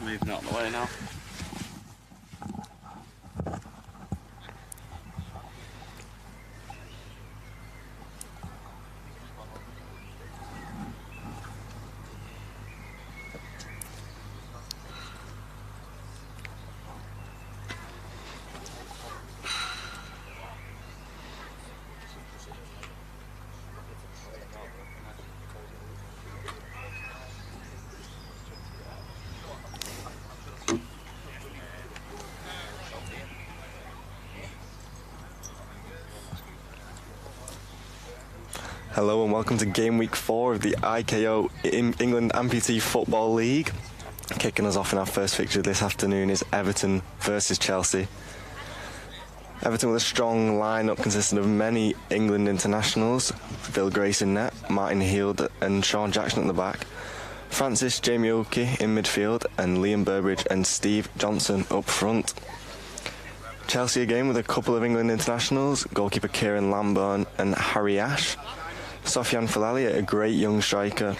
moving out of the way now. Hello and welcome to game week 4 of the IKO England Amputee Football League. Kicking us off in our first fixture this afternoon is Everton versus Chelsea. Everton with a strong lineup consisting of many England internationals, Phil Grace in net, Martin Heald and Sean Jackson at the back, Francis Jamie Oakey in midfield and Liam Burbridge and Steve Johnson up front. Chelsea again with a couple of England internationals, goalkeeper Kieran Lambourne and Harry Ash. Sofiane Filali, a great young striker.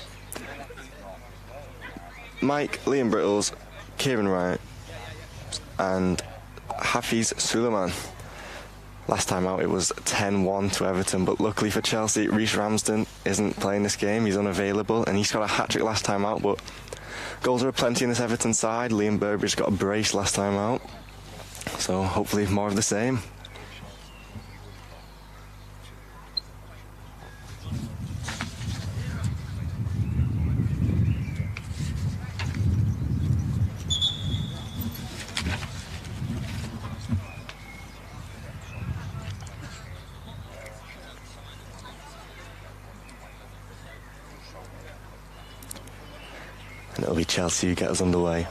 Mike, Liam Brittles, Kieran Wright and Hafiz Suleiman. Last time out it was 10-1 to Everton, but luckily for Chelsea, Reece Ramsden isn't playing this game. He's unavailable and he's got a hat-trick last time out, but goals are plenty in this Everton side. Liam Burbridge got a brace last time out, so hopefully more of the same. And it'll be Chelsea who get us underway.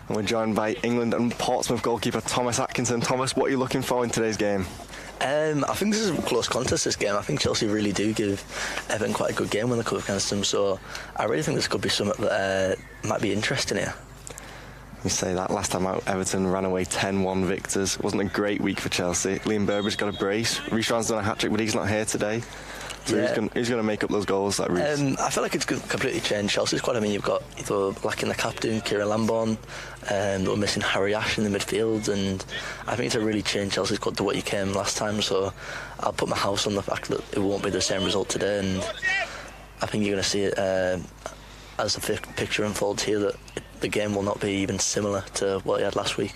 And we're joined by England and Portsmouth goalkeeper Thomas Atkinson. Thomas, what are you looking for in today's game? I think this is a close contest, this game. I think Chelsea really do give Everton quite a good game when they come up against them, so I really think this could be something that might be interesting here. You say that. Last time out, Everton ran away 10-1 victors. Wasn't a great week for Chelsea. Liam Burbridge got a brace. Reece Ramsden's done a hat-trick, but he's not here today. So yeah. Who's going to make up those goals, like Reece? I feel like it's completely changed Chelsea's squad. I mean, you've got either lacking the captain, Kieran Lambourne, we're missing Harry Ash in the midfield, and I think it's really changed Chelsea's squad to what you came last time, so I'll put my house on the fact that it won't be the same result today, and I think you're going to see it as the picture unfolds here, that the game will not be even similar to what you had last week.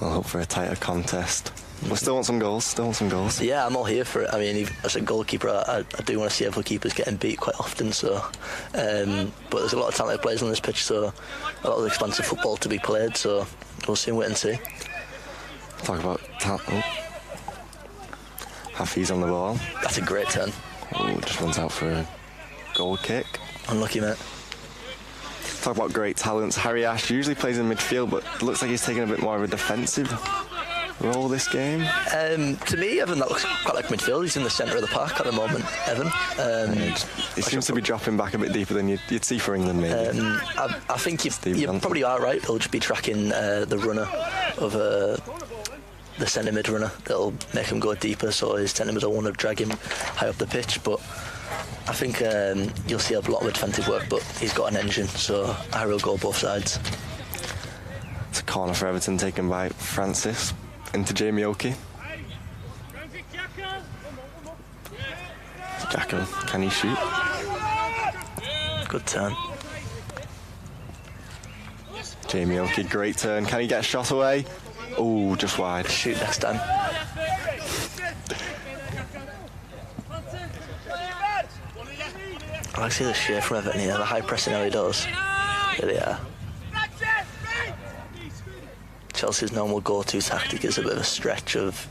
I'll hope for a tighter contest. We still want some goals, Yeah, I'm all here for it. I mean, as a goalkeeper, I do want to see other keepers getting beat quite often, so but there's a lot of talented players on this pitch, so a lot of expansive football to be played, so we'll soon wait and see. Talk about Hafiz on the ball. That's a great turn. Just runs out for a goal kick. Unlucky, mate. Talk about great talents. Harry Ash usually plays in midfield, but it looks like he's taking a bit more of a defensive role this game. To me, Evan, that looks quite like midfield. He's in the centre of the park at the moment, Evan. He seems to be dropping back a bit deeper than you'd see for England, maybe. I think you probably are right. He'll just be tracking the runner of the centre mid runner. That'll make him go deeper, so his centre mid will want to drag him high up the pitch. But I think you'll see a lot of defensive work, but he's got an engine, so Harry will go both sides. It's a corner for Everton taken by Francis into Jamie Oakey. Jacko, can he shoot? Good turn. Jamie Oakey, great turn. Can he get a shot away? Oh, just wide. Shoot next time. I like to see the sheer from Everton here, the high pressing how he does. Here they are. Chelsea's normal go-to tactic is a bit of a stretch of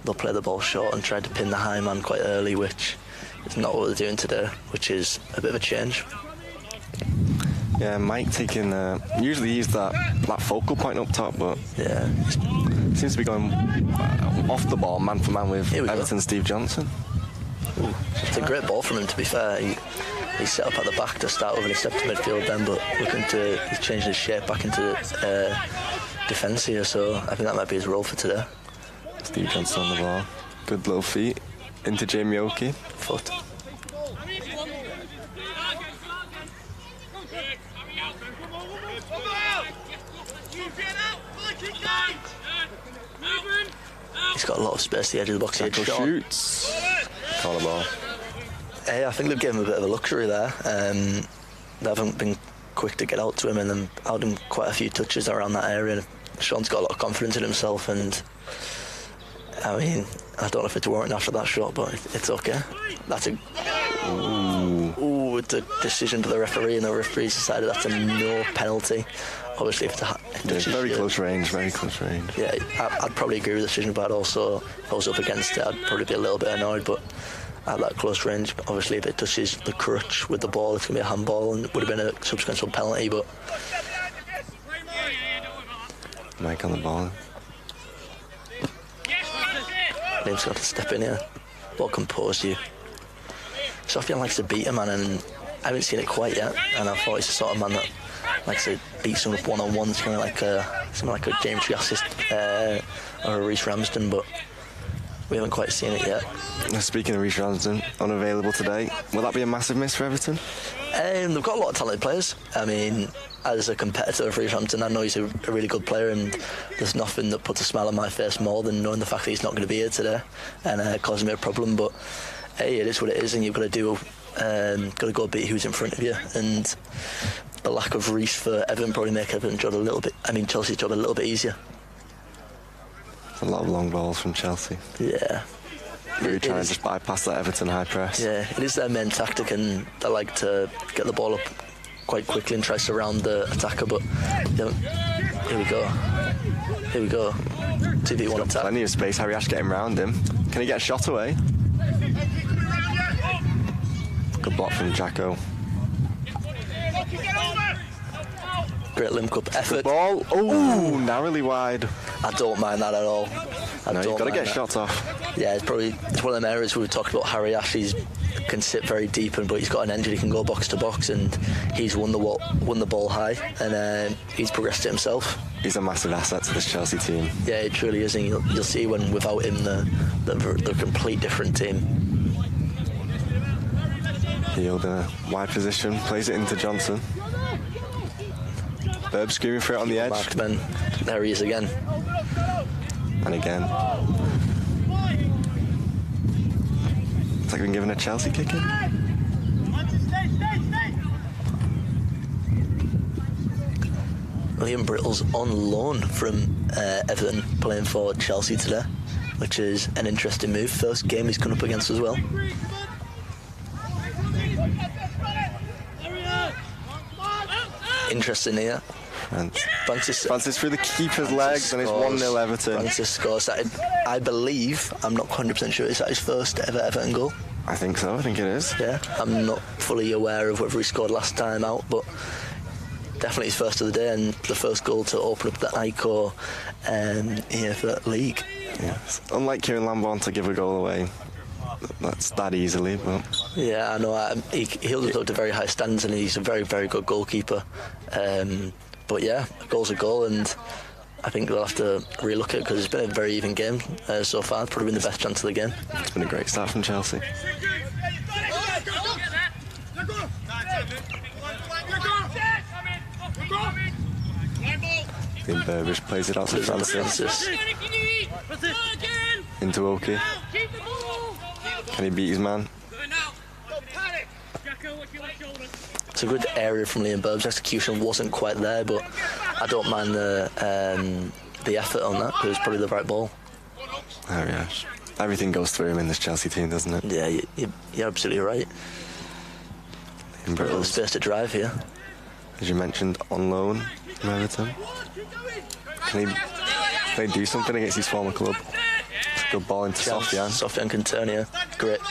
they'll play the ball short and try to pin the high man quite early, which is not what they're doing today, which is a bit of a change. Yeah, Mike taking usually he's that focal point up top, but yeah, seems to be going off the ball man for man with Everton Steve Johnson. Ooh, it's a great ball from him, to be fair. He's set up at the back to start with and he stepped to midfield then, but he's changed his shape back into defence here, so I think that might be his role for today. Steve Johnson on the ball. Good little feet. Into Jamie Oakey. Foot. He's got a lot of space to the edge of the box here. Shoots. Corner ball. Hey, I think they've given him a bit of a luxury there. They haven't been quick to get out to him and then out him quite a few touches around that area. Sean's got a lot of confidence in himself, and I mean, I don't know if it's warranted after that shot, but it's okay. That's a it's a decision to the referee, and the referee's decided that's a no penalty. Obviously, if it's very close range. Yeah, I'd probably agree with the decision, but also if I was up against it, I'd probably be a little bit annoyed. But at that close range, obviously, if it touches the crutch with the ball, it's going to be a handball, and it would have been a subsequent penalty. But Mike on the ball. Liam's got to step in here. What composed you? Sofian likes to beat a man, and I haven't seen it quite yet. And I thought he's the sort of man that likes to beat someone up one-on-one. It's kind of like a James Reaseheath or a Reece Ramsden, but we haven't quite seen it yet. Speaking of Reece Ramsden, unavailable today. Will that be a massive miss for Everton? They've got a lot of talented players. I mean, as a competitor of Reece Ramsden, I know he's a really good player, and there's nothing that puts a smile on my face more than knowing the fact that he's not going to be here today and causing me a problem. But hey, it is what it is, and you've got to go beat who's in front of you. And the lack of Reece for Everton probably make Everton's job Chelsea's job a little bit easier. A lot of long balls from Chelsea. Yeah. Really trying to just bypass that Everton high press. Yeah, it is their main tactic, and they like to get the ball up quite quickly and try to surround the attacker, but here we go. 2v1 attack. Plenty of space. Harry Ash getting round him. Can he get a shot away? Good block from Jacko. Great link-up effort. Good ball. Oh, narrowly wide. I don't mind that at all. You've got to get shots off. Yeah, it's one of them areas where we talked about Harry Ash. He can sit very deep, but he's got an engine. He can go box to box, and he's won the ball high, and he's progressed it himself. He's a massive asset to this Chelsea team. Yeah, it truly is, and you'll see when without him, the complete different team. He'll in a wide position, plays it into Johnson. Burb screaming for it on the edge. Marked men. There he is again. And again. It's like we've been given a Chelsea kick in. Liam Brittle's on loan from Everton, playing for Chelsea today, which is an interesting move. First game he's come up against as well. Interesting here. Francis through the keeper's legs, and it's 1-0 Everton. Francis scores. I believe, I'm not 100% sure, is that his first ever Everton goal? I think so, I think it is. Yeah, I'm not fully aware of whether he scored last time out, but definitely his first of the day, and the first goal to open up the ICO EAFA league. Yes. Unlike Kieran Lamborn to give a goal away that easily, but yeah, I know. He holds up to very high standards, and he's a very, very good goalkeeper. But yeah, a goal's a goal, and I think they'll have to relook at it because it's been a very even game so far. It's probably been the best chance of the game. It's been a great start from Chelsea. Dean Burbage plays it out to Francis. Into Oki. Can he beat his man? It's a good area from Liam Burb's. Execution wasn't quite there, but I don't mind the effort on that because it's probably the right ball. Oh yeah, everything goes through him in this Chelsea team, doesn't it? Yeah, you're absolutely right. Liam Brittle's space to drive here. As you mentioned, on loan from Everton. Can he do something against his former club? It's a good ball into Sofian. Sofian can turn here. Great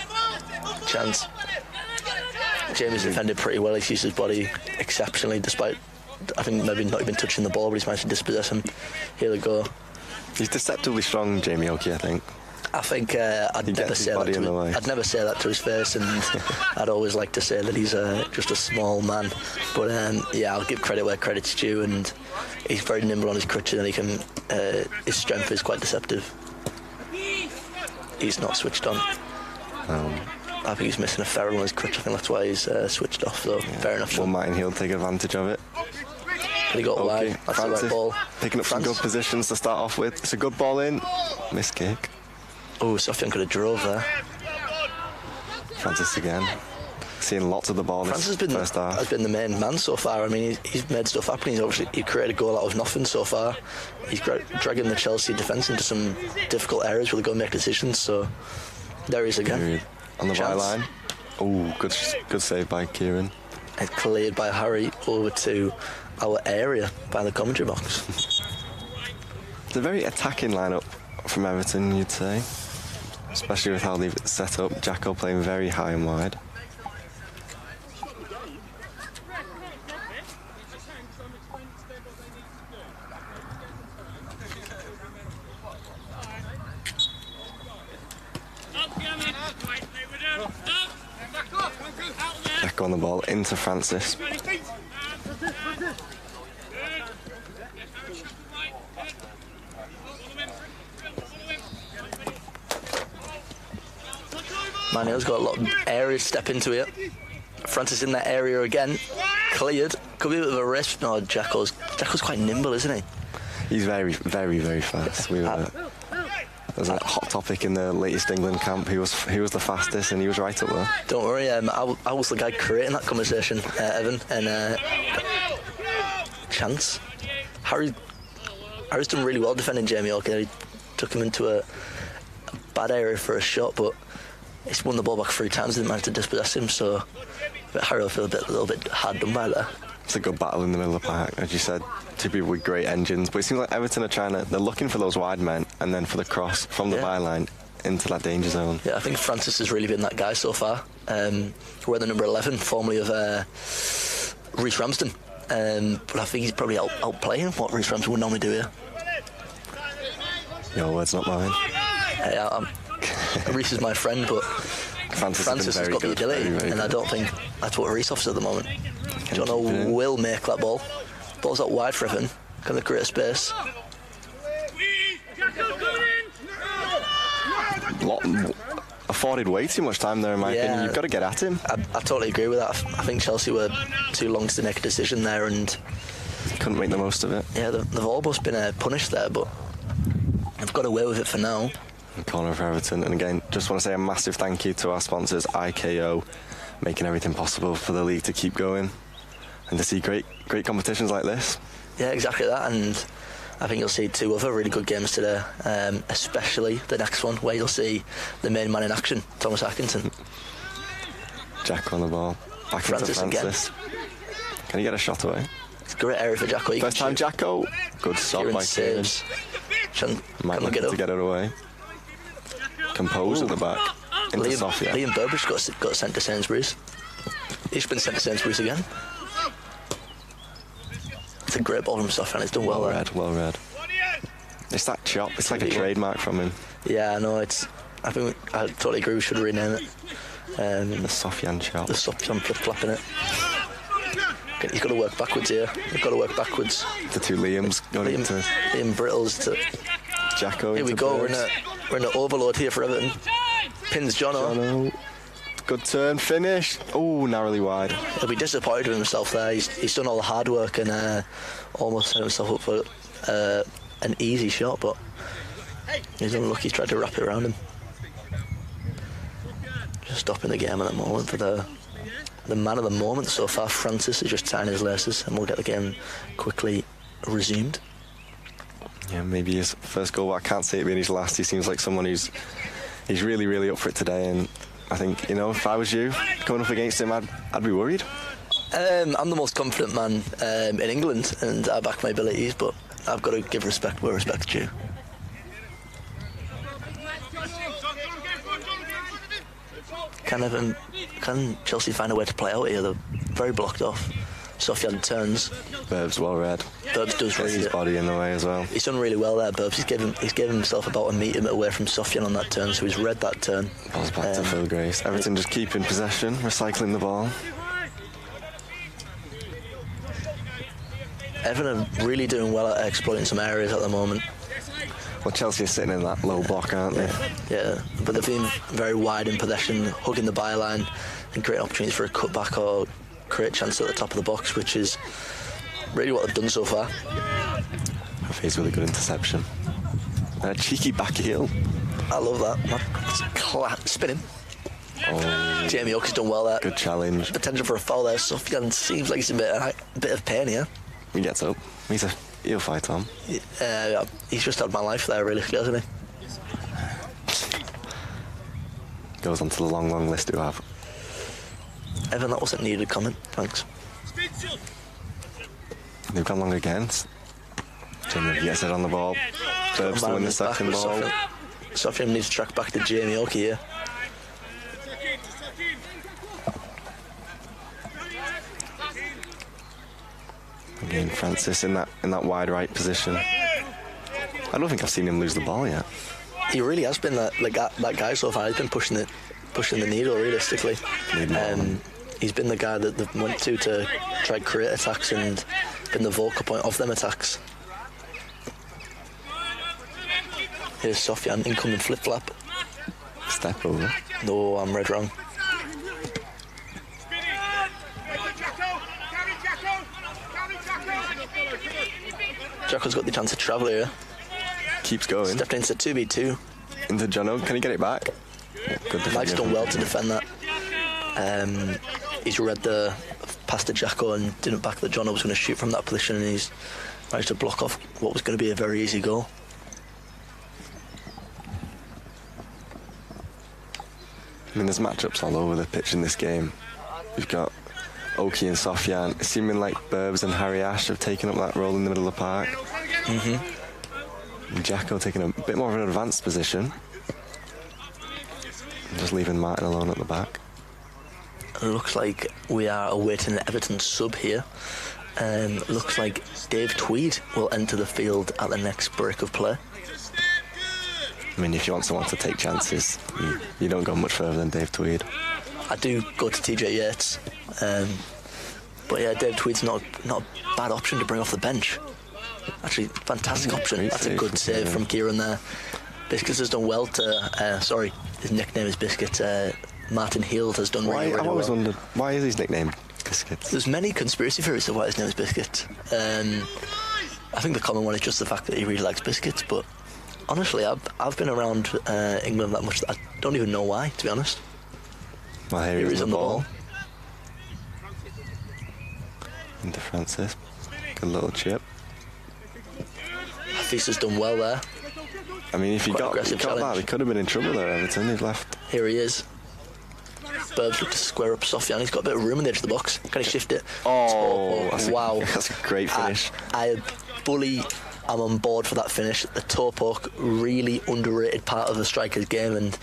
chance. Jamie's defended pretty well. He's used his body exceptionally, despite, I think, maybe not even touching the ball, but he's managed to dispossess him. Here we go. He's deceptively strong, Jamie Oki, I think. I think I'd never say that to his face, and I'd always like to say that he's just a small man. But yeah, I'll give credit where credit's due, and he's very nimble on his crutches, and he can. His strength is quite deceptive. He's not switched on. I think he's missing a ferrule on his crutch. I think that's why he's switched off. So fair enough. Well, Martin, he'll take advantage of it. He got wide. That's Francis, the right ball. Picking up some good positions to start off with. It's a good ball in. Missed kick. Oh, Sofian could have drove there. Francis again. Seeing lots of the ball Francis first half. has been the main man so far. I mean, he's made stuff happen. He created a goal out of nothing so far. He's dragging the Chelsea defence into some difficult areas where they go and make decisions. So there he is again. On the byline. Oh, good save by Kieran. And cleared by Harry over to our area by the commentary box. It's a very attacking lineup from Everton, you'd say. Especially with how they've set up. Jacko playing very high and wide. Jacko on the ball into Francis. Manuel's got a lot of area to step into here. Francis in that area again. Cleared. Could be a bit of a risk. No, Jacko's quite nimble, isn't he? He's very, very, very fast. There's a hot topic in the latest England camp. He was the fastest, and he was right up there. Don't worry, I was the guy creating that conversation, Evan, and chance. Harry's done really well defending Jamie Hawkins. He took him into a bad area for a shot, but he's won the ball back 3 times. Didn't manage to dispossess him, so Harry will feel a little bit hard done by there. It's a good battle in the middle of the park, as you said. 2 people with great engines, but it seems like Everton are they're looking for those wide men, and then for the cross from the byline into that danger zone. Yeah, I think Francis has really been that guy so far. We're the number 11, formerly of Reece Ramsden, but I think he's probably outplaying what Reece Ramsden would normally do here. Your words, not mine. Reece is my friend, but Francis has got the ability, and I don't think that's what Reece offers at the moment. Jono will make that ball. Ball's out wide for Everton. Can they create space? Afforded way too much time there, in my opinion. You've got to get at him. I totally agree with that. I think Chelsea were too long to make a decision there and couldn't make the most of it. Yeah, they've almost been punished there, but they've got away with it for now. Corner of Everton, and again, just want to say a massive thank you to our sponsors, IKO, making everything possible for the league to keep going and to see great competitions like this. Yeah, exactly that, and I think you'll see 2 other really good games today, especially the next one where you'll see the main man in action, Thomas Atkinson. Jack on the ball, back Francis into Francis. Again. Can he get a shot away? It's a great area for Jacko. First time Jacko. Good stop by Kieran. Might look to get it away. Composed at the back. Into Sofia. Liam Burbridge got sent to Sainsbury's. He's been sent to Sainsbury's again. It's a great ball from Sofia, and it's done well there. Well read. It's that chop. It's like a trademark from him. Yeah, I know. I think I totally agree. We should rename it. The Sofian chop. The Sofian flip-flapping it. You've got to work backwards here. You've got to work backwards. The 2 Liams going into Liam Brittles to Jacko. Here we go. We're in an overload here for Everton. Pins Jono. Good turn, finish. Oh, narrowly wide. He'll be disappointed with himself there. He's done all the hard work and almost set himself up for an easy shot, but he's unlucky. He's tried to wrap it around him. Just stopping the game at the moment for the man of the moment so far. Francis is just tying his laces, and we'll get the game quickly resumed. Yeah, maybe his first goal, but I can't see it being his last. He seems like someone he's really, really up for it today, and I think, if I was you going up against him, I'd be worried. I'm the most confident man in England, and I back my abilities, but I've got to give respect where respect's due. Can Chelsea find a way to play out here? They're very blocked off. Sufjan turns. Burbs well read. Burbs does Gets read his it. body in the way as well. He's done really well there, Burbs. He's given himself about a metre away from Sufjan on that turn, so he's read that turn. Ball's back to Phil Grace. Everton just keeping possession, recycling the ball. Everton are really doing well at exploiting some areas at the moment. Well, Chelsea are sitting in that low block, aren't they? Yeah, but they've been very wide in possession, hugging the byline and creating opportunities for a cutback or create chances at the top of the box, which is really what they've done so far. He's with a good interception. A cheeky back heel. I love that. That's spinning. Oh, Jamie Oak's done well there. good challenge. Potential for a foul there. Sufjan seems like he's in a bit of pain here. He gets up. He'll fight Tom. He's just had my life there, really, hasn't he? Goes on to the long, long list who have. Evan, that wasn't needed comment. Thanks. They've gone long again. Jimmy gets it on the ball. Burbs to win the second ball. Sufjan needs to track back to Jamie Oakey here. Again, Francis in that wide right position. I don't think I've seen him lose the ball yet. He really has been that guy so far. He's been pushing the needle realistically. He's been the guy that they went to try and create attacks and been the vocal point of them attacks. Here's Sufjan, incoming flip flap. Step over. No, I'm read wrong. Jacko's got the chance to travel here. Keeps going. Stepped into 2v2. Into Jono. Can he get it back? Good Mike's done well to defend that. He's read the pass to Jacko and didn't back that Jono was going to shoot from that position, and he's managed to block off what was going to be a very easy goal. I mean, there's matchups all over the pitch in this game. We've got Oki and Sufjan. It's seeming like Burbs and Harry Ash have taken up that role in the middle of the park. And Jacko taking a bit more of an advanced position. And just leaving Martin alone at the back. It looks like we are awaiting an Everton sub here. Looks like Dave Tweed will enter the field at the next break of play. I mean, if you want someone to take chances, you don't go much further than Dave Tweed. I do go to TJ Yates, but yeah, Dave Tweed's not a bad option to bring off the bench. Actually, fantastic option. That's a good save from Kieran there. Biscuits has done well to. Sorry, his nickname is Biscuit. Martin Heald has done really well. I've always wondered, why is his nickname Biscuits? There's many conspiracy theories of why his name is Biscuit. I think the common one is just the fact that he really likes biscuits, but honestly, I've been around England that much that I don't even know why, to be honest. Well, here he is on the ball. ball. Into Francis. Good little chip. Hafiz has done well there. I mean, if he got that, he could have been in trouble there, Everton. They've left. Here he is. Burbs look to square up Sufjan. He's got a bit of room on the edge of the box. Can he shift it? Oh, wow. That's a great finish. I fully am on board for that finish. The toe poke, really underrated part of the striker's game, and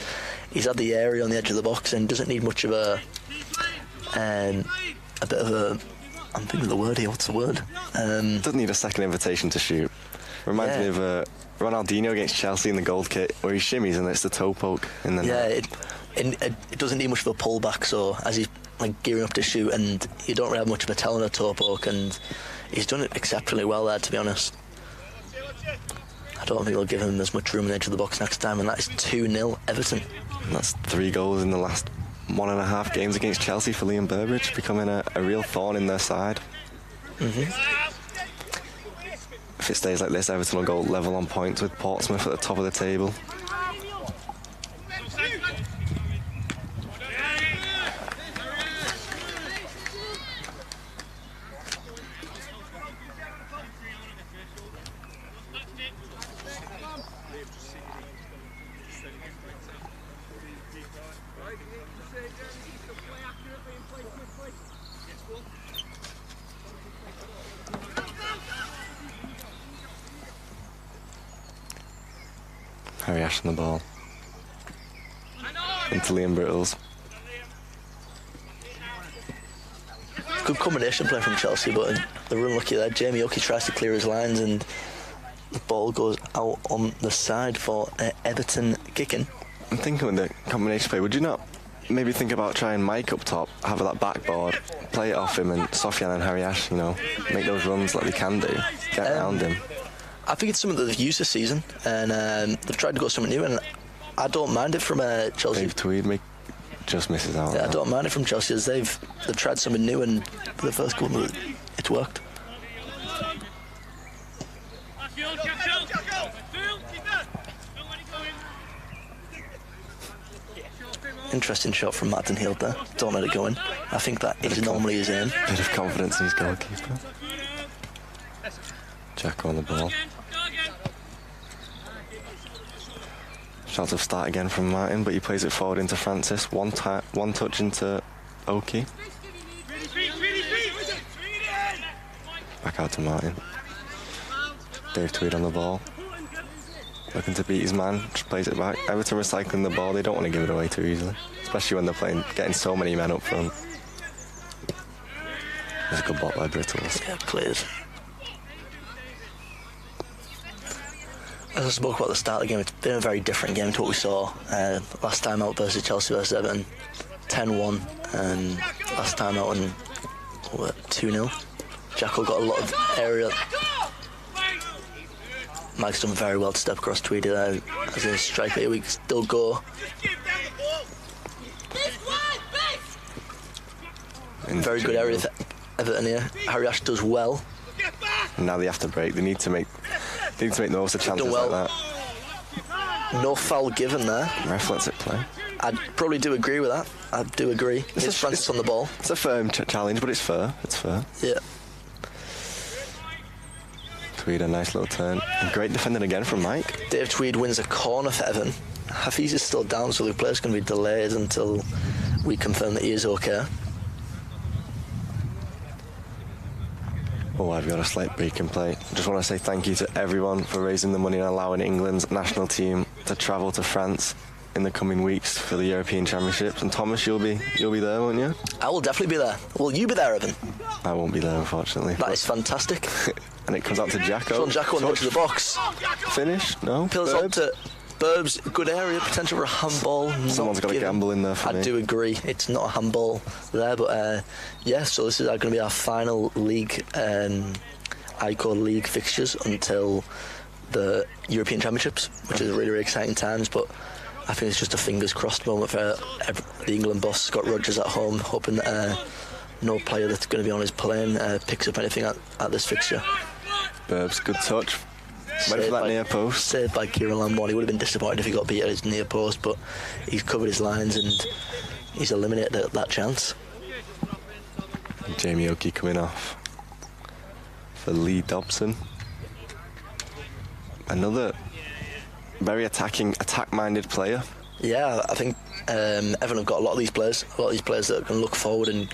he's had the area on the edge of the box and doesn't need much of a bit of a. I'm thinking of the word here. What's the word? Doesn't need a second invitation to shoot. Reminds me of Ronaldinho against Chelsea in the gold kit, where he shimmies and it's the toe poke in the net. It doesn't need much of a pullback, so as he's like gearing up to shoot, and you don't really have much of a tell on a toe poke, and he's done it exceptionally well there, to be honest. I don't think they'll give him as much room on the edge of the box next time, and that is 2-0 Everton. And that's 3 goals in the last 1.5 games against Chelsea for Liam Burbridge, becoming a real thorn in their side. If it stays like this, Everton will go level on points with Portsmouth at the top of the table. Harry Ash on the ball. Into Liam Brittles. Good combination play from Chelsea, but they're unlucky there. Jamie Oki tries to clear his lines and the ball goes out on the side for Everton kicking. I'm thinking with the combination play, would you not maybe think about trying Mike up top, have that backboard, play it off him, and Sofian and Harry Ash, make those runs like they can do, get around him? I think it's something that they've used this season, and they've tried to go something new, and I don't mind it from Chelsea. Dave Tweed just misses out. Yeah, I don't mind it from Chelsea, as they've tried something new, and for the first couple, it's worked. Interesting shot from Martin Hield there. Don't let it go in. I think that is normally his aim. Bit of confidence in his goalkeeper. Jack on the ball. Shots of start again from Martin, but he plays it forward into Francis. One touch into Oki. Back out to Martin. Dave Tweed on the ball. Looking to beat his man, just plays it back. Everton recycling the ball, they don't want to give it away too easily. Especially when they're getting so many men up front. There's a good block by Brittles. Yeah, clears. As I spoke about at the start of the game, it's been a very different game to what we saw last time out versus Chelsea versus Everton. 10-1, and last time out in 2-0. Jacko got a lot of area. Mike's done very well to step across Tweedy there as a striker. Here we still go. Very good area for Everton here. Harry Ash does well. And now they have to break. They need to make the most of chances like that. No foul given there. Ref lets it play. I'd probably do agree with that. I do agree. It's Francis on the ball. It's a firm challenge, but it's fair. It's fair. Yeah. Tweed, a nice little turn. And great defending again from Mike. Dave Tweed wins a corner for Everton. Hafiz is still down, so the player's going to be delayed until we confirm that he is okay. Oh, I've got a slight break in play. Just want to say thank you to everyone for raising the money and allowing England's national team to travel to France in the coming weeks for the European Championships. And Thomas, you'll be there, won't you? I will definitely be there. Will you be there, Evan? I won't be there, unfortunately. That is fantastic. And it comes out to Jacko. Sean Jacko into the box. Finish? No? Pills up to Burbs. Good area, potential for a handball. Someone's got a gamble in there for me. I do agree. It's not a handball there, but yeah, so this is going to be our final league, ICO League fixtures until the European Championships, which is really, really exciting times, but I think it's just a fingers crossed moment for the England boss, Scott Rogers, at home, hoping that no player that's going to be on his plane picks up anything at this fixture. Burbs, good touch. Went for that near post. Saved by Kieran Lamborn. He would have been disappointed if he got beat at his near post, but he's covered his lines and he's eliminated that chance. Jamie Oki coming off for Lee Dobson. Another very attack-minded player. Yeah, I think Everton have got a lot of these players that can look forward and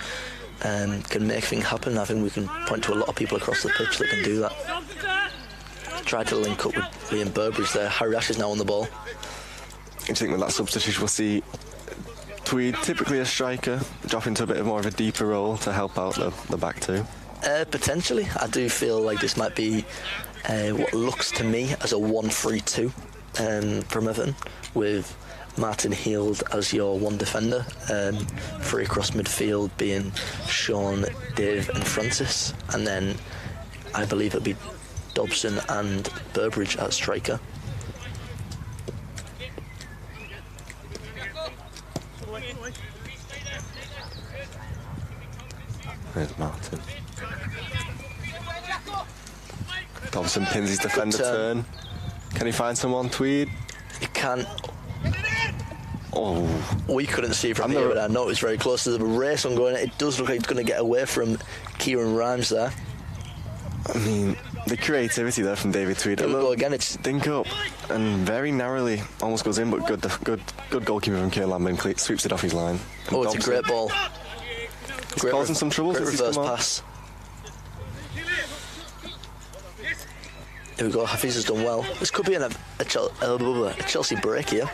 can make things happen. I think we can point to a lot of people across the pitch that can do that. Tried to link up with Liam Burbridge there. Harry Ash is now on the ball. Do you think with that substitution we'll see Tweed, typically a striker, drop into a bit more of a deeper role to help out the back two? Potentially. I do feel like this might be what looks to me as a 1-3-2 from Everton, with Martin Hield as your one defender, three across midfield being Sean, Dave and Francis, and then I believe it'll be Dobson and Burbridge at striker. There's Martin. Dobson pins his defender turn. Can he find someone, Tweed? He can. Oh. We couldn't see from here, but I know it's very close to the race on going. It does look like it's going to get away from Kieran Rhymes there. I mean, the creativity there from David Tweed. There we go again. It's think up and very narrowly almost goes in, but good goalkeeper from Kieran Lambert sweeps it off his line. And it's a great ball. He's causing some trouble great since reverse he's come pass. Here we go. Hafiz has done well. This could be a Chelsea break here.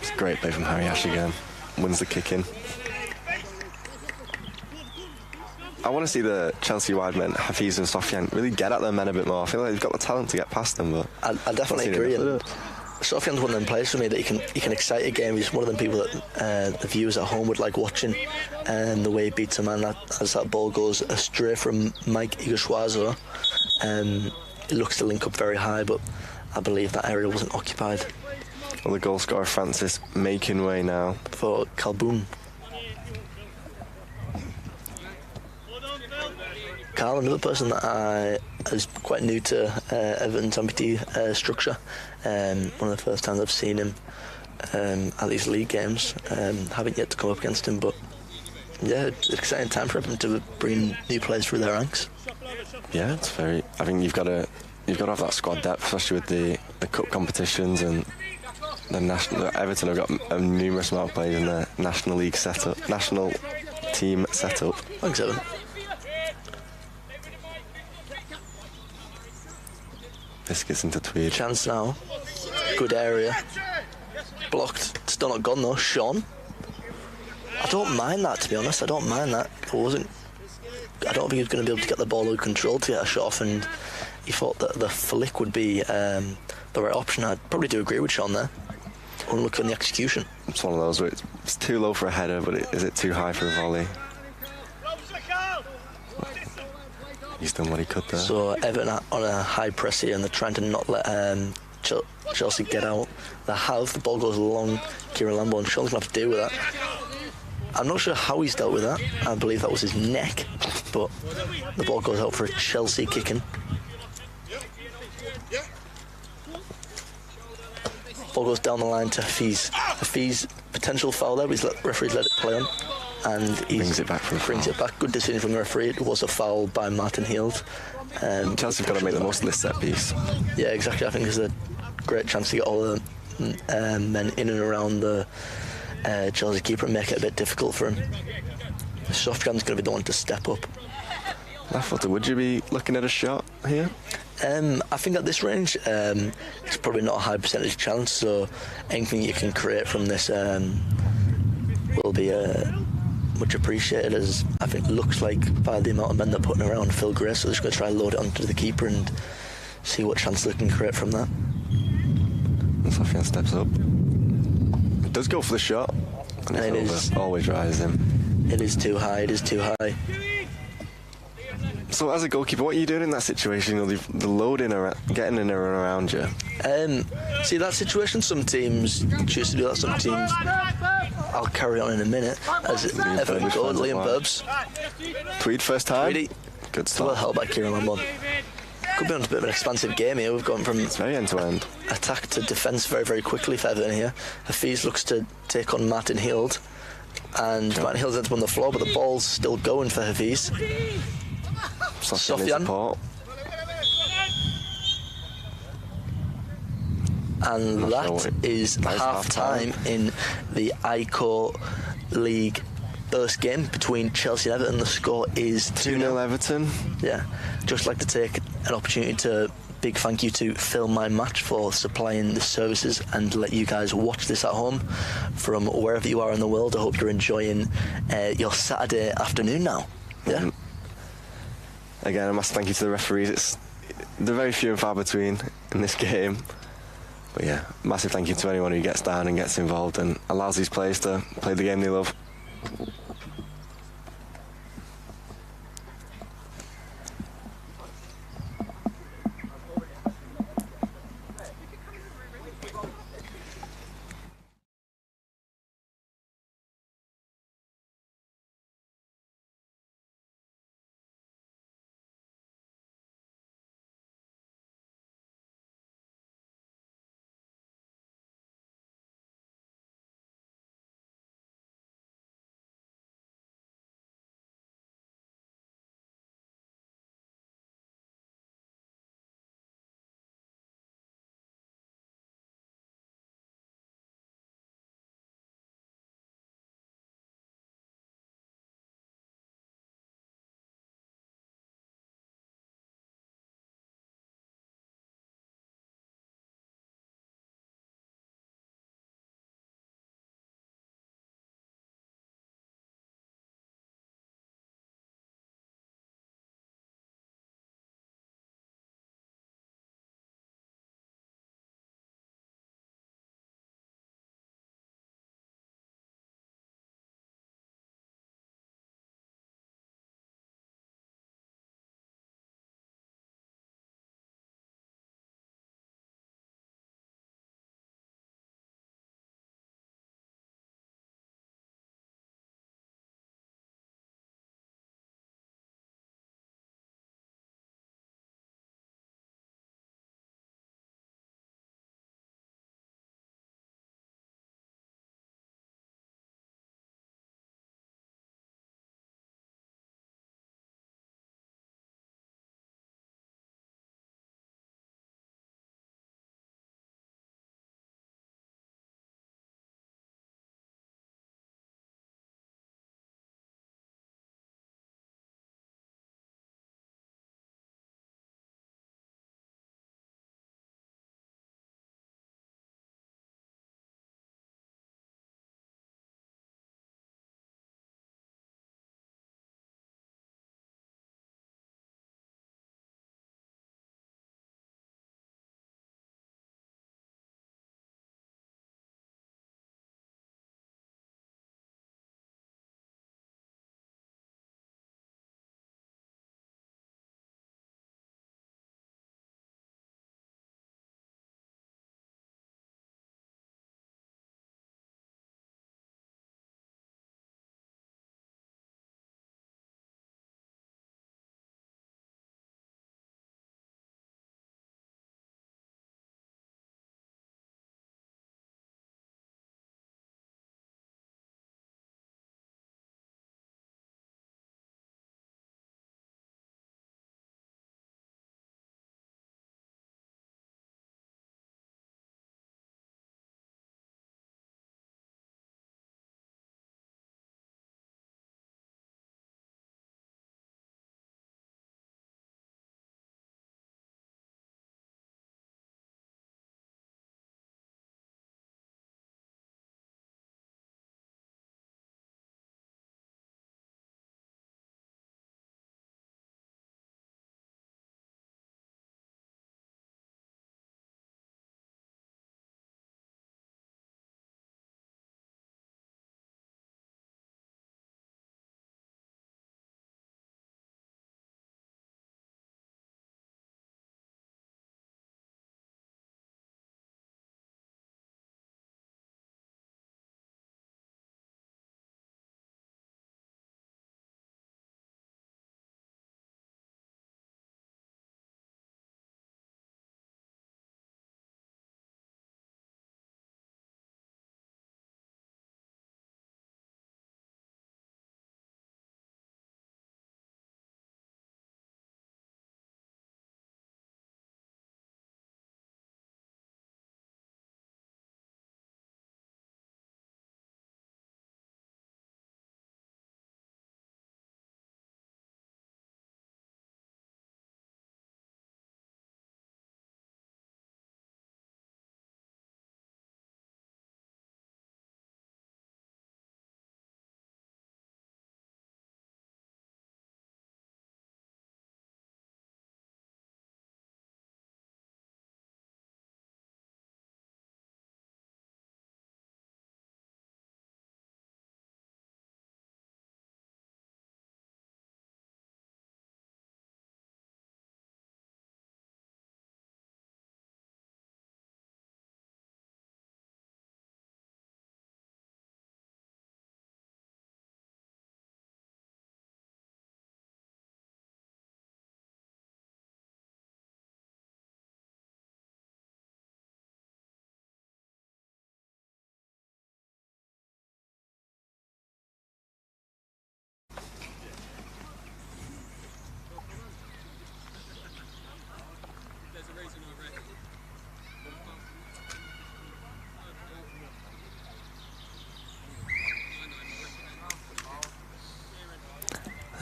It's a great play from Harry Ash again. Wins the kick in. I want to see the Chelsea wide men, Hafiz and Sofian, really get at their men a bit more. I feel like they've got the talent to get past them, but I definitely agree. And Sofian's one of them players for me that he can excite a game. He's one of them people that the viewers at home would like watching, and the way he beats a man as that ball goes astray from Mike Igashwazo. It looks to link up very high, but I believe that area wasn't occupied. Well, the goal scorer Francis making way now for Kalboon. Carl, another person that is quite new to Everton's amputee structure. One of the first times I've seen him at these league games. Haven't yet to come up against him, but yeah, it's an exciting time for Everton to bring new players through their ranks. Yeah, it's very. I think you've got to have that squad depth, especially with the cup competitions and the national. Everton have got a numerous amount of players in their national league setup, national team setup. Thanks, Evan. Biscuits into Tweed. Chance now. Good area. Blocked. Still not gone though. Sean. I don't mind that, to be honest. I don't mind that. I don't think he was going to be able to get the ball under control to get a shot off, and he thought that the flick would be the right option. I'd probably do agree with Sean there. Unlucky on the execution. It's one of those where it's too low for a header, but is it too high for a volley? He's done what he could there. So Everton on a high press here, and they're trying to not let Chelsea get out. They have. The ball goes along Kieran Lambo, and Sean's going to have to deal with that. I'm not sure how he's dealt with that. I believe that was his neck, but the ball goes out for a Chelsea kicking. Ball goes down the line to Hafiz. Hafiz, potential foul there, but referee's let it play on. And he brings it back for a foul. Good decision from the referee. It was a foul by Martin Hield. Chelsea have got to make the most of this set piece. Yeah, exactly. I think there's a great chance to get all the men in and around the Chelsea keeper and make it a bit difficult for him. Sofian's going to be the one to step up. Eafl, would you be looking at a shot here? I think at this range, it's probably not a high percentage chance, so anything you can create from this will be much appreciated, as I think it looks like by the amount of men they're putting around Phil Gray, so they're just going to try and load it onto the keeper and see what chance they can create from that. Sofian steps up. It does go for the shot, and it is always rises him. It is too high, So as a goalkeeper, what are you doing in that situation? You know, the loading, getting in and around you. See, that situation, some teams choose to do that, some teams... I'll carry on in a minute. As Everton go, Liam Burbs. Tweed first time. Tweedy. Good start. Well held by Kieran Lambon. Could be on a bit of an expansive game here. We've gone from it's very end-to-end. Attack to defence very, very quickly for Everton here. Hafiz looks to take on Martin Hield. And Martin Hield's ends up on the floor, but the ball's still going for Hafiz. Sofian. And that is half-time in the ICO League first game between Chelsea and Everton. The score is 2-0 Everton. Yeah. Just like to take an opportunity to big thank you to Film My Match for supplying the services and let you guys watch this at home from wherever you are in the world. I hope you're enjoying your Saturday afternoon now. Yeah. Again, a massive thank you to the referees. They're very few and far between in this game. But yeah, massive thank you to anyone who gets down and gets involved and allows these players to play the game they love.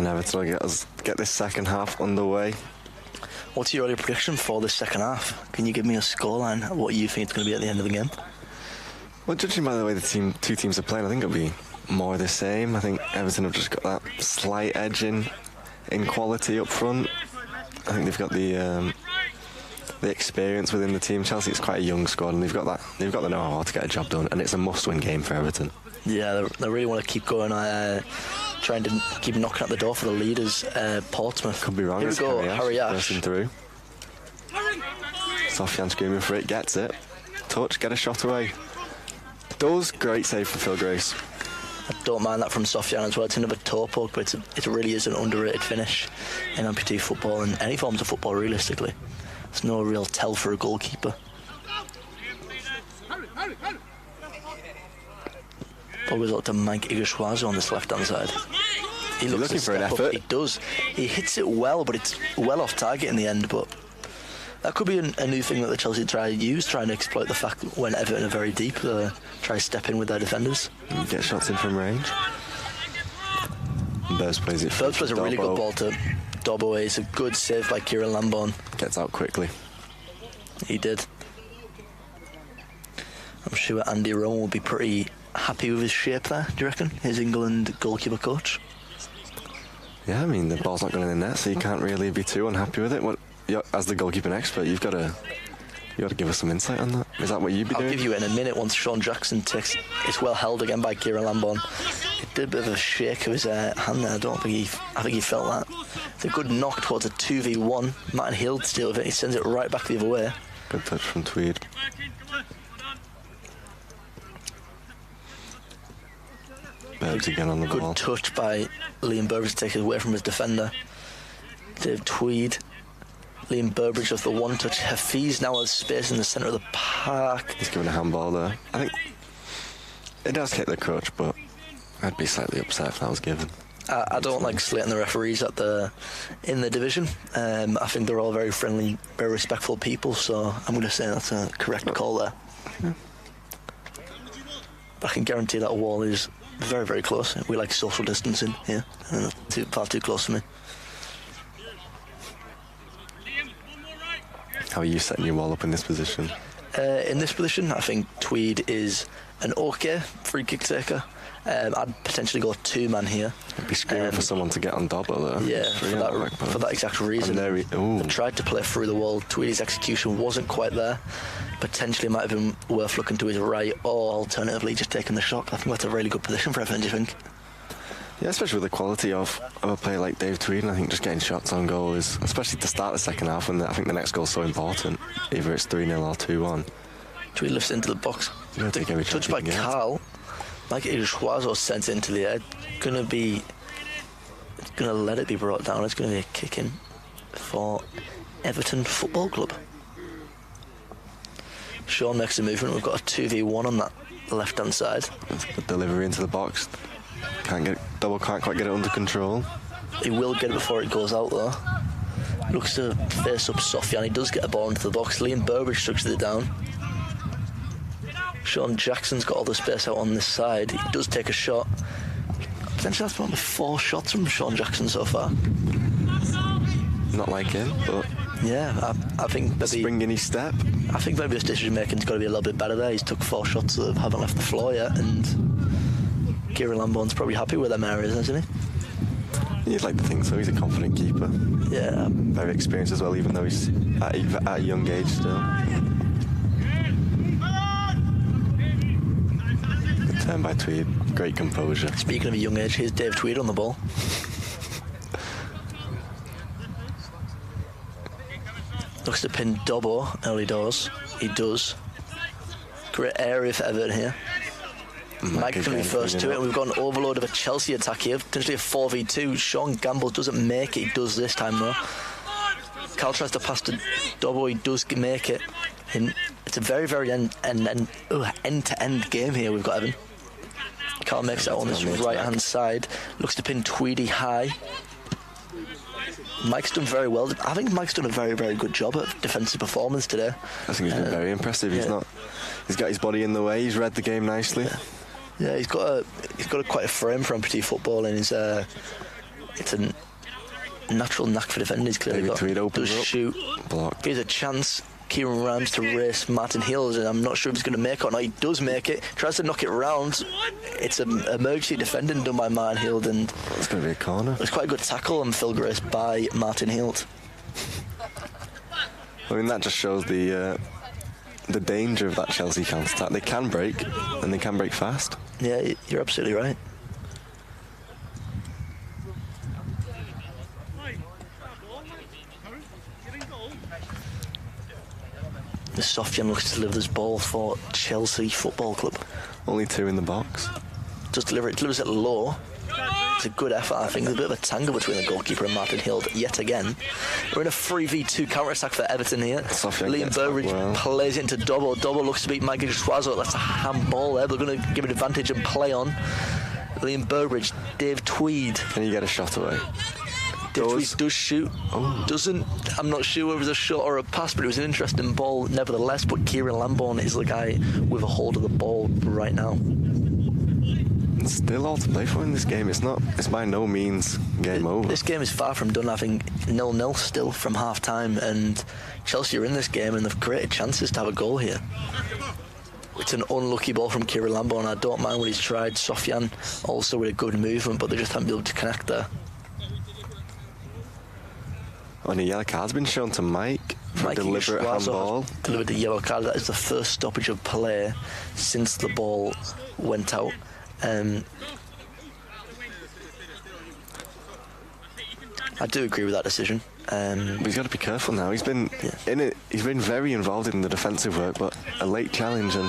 And Everton will get this second half underway. What's your early prediction for the second half? Can you give me a scoreline? What you think it's going to be at the end of the game? Well, judging by the way the two teams are playing, I think it'll be more the same. I think Everton have just got that slight edge in quality up front. I think they've got the experience within the team. Chelsea is quite a young squad, and they've got the know-how to get a job done, and it's a must-win game for Everton. Yeah, they really want to keep going, trying to keep knocking at the door for the leaders, Portsmouth. Could be wrong. Here we go, Harry Ash. Bursting through. Sofyan screaming for it, gets it. Touch, get a shot away. Does, great save from Phil Grace. I don't mind that from Sofyan as well. It's another toe poke, but it really is an underrated finish in amputee football and any forms of football, realistically. There's no real tell for a goalkeeper. Ball goes out to Mike Igashuazo on this left-hand side. He looks looking for an effort. He does. He hits it well, but it's well off target in the end. But that could be a new thing that the Chelsea trying to exploit the fact that when Everton are very deep, try to step in with their defenders. Get shots in from range. Burrs plays it. Burrs plays a really good ball to Dobbo. It's a good save by Kieran Lamborn. Gets out quickly. He did. I'm sure Andy Rowan will be pretty happy with his shape there, do you reckon? His England goalkeeper coach. Yeah, I mean, the ball's not going in the net, so you can't really be too unhappy with it. As the goalkeeping expert, you've got to give us some insight on that. Is that what you'd be doing? I'll give you it in a minute once Sean Jackson takes. It's well held again by Kieran Lamborn. He did a bit of a shake of his hand there. I think he felt that. It's a good knock towards a 2v1. Martin Hill steals with it. He sends it right back the other way. Good touch from Tweed. Burbs again on the ball. Good touch by Liam Burbridge to take it away from his defender. Dave Tweed. Liam Burbridge with the one touch. Hafiz now has space in the centre of the park. He's given a handball there. I think it does hit the crutch, but I'd be slightly upset if that was given. I don't like slating the referees in the division. I think they're all very friendly, very respectful people, so I'm going to say that's a correct call there. Yeah. I can guarantee that wall is very, very close. We like social distancing here. Far too close for me. How are you setting your wall up in this position? In this position, I think Tweed is an okay free kick taker. I'd potentially go two-man here. I'd be screaming for someone to get on Dobbo there. Yeah, for that exact reason. I tried to play through the wall. Tweedy's execution wasn't quite there. Potentially might have been worth looking to his right, or alternatively just taking the shot. I think that's a really good position for Everton, do you think? Yeah, especially with the quality of a player like Dave Tweed, and I think just getting shots on goal is, especially to start the second half, and I think the next goal is so important. Either it's 3-0 or 2-1. Tweed lifts into the box. Touched by Carl. Like Igashuazo sent it into the air. Gonna let it be brought down. It's gonna be a kick in for Everton Football Club. Sean makes a movement. We've got a 2v1 on that left hand side. The delivery into the box. Double can't quite get it under control. He will get it before it goes out though. Looks to face up Sofyan. He does get a ball into the box. Liam Burbridge structures it down. Sean Jackson's got all the space out on this side. He does take a shot. Potentially that's probably 4 shots from Sean Jackson so far. Not like him, but yeah, I think maybe spring in his step. I think maybe his decision making's got to be a little bit better there. He's took 4 shots that haven't left the floor yet, and Kieran Lamborn's probably happy with them areas, isn't he? You'd like to think so. He's a confident keeper. Yeah, very experienced as well, even though he's at a young age still. Good turn by Tweed. Great composure. Speaking of a young age, here's Dave Tweed on the ball. Looks to pin Dobbo early doors. He does. Great area for Everton here. Mike can be first to it. We've got an overload of a Chelsea attack here. Potentially a 4v2. Sean Gamble doesn't make it. He does this time though. Carl tries to pass to Dobbo. He does make it. And it's a very, very end-to-end game here we've got Evan. Carl makes it on this right-hand side. Looks to pin Tweedy high. Mike's done very well. I think Mike's done a very, very good job at defensive performance today. I think he's been very impressive. He's got his body in the way. He's read the game nicely. Yeah, he's got quite a frame for amputee football, and he's it's a natural knack for defending. He's clearly got. Tweed opens Does up, shoot. block. Here's a chance. Kieran Rams to race Martin Hills, and I'm not sure if he's going to make it or not. He does make it. Tries to knock it round. It's an emergency defending done by Martin Hild, and It's going to be a corner. it's quite a good tackle on Phil Grace by Martin Hild. I mean, that just shows the danger of that Chelsea counter-attack. They can break, and they can break fast. Yeah, you're absolutely right. The Sofyan looks to deliver this ball for Chelsea Football Club. Only 2 in the box. Does deliver it, delivers it low. It's a good effort, I think. There's a bit of a tangle between the goalkeeper and Martin Hild yet again. We're in a 3v2 counter-attack for Everton here. Liam Burbridge plays it into Dobbo. Dobbo looks to beat Maggie Schwazo. That's a handball there. They're going to give it advantage and play on. Liam Burbridge, Dave Tweed. Can you get a shot away? Dave Tweed does shoot. Oh. Doesn't. I'm not sure whether it was a shot or a pass, but it was an interesting ball nevertheless. But Kieran Lambourne is the guy with a hold of the ball right now. It's still all to play for in this game. It's by no means game over. This game is far from done. I think 0-0 still from half-time, and Chelsea are in this game and they've created chances to have a goal here. It's an unlucky ball from Kieran Lambourne. I don't mind what he's tried. Sofyan also with a good movement, but they just haven't been able to connect there. And a yellow card's been shown to Mike for a deliberate handball. Delivered a yellow card. That is the first stoppage of play since the ball went out. I do agree with that decision. But he's got to be careful now. He's been in it. He's been very involved in the defensive work, but a late challenge, and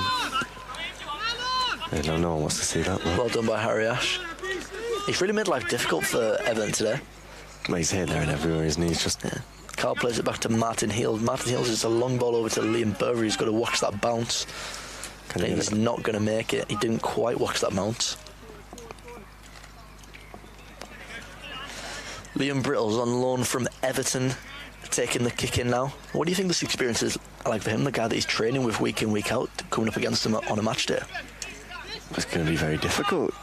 no one wants to see that. Well done by Harry Ash. He's really made life difficult for Everton today. Well, he's here, there, and everywhere, isn't he? He's just. Yeah. Carl plays it back to Martin Hill. Martin Hill is a long ball over to Liam Burberry. He's got to watch that bounce. He's not going to make it. He didn't quite watch that bounce. Liam Brittle's on loan from Everton, taking the kick in now. What do you think this experience is like for him, the guy that he's training with week in, week out, coming up against him on a match day? It's going to be very difficult.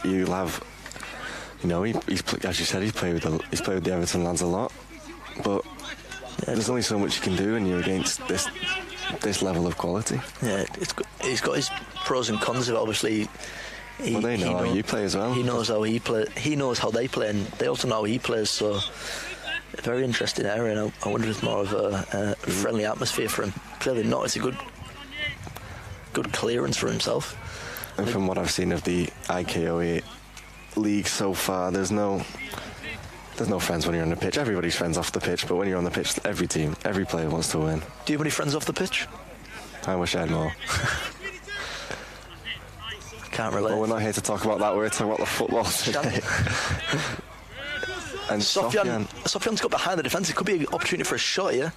You'll have, he's as you said, he's played with the Everton lads a lot, but there's only so much you can do when you're against this level of quality. Yeah, he's got his pros and cons of it, obviously. They know how you play as well. He knows how he play. He knows how they play, and they also know how he plays. So, a very interesting area. And I wonder if it's more of a friendly atmosphere for him. Clearly not. It's a good clearance for himself. And from what I've seen of the IKO league so far, there's no friends when you're on the pitch. Everybody's friends off the pitch, but when you're on the pitch, every player wants to win. Do you have any friends off the pitch? I wish I had more. Can't relate. Well, we're not here to talk about that. We're here to talk about the football today. And Sofyan's got behind the defence. It could be an opportunity for a shot here.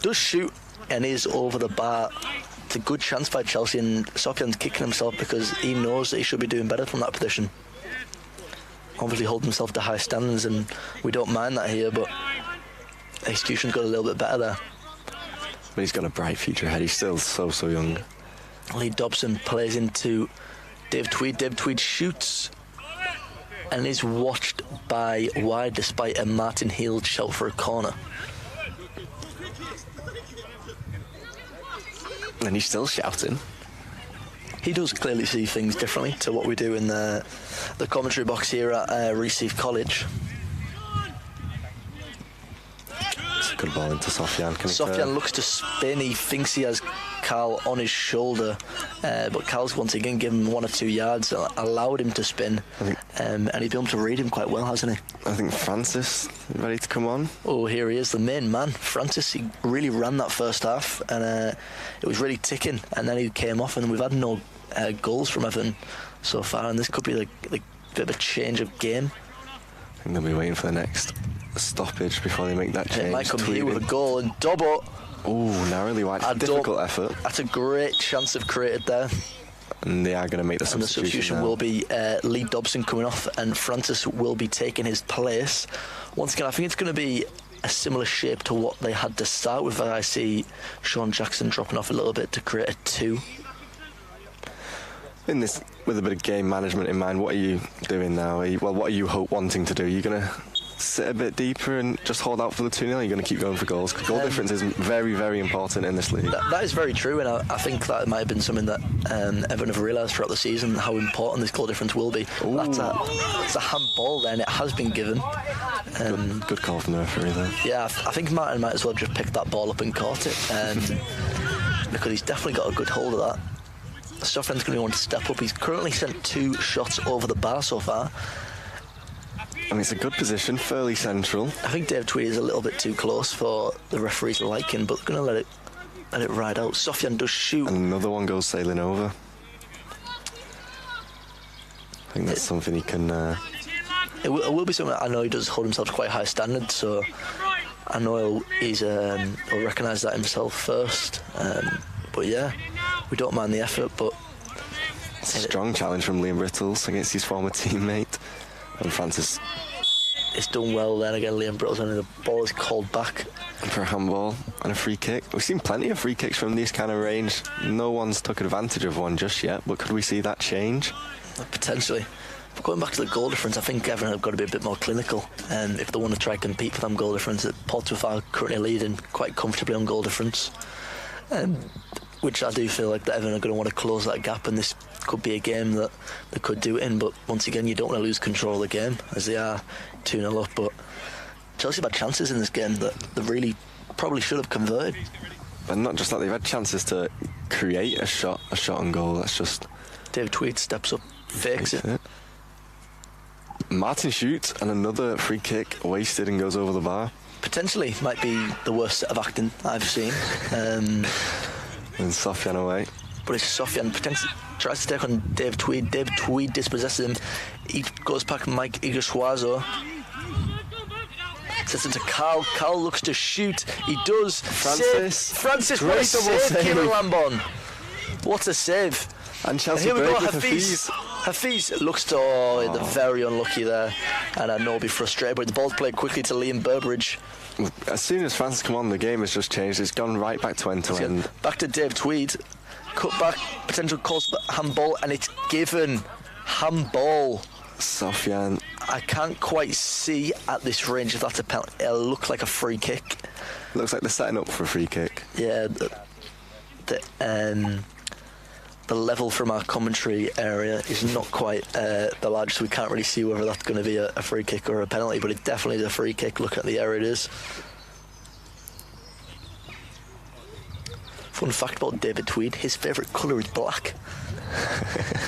Does shoot and is over the bar. It's a good chance by Chelsea, and Sofyan's kicking himself because he knows that he should be doing better from that position. Obviously holding himself to high standards, and we don't mind that here, but execution's got a little bit better there. But he's got a bright future ahead. He's still so young. Lee Dobson plays into Dave Tweed. Dave Tweed shoots and is watched by wide despite a Martin Hill shout for a corner. And he's still shouting. He does clearly see things differently to what we do in the commentary box here at Reaseheath College. It's a good ball into Sofyan. Sofyan looks to spin. He thinks he has Carl on his shoulder, but Carl's once again given him 1 or 2 yards, allowed him to spin, and he's been able to read him quite well, hasn't he? I think Francis ready to come on. Oh, here he is, the main man. Francis, he really ran that first half, and it was really ticking, and then he came off, and we've had no goals from Everton so far, and this could be like a bit of a change of game. I think they'll be waiting for the next stoppage before they make that change. It might come here with a goal, and Dobbo. Oh, narrowly wide. Difficult effort. That's a great chance they've created there. And they are going to make the substitution. And the substitution will be Lee Dobson coming off, and Francis will be taking his place. Once again, I think it's going to be a similar shape to what they had to start with. I see Sean Jackson dropping off a little bit to create a 2. In this, with a bit of game management in mind, what are you doing now? What are you wanting to do? Are you going to sit a bit deeper and just hold out for the 2-0? Are you going to keep going for goals? Because goal difference is very, very important in this league. That is very true, and I think that might have been something that everyone have realised throughout the season, how important this goal difference will be. That's a handball then, it has been given. Good call from the referee there. Yeah, I think Martin might as well just picked that ball up and caught it, because he's definitely got a good hold of that. Sofyan's going to want to step up. He's currently sent 2 shots over the bar so far. And it's a good position, fairly central. I think Dave Tweed is a little bit too close for the referee's liking, but they're going to let it ride out. Sofyan does shoot. And another one goes sailing over. I think that's something he can... It will be something. I know he does hold himself to quite high standards, so I know he'll recognise that himself first. But yeah, we don't mind the effort, but... It's a strong challenge from Liam Brittles against his former teammate. And Francis... It's done well then again, Liam Brittles, and the ball is called back. For a handball and a free kick. We've seen plenty of free kicks from this kind of range. No one's took advantage of one just yet, but could we see that change? Potentially. Going back to the goal difference, I think Everton have got to be a bit more clinical if they want to try and compete for them goal difference. Portsmouth are currently leading quite comfortably on goal difference, which I do feel like that Everton are going to want to close that gap, and this could be a game that they could do it in. But once again, you don't want to lose control of the game as they are 2-0 up. But Chelsea have had chances in this game that they really probably should have converted. And not just that, they've had chances to create a shot on goal. That's just... David Tweed steps up, fakes it. Martin shoots, and another free kick wasted and goes over the bar. Potentially might be the worst set of acting I've seen. And Sofyan away. But it's Sofyan potentially tries to take on Dave Tweed. Dave Tweed dispossesses him. He goes back Mike Iguazuazo. Sets it to Carl. Carl looks to shoot. He does. Francis, what a save, Kieran Lambon. What a save. And Chelsea and here we go, with Hafiz. Hafiz looks to, they're very unlucky there. And I know he'll be frustrated, but the ball's played quickly to Liam Burbridge. As soon as Francis come on, the game has just changed. It's gone right back to end-to-end. Back to Dave Tweed. Cut back, potential calls, handball, and it's given. Handball. Sofyan. I can't quite see at this range if that's a penalty. It'll look like a free kick. Looks like they're setting up for a free kick. Yeah, the level from our commentary area is not quite the largest. We can't really see whether that's going to be a free kick or a penalty, but it definitely is a free kick. Look at the area it is. Fun fact about David Tweed, his favourite colour is black.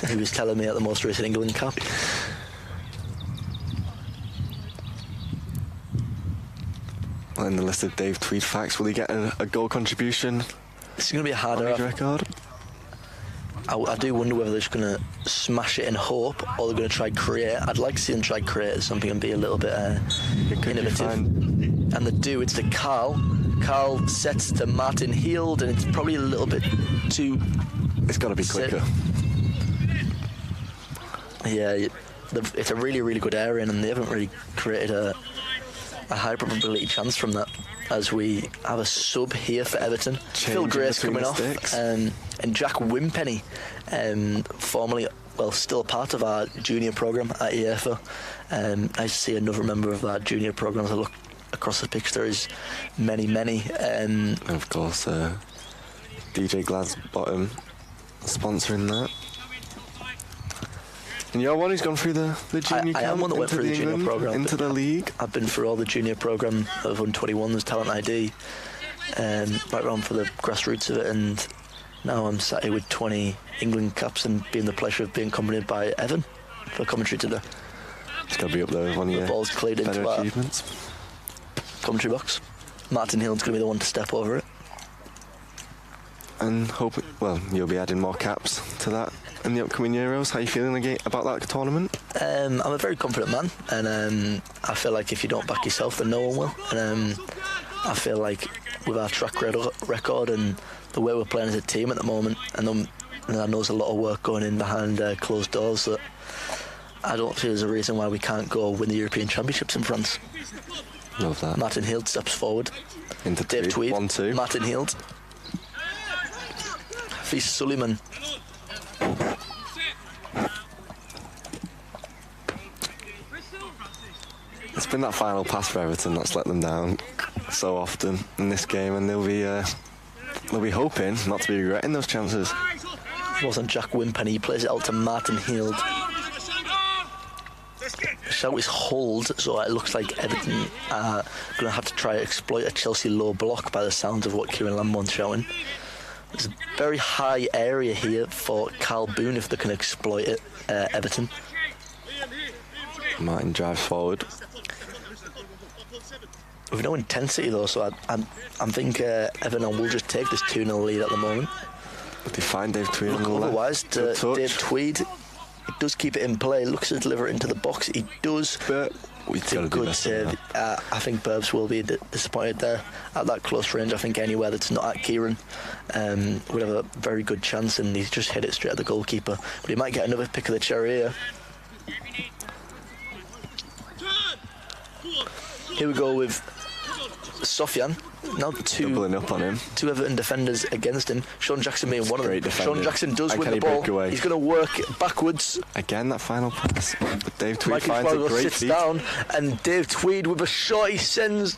He was telling me at the most recent England cap. Well, in the list of Dave Tweed facts, will he get a goal contribution? This is going to be a harder record. I do wonder whether they're just going to smash it and hope, or they're going to try create. I'd like to see them try create something and be a little bit innovative. And they do. It's to Carl. Carl sets to Martin Heald, and it's probably a little bit too... It's got to be quicker. Yeah, it's a really, really good area, and they haven't really created a high probability chance from that. As we have a sub here for Everton. Phil Grace coming off, and Jack Wimpenny, formerly, still a part of our junior programme at EAFA. I see another member of our junior programme as I look across the pitch. There is many. And of course, DJ Gladsbottom sponsoring that. And you're one who's gone through the junior I am one that went through the junior programme. Into the league. I've been through all the junior programme of Under-21s, Talent ID, right around for the grassroots of it, and now I'm sat here with 20 England caps and being the pleasure of being accompanied by Evan for commentary today. It's got to be up there with one of your ball's cleared into our achievements. Commentary box. Martin Hill's going to be the one to step over it. And you'll be adding more caps to that in the upcoming Euros. How are you feeling about that tournament? I'm a very confident man, and I feel like if you don't back yourself, then no one will. And I feel like with our track record and the way we're playing as a team at the moment, and I know there's a lot of work going in behind closed doors, that I don't feel there's a reason why we can't go win the European Championships in France. Love that. Martin Heald steps forward. Into Dave Tweed. 1-2. Martin Heald. Hafiz Suleiman. been that final pass for Everton that's let them down so often in this game, and they'll be hoping not to be regretting those chances. It wasn't Jack Wimpenny. He plays it out to Martin Heald. The shout is hold, so it looks like Everton are going to have to try to exploit a Chelsea low block by the sounds of what Kieran Lambourne's showing. There's a very high area here for Carl Boone if they can exploit it, Everton. Martin drives forward. With no intensity though, so I think Everton will just take this 2-0 lead at the moment. But they find Dave Tweed on the left. Otherwise, Dave Tweed, he does keep it in play, looks to deliver it into the box. He does. But it's a good save. I think Burbs will be disappointed there at that close range. I think anywhere that's not at Kieran would have a very good chance, and he's just hit it straight at the goalkeeper. But he might get another pick of the cherry here. Here we go with Sofian. Now doubling up on him. Two Everton defenders against him. Sean Jackson being one of them. Defending. Sean Jackson does win the ball. He's going to work it backwards. Again, that final pass. But Dave Tweed finds a great sits feat. down, and Dave Tweed with a shot. He sends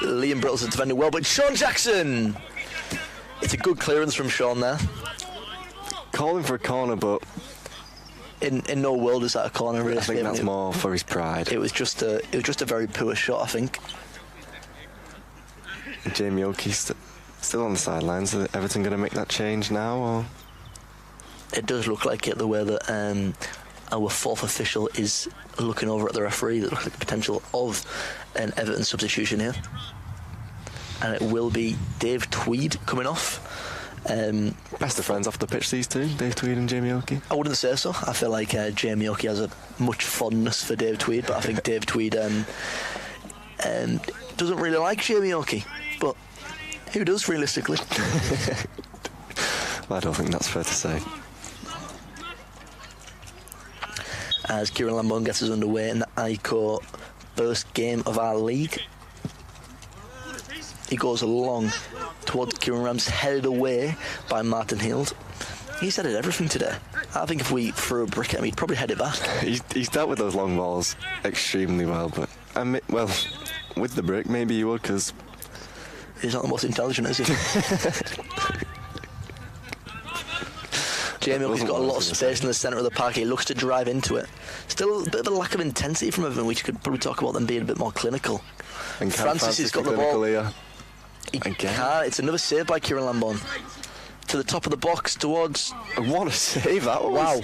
Liam Brittle's defending well, but Sean Jackson. It's a good clearance from Sean there. Calling for a corner, but in no world is that a corner. Really, I think that's more for his pride. It was just a very poor shot, I think. Jamie Oakey's still on the sidelines. Is Everton going to make that change now? Or? It does look like it, the way that our fourth official is looking over at the referee. That looks like the potential of an Everton substitution here. And it will be Dave Tweed coming off. Best of friends off the pitch, these two, Dave Tweed and Jamie Oakey? I wouldn't say so. I feel like Jamie Oakey has a much fondness for Dave Tweed, but I think Dave Tweed doesn't really like Jamie Oakey. But who does, realistically? Well, I don't think that's fair to say. As Kieran Lambourne gets us underway in the ICO first game of our league. He goes along towards Kieran Rams, headed away by Martin Heald. He's headed everything today. I think if we threw a brick at him, he'd probably head it back. He's dealt with those long balls extremely well, but well, with the brick, maybe he would, because he's not the most intelligent, is he? Jamie Oakey's got a lot of space in the centre of the park. He looks to drive into it. Still a bit of a lack of intensity from him, which could probably talk about them being a bit more clinical. And Francis has got the ball. Here? He can't. It's another save by Kieran Lambourne. To the top of the box towards... What a save that was.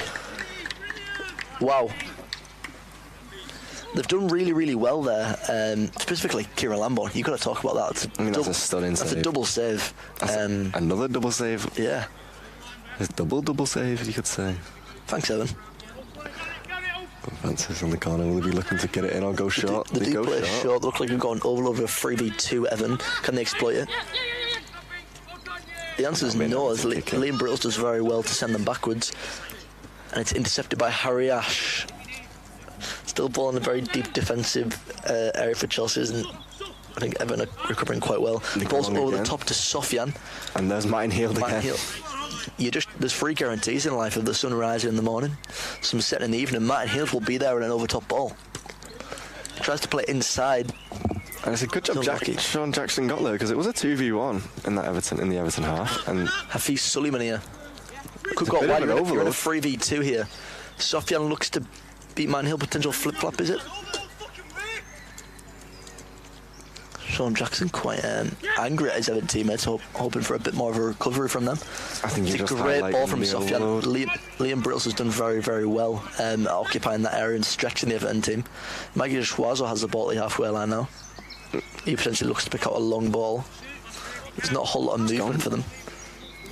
Wow. They've done really, really well there. Specifically, Kieran Lambourne. You've got to talk about that. That's a stunning save. That's a double save. Another double save. Yeah. It's double save, you could say. Thanks, Evan. Francis on the corner. Will he be looking to get it in or go short? They do play short. They look like they've gone all over a 3v2, Evan. Can they exploit it? The answer is no, as Liam Brittles does very well to send them backwards. And it's intercepted by Harry Ash. Still ball in a very deep defensive area for Chelsea, and I think Everton are recovering quite well. The ball's over the top to Sofian. And there's Martin Heald again. There's free guarantees in life of the sun rising in the morning, some set in the evening. Martin Heald will be there in an overtop ball. He tries to play inside. And it's a good job Sean Jackson got there, because it was a 2v1 in the Everton half. And Hafiz Suleiman here. Could go wide. You're in a 3v2 here. Sofian looks to beat Martin Heald. Potential flip-flop, is it? Sean Jackson quite angry at his Everton teammates, hoping for a bit more of a recovery from them. I think it's a great ball from Sofian. Liam Brittles has done very, very well occupying that area and stretching the Everton team. Maggie Schwazo has the ball at the halfway line now. He potentially looks to pick out a long ball. There's not a whole lot of movement for them.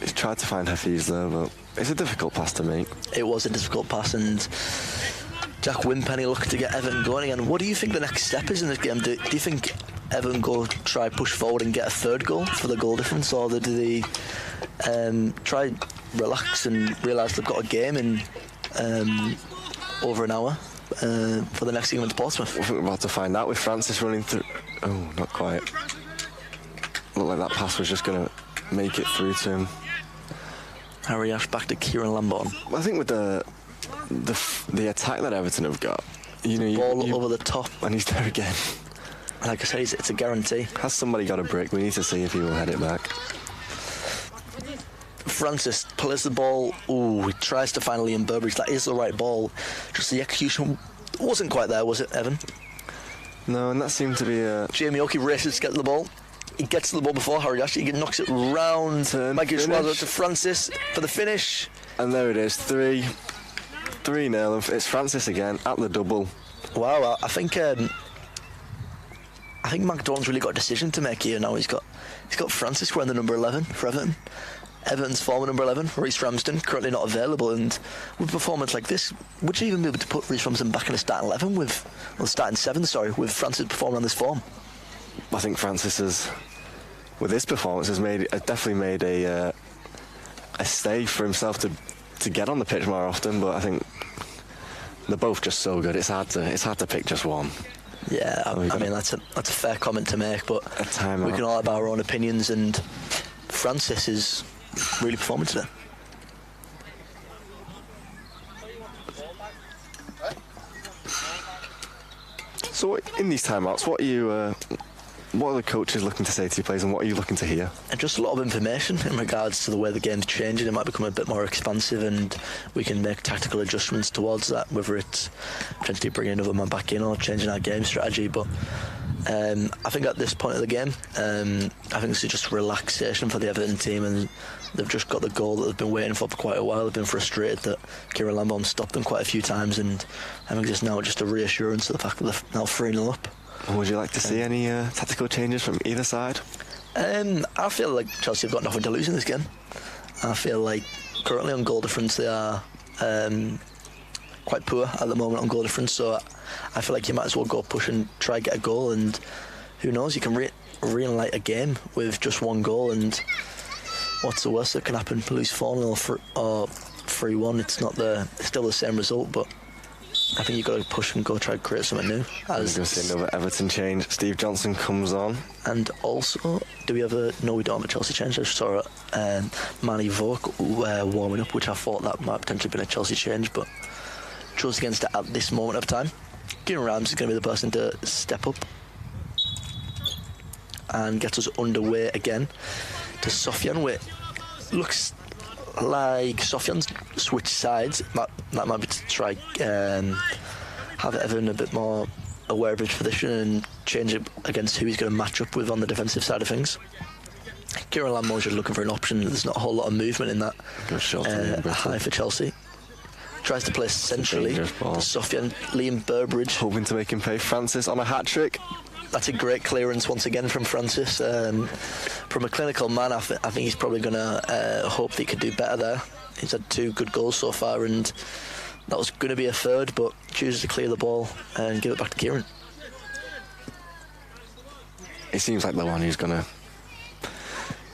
He's tried to find Hafiz there, but it's a difficult pass to make. It was a difficult pass, and Jack Wimpenny looking to get Everton going again. What do you think the next step is in this game? Do you think Everton go try push forward and get a third goal for the goal difference, or do they try relax and realise they've got a game in over an hour for the next game against Portsmouth? I think we're about to find out with Francis running through. Oh, not quite. Looked like that pass was just going to make it through to him. Harry Ash back to Kieran Lambourne. I think with the attack that Everton have got, Ball over the top. And he's there again. Like I said, it's a guarantee. Has somebody got a brick? We need to see if he will head it back. Francis plays the ball. Ooh, he tries to find Liam Burbridge. That is the right ball. Just the execution wasn't quite there, was it, Evan? No, and that seemed to be a... Jamie Oakey races to get to the ball. He gets to the ball before Harry Ashley. He knocks it round. Mikey Schwazo to Francis for the finish. And there it is, 3-0. It's Francis again at the double. Wow, I think McDonald's really got a decision to make here now. He's got Francis wearing the number 11 for Everton. Everton's former number 11, Reece Ramsden, currently not available. And with a performance like this, would you even be able to put Reece Ramsden back in the starting 11 with Francis performing on this form? I think Francis has, with this performance, has definitely made a stay for himself to get on the pitch more often. But I think they're both just so good. It's hard to pick just one. Yeah, I mean that's a fair comment to make, but we can all have our own opinions, and Francis is really performing today. So in these timeouts, what are the coaches looking to say to your players, and what are you looking to hear? And just a lot of information in regards to the way the game's changing. It might become a bit more expansive, and we can make tactical adjustments towards that, whether it's potentially bringing another man back in or changing our game strategy. But I think at this point of the game, I think this is just relaxation for the Everton team, and they've just got the goal that they've been waiting for quite a while. They've been frustrated that Kieran Lambon stopped them quite a few times, and I think it's now just a reassurance of the fact that they're now 3-0 up. Would you like to see any tactical changes from either side? I feel like Chelsea have got nothing to lose in this game. I feel like currently on goal difference they are quite poor at the moment on goal difference, so I feel like you might as well go push and try and get a goal, and who knows, you can re-enlight a game with just one goal, and what's the worst that can happen? Lose 4-0 or 3-1. It's still the same result, but I think you've got to push and go try and create something new. We're going to see another Everton change. Steve Johnson comes on. And also, do we have no, we don't have a Chelsea change. I just saw Manny Vogue warming up, which I thought that might potentially have been a Chelsea change, but chose against it at this moment of time. Kieran Rams is going to be the person to step up and get us underway again to Sofian, where looks like Sofian's switched sides. That might be to try have Everton a bit more aware of his position and change it against who he's going to match up with on the defensive side of things. Kieran Lammo's just looking for an option. There's not a whole lot of movement in that. Good shot high for Chelsea. Tries to play centrally to Sofian. Liam Burbridge hoping to make him pay. Francis on a hat-trick. That's a great clearance once again from Francis. From a clinical man, I think he's probably going to hope that he could do better there. He's had 2 good goals so far, and that was going to be a third, but chooses to clear the ball and give it back to Kieran. He seems like the one who's going to...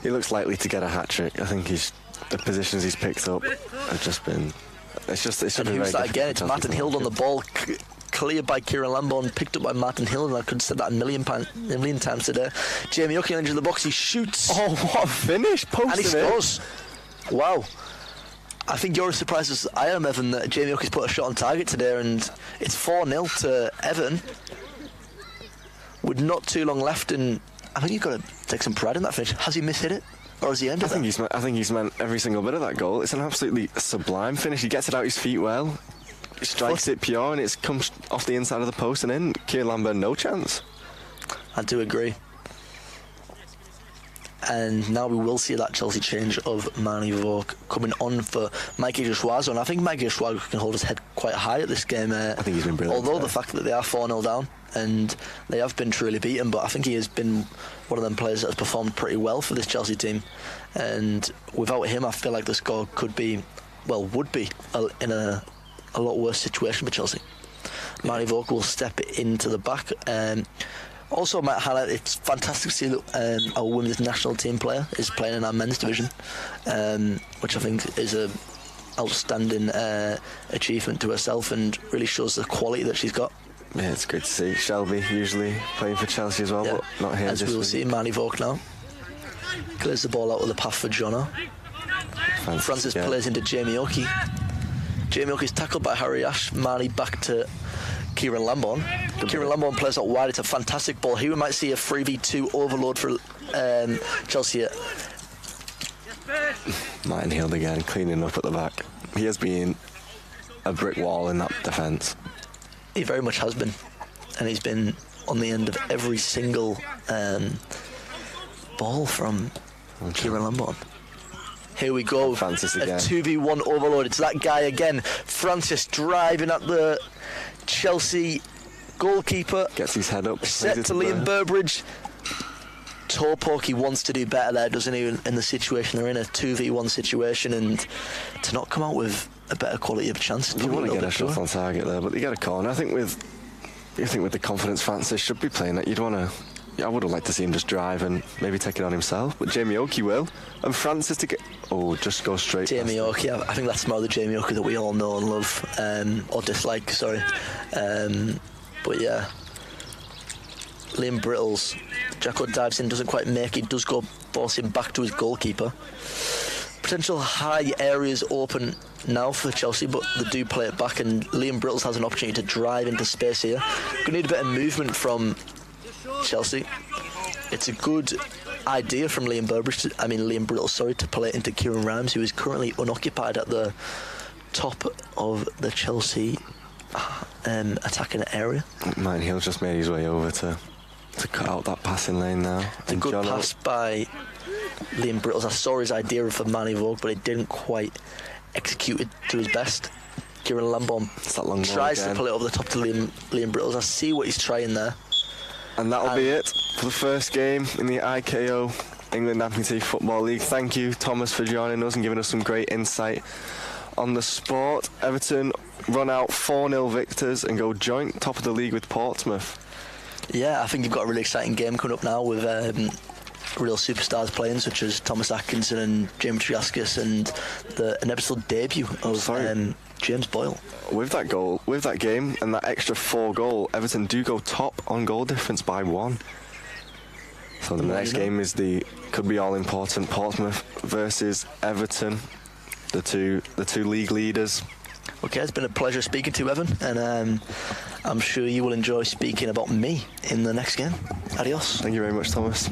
He looks likely to get a hat-trick. I think the positions he's picked up have just been... It's and who's that again? It's Martin Hill on the ball, cleared by Kieran Lambon, picked up by Martin Hill, and I could have said that a million times today. Jamie Oakey into the box, he shoots. Oh, what a finish! And he scores. Wow. I think you're as surprised as I am, Evan, that Jamie Oakey's put a shot on target today, and it's 4-0 to Everton with not too long left, and I think you've got to take some pride in that finish. Has he mishit it? Or has he ended it? I think he's meant every single bit of that goal. It's an absolutely sublime finish. He gets it out his feet well. He strikes it pure, and it comes off the inside of the post and in. Kieran Lambert, no chance. I do agree. And now we will see that Chelsea change of Manny Vogue coming on for Mikey Joshua. And I think Mikey Joshua can hold his head quite high at this game. I think he's been brilliant. Although the fact that they are 4-0 down and they have been truly beaten, but I think he has been one of them players that has performed pretty well for this Chelsea team. And without him, I feel like the score would be in a lot worse situation for Chelsea. Manny Vogue will step into the back. Also, I might highlight it's fantastic to see that our women's national team player is playing in our men's division, which I think is a outstanding achievement to herself and really shows the quality that she's got. Yeah, it's great to see. Shelby usually playing for Chelsea as well, but not here. As we will see, Manny Vogue now clears the ball out of the path for Jono. Francis plays into Jamie Oakey. Jamie Oakey's tackled by Harry Ash. Manny back to Kieran Lamborn. Kieran Lamborn plays out wide. It's a fantastic ball. Here we might see a 3v2 overload for Chelsea. Martin Hield again, cleaning up at the back. He has been a brick wall in that defence. He very much has been. And he's been on the end of every single ball from Kieran Lamborn. Here we go. Francis again. A 2v1 overload. It's that guy again. Francis driving at the Chelsea goalkeeper. Gets his head up. Set to Liam Burbridge. Toe poke, he wants to do better there, doesn't he, in the situation they're in, a 2v1 situation, and to not come out with a better quality of chance. You want to get a shot on target there, but you get a corner. I think with the confidence Francis should be playing that, I would have liked to see him just drive and maybe take it on himself, but Jamie Oakey will. And Francis to get... Oh, just go straight Jamie Oakey, I think that's more the Jamie Oakey that we all know and love, or dislike, sorry. But yeah, Liam Brittles, Jacko dives in, doesn't quite make it, does go forcing back to his goalkeeper. Potential high areas open now for Chelsea, but they do play it back, and Liam Brittles has an opportunity to drive into space here. Going to need a bit of movement from Chelsea. It's a good idea from Liam Brittles, to play it into Kieran Rhymes, who is currently unoccupied at the top of the Chelsea attacking area. Martin Hill's just made his way over to cut out that passing lane now. It's a good pass by Liam Brittles. I saw his idea for Manny Vogue, but it didn't quite execute it to his best. Kieran Lamborn tries to pull it over the top to Liam Brittles. I see what he's trying there. And that'll be it for the first game in the IKO England Amputee Football League. Thank you, Thomas, for joining us and giving us some great insight on the sport. Everton run out 4-0 victors and go joint top of the league with Portsmouth. Yeah, I think you've got a really exciting game coming up now with real superstars playing, such as Thomas Atkinson and James Triascus, and an episode debut of James Boyle. With that game and that extra 4 goal, Everton do go top on goal difference by 1. So the next game could be all important. Portsmouth versus Everton, the two league leaders. Okay, it's been a pleasure speaking to you, Evan, and I'm sure you will enjoy speaking about me in the next game. Adios. Thank you very much, Thomas.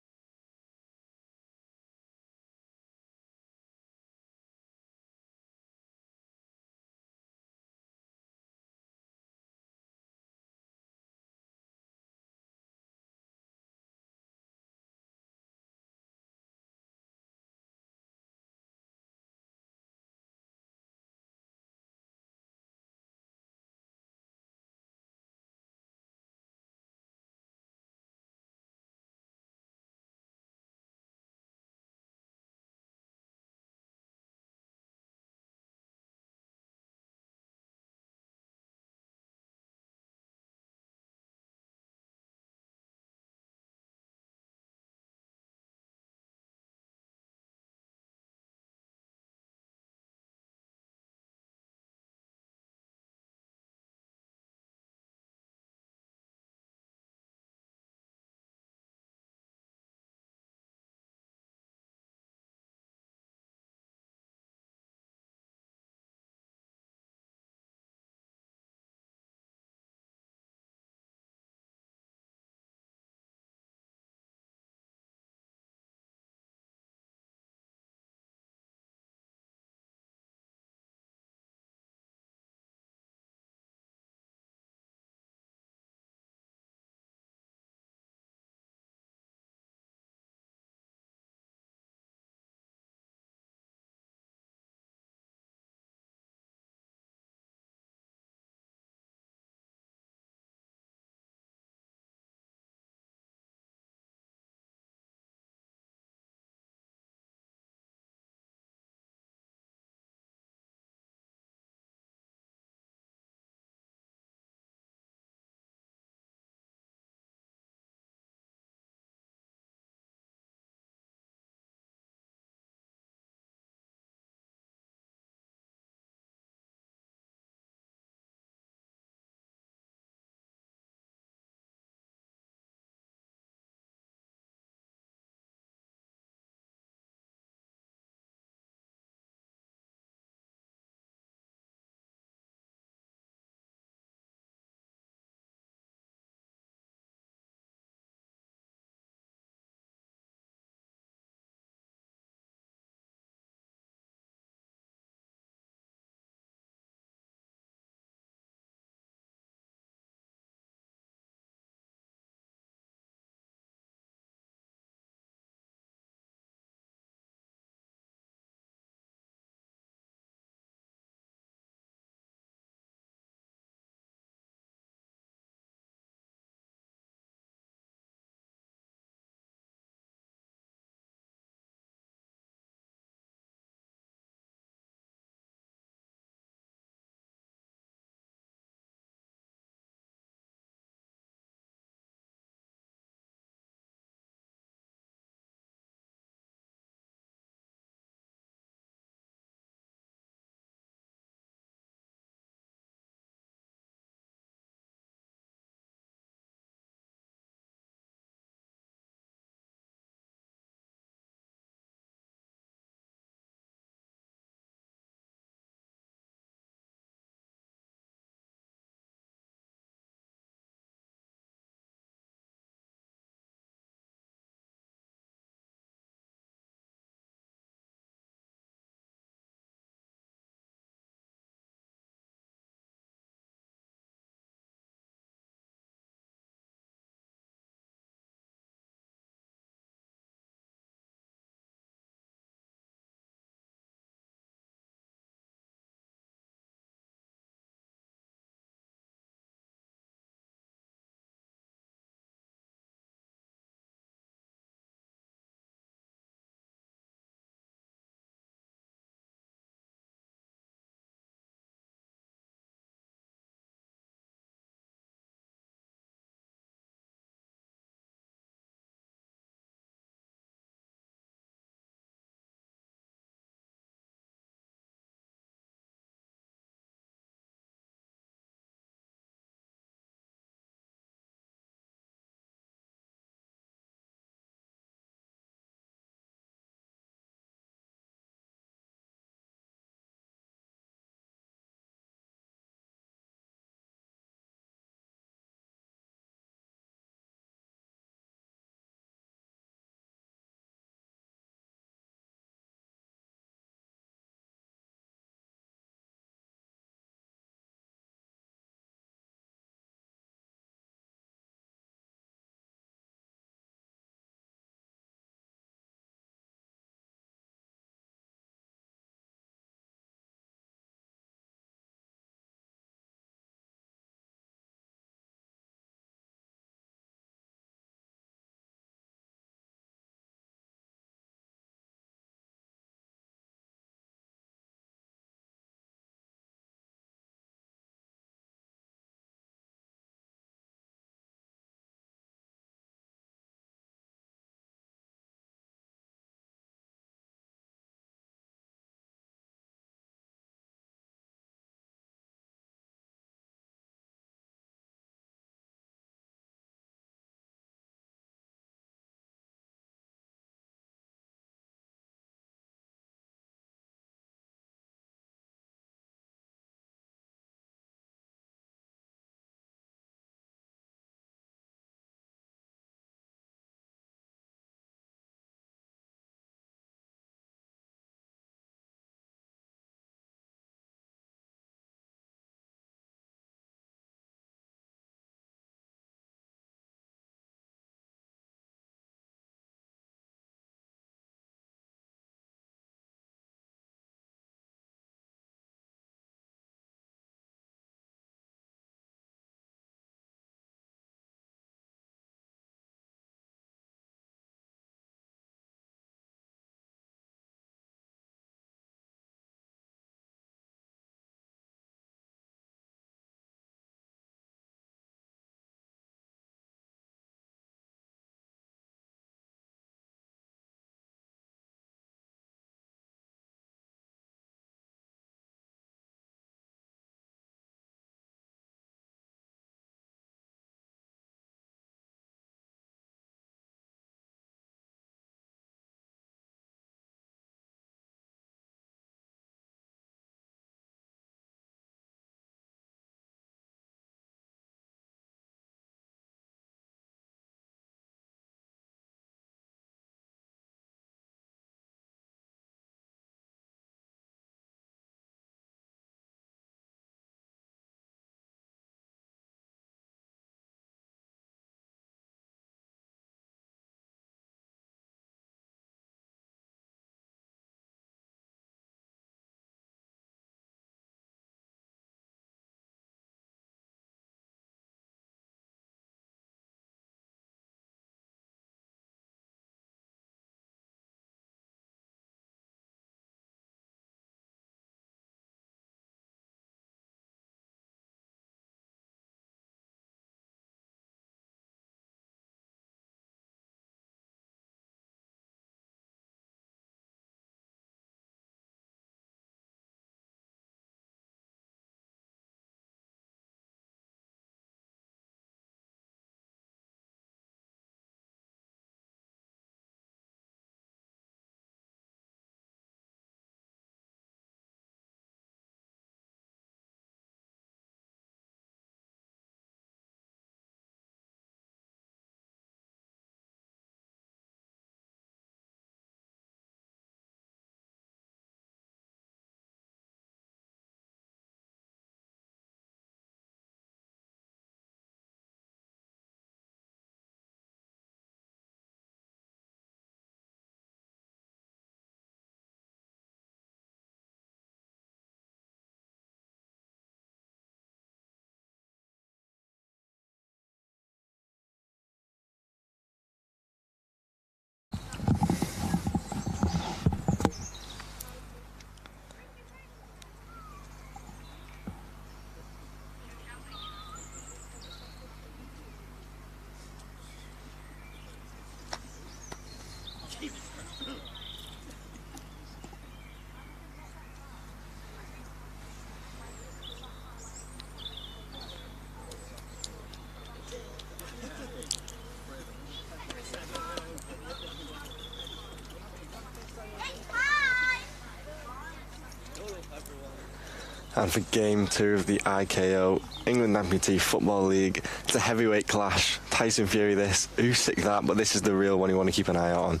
And for game 2 of the IKO England Amputee Football League, it's a heavyweight clash. Tyson Fury this, Usyk that, but this is the real one you want to keep an eye out on.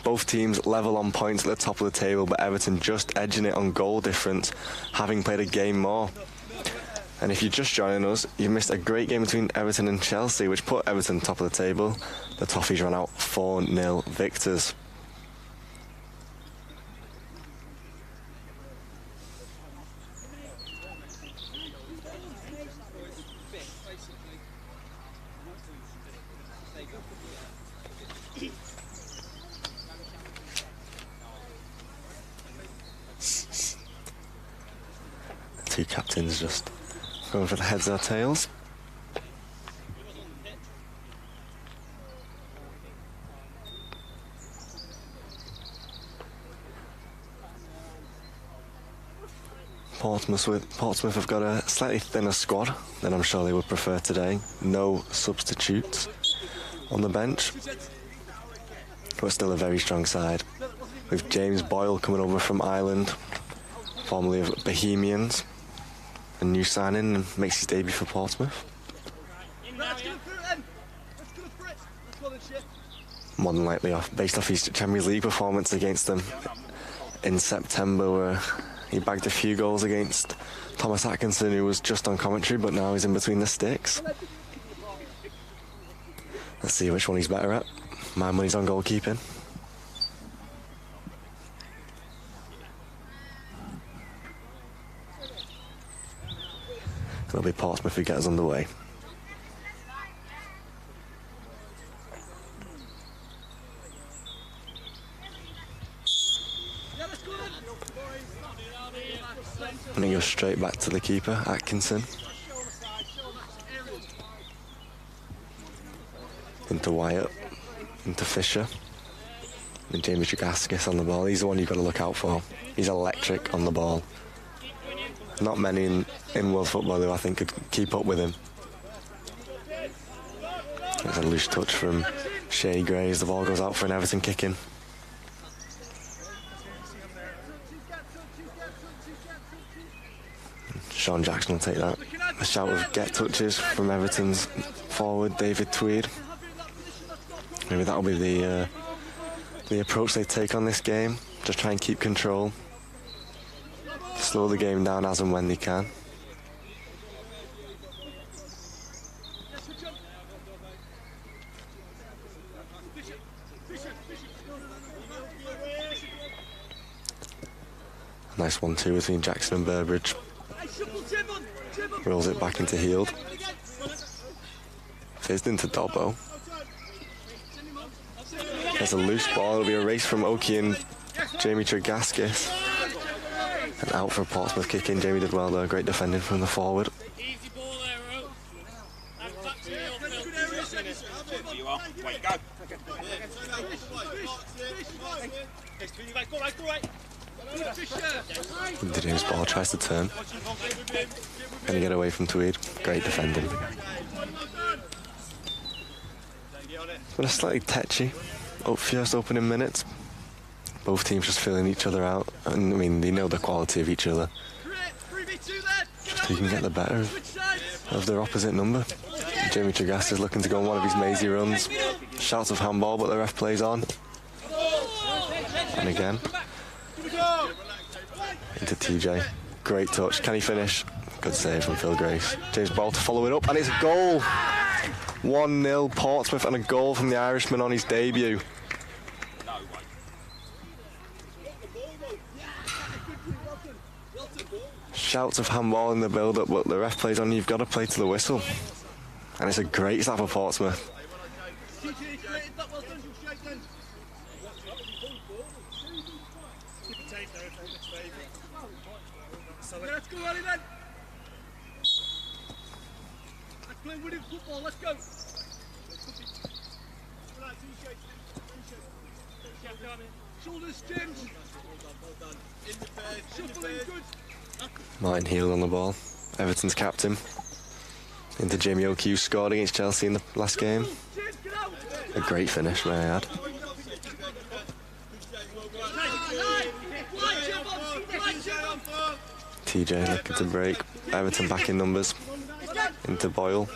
Both teams level on points at the top of the table, but Everton just edging it on goal difference, having played a game more. And if you're just joining us, you missed a great game between Everton and Chelsea, which put Everton top of the table. The Toffees ran out 4-0 victors. Two captains just going for the heads or tails. Portsmouth have got a slightly thinner squad than I'm sure they would prefer today. No substitutes on the bench, but still a very strong side. With James Boyle coming over from Ireland, formerly of Bohemians, a new signing, and makes his debut for Portsmouth. More than likely based off his Champions League performance against them in September, where he bagged a few goals against Thomas Atkinson, who was just on commentary, but now he's in between the sticks. Let's see which one he's better at. My money's on goalkeeping. It'll be Portsmouth who get us underway. And he goes straight back to the keeper, Atkinson. Into Wyatt, into Fisher. And Jamie Tragaskis on the ball. He's the one you've got to look out for. He's electric on the ball. Not many in world football who I think could keep up with him. There's a loose touch from Shea Gray as the ball goes out for an Everton kick-in. Sean Jackson will take that. A shout of get touches from Everton's forward, David Tweed. Maybe that'll be the approach they take on this game. Just try and keep control. Slow the game down as and when they can. Nice 1-2 between Jackson and Burbridge. Rolls it back into Heald. Fizzed into Dobbo. There's a loose ball. It'll be a race from Oki and Jamie Tragaskis. And out for a Portsmouth kick in. Jamie did well though. Great defending from the forward. Easy ball there, Ro. And back to you are. Wait, go. Into James Ball, tries to turn. Gonna get away from Tweed. Great defending. But a slightly tetchy first opening minutes. Both teams just filling each other out. And I mean, they know the quality of each other. Just who can get the better of their opposite number. Jamie Tragaskis is looking to go on one of his mazy runs. Shouts of handball, but the ref plays on. And again. Into TJ. Great touch. Can he finish? Good save from Phil Grace. James Ball to follow it up, and it's a goal. 1-0 Portsmouth, and a goal from the Irishman on his debut. Shouts of handball in the build-up, but the ref plays on. You've got to play to the whistle. And it's a great start for Portsmouth. Let's go, Ellie, then. Let's play winning football. Let's go. Shoulders, James. Shuffling, good. Martin Heald on the ball. Everton's captain. Into Jamie O'Q, scored against Chelsea in the last game. A great finish, may I add. TJ looking to break. Everton back in numbers. Into Boyle.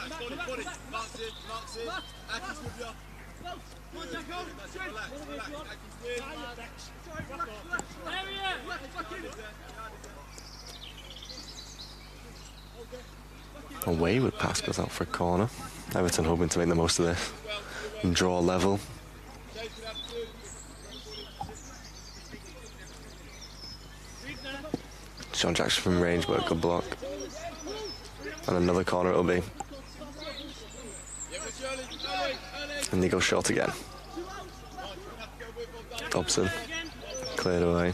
A wayward pass goes out for a corner. Everton hoping to make the most of this and draw level. John Jackson from range, but a good block. And another corner it'll be. And they go short again. Dobson cleared away.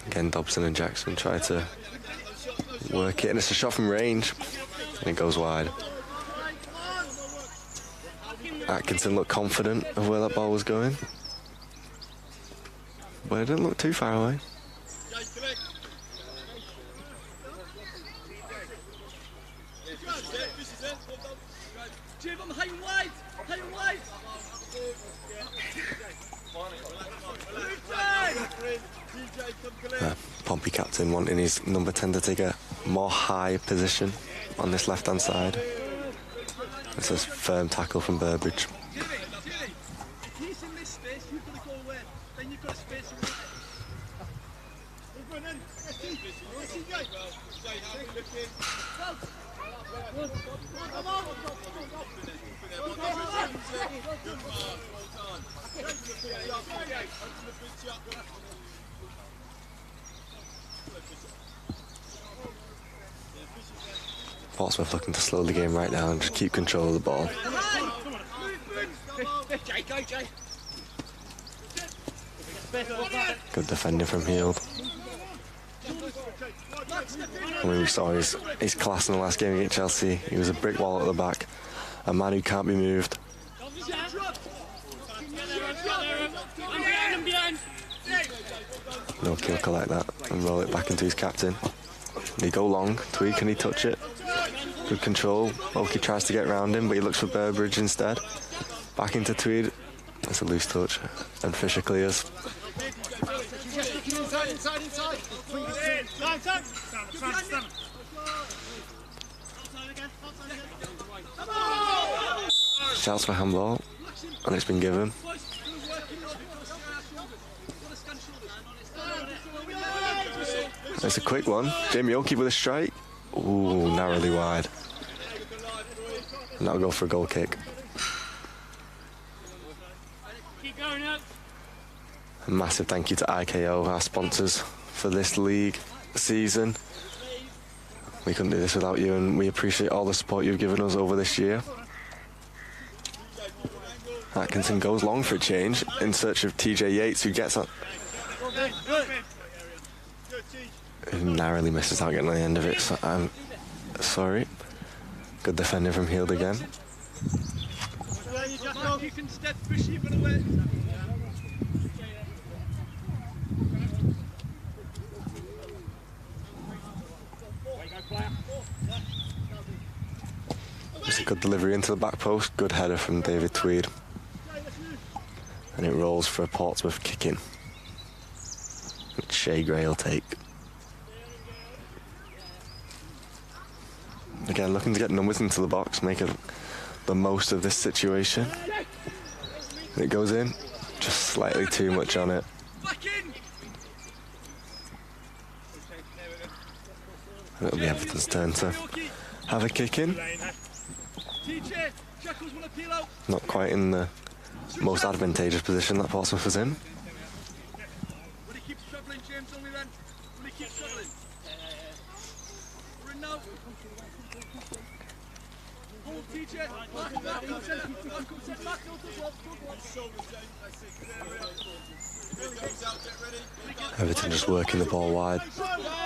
Again, Dobson and Jackson try to work it, and it's a shot from range, and it goes wide. Atkinson looked confident of where that ball was going, but it didn't look too far away. Pompey captain wanting his number 10 to take a more high position on this left-hand side. It's a firm tackle from Burbridge. Portsmouth looking to slow the game right now and just keep control of the ball. Good defending from Heald. I mean, we saw his class in the last game against Chelsea. He was a brick wall at the back, a man who can't be moved. No kill collect that and roll it back into his captain. They go long. Tweed, can he touch it? Good control. Oki tries to get around him, but he looks for Burbridge instead. Back into Tweed. That's a loose touch. And Fisher clears. Shouts for handball, and it's been given. It's a quick one. Jamie Oki with a strike. Ooh, narrowly wide. And that'll go for a goal kick. A massive thank you to IKO, our sponsors for this league season. We couldn't do this without you, and we appreciate all the support you've given us over this year. Atkinson goes long for a change in search of TJ Yates, who gets up. Narrowly misses out getting on the end of it, so I'm sorry. Good defending from Heald again. It's a good delivery into the back post. Good header from David Tweed. And it rolls for a Portsmouth kick-in, which Shea Gray will take. Again, looking to get numbers into the box, make the most of this situation. And it goes in, just slightly too much on it. And it'll be Everton's turn to have a kick in. Not quite in the most advantageous position that Portsmouth was in. Everton just working the ball wide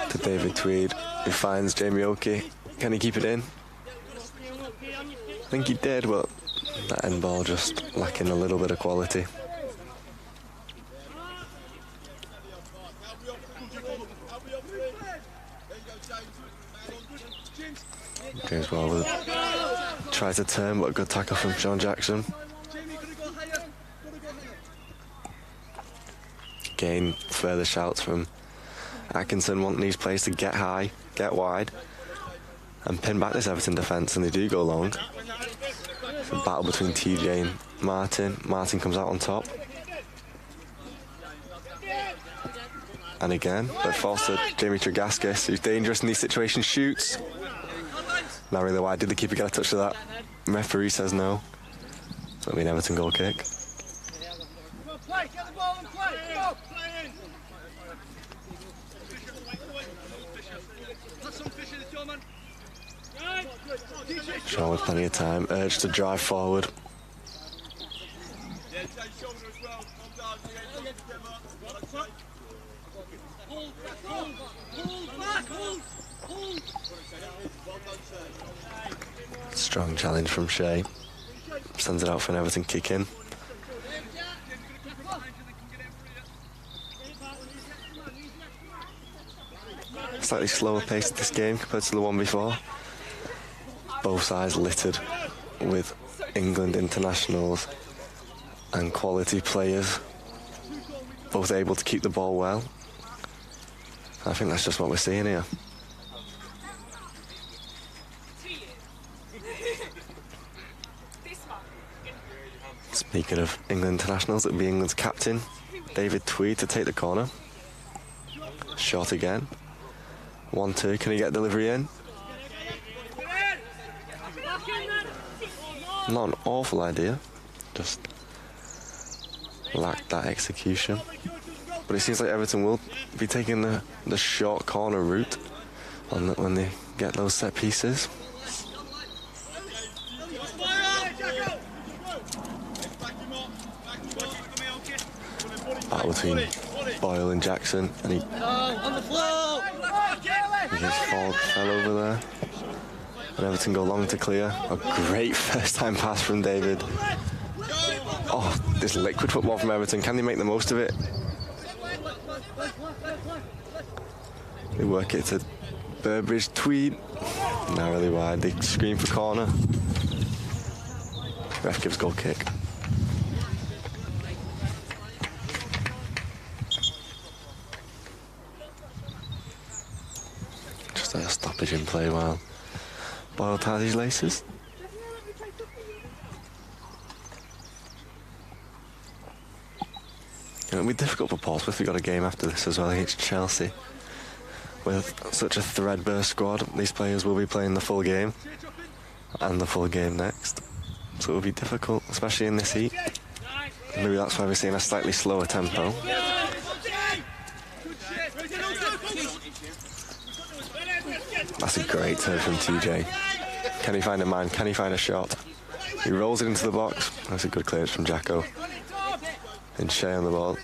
to David Tweed, who finds Jamie Oki. Can he keep it in? I think he did, but that end ball just lacking a little bit of quality. Goes well with tries to turn, but a good tackle from Sean Jackson. Jamie, gotta go higher. Gotta go higher. Again, further shouts from Atkinson wanting these players to get high, get wide, and pin back this Everton defence, and they do go long. It's a battle between TJ and Martin. Martin comes out on top. And again, they're forced to Jamie Tregaskis, who's dangerous in these situations, shoots. Not really wide. Did the keeper get a touch of that? Referee says no. So it'll be an Everton goal kick. Come on, play. Get the ball and play. Go. Have some fish in the door, man. Sean with plenty of time, urged to drive forward. Strong challenge from Shea. Sends it out for an Everton kick in. Slightly slower pace this game compared to the one before. Both sides littered with England internationals and quality players, both able to keep the ball well. I think that's just what we're seeing here. Speaking of England internationals, it'll be England's captain, David Tweed, to take the corner. Shot again. 1-2, can he get delivery in? Not an awful idea, just lacked that execution. But it seems like Everton will be taking the short corner route when they get those set pieces. Battle between Boyle and Jackson, and he just fell over there. And Everton go long to clear. A great first time pass from David. Oh, this liquid football from Everton. Can they make the most of it? They work it to Burbridge, Tweed. Narrowly wide. They scream for corner. Ref gives goal kick. Just a stoppage in play while Boyle ties his laces. It'll be difficult for Portsmouth. We've got a game after this as well against Chelsea. With such a threadbare squad, these players will be playing the full game and the full game next. So it will be difficult, especially in this heat. Maybe that's why we're seeing a slightly slower tempo. That's a great turn from TJ. Can he find a man? Can he find a shot? He rolls it into the box. That's a good clearance from Jacko. And Shea on the ball.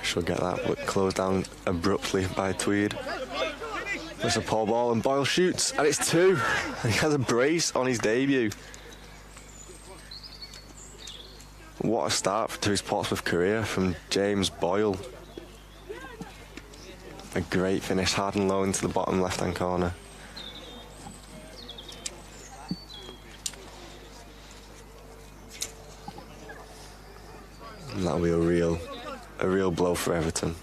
She'll get that, but closed down abruptly by Tweed. There's a poor ball and Boyle shoots, and it's 2. And he has a brace on his debut. What a start to his Portsmouth career from James Boyle. A great finish, hard and low into the bottom left-hand corner. And that'll be a real blow for Everton.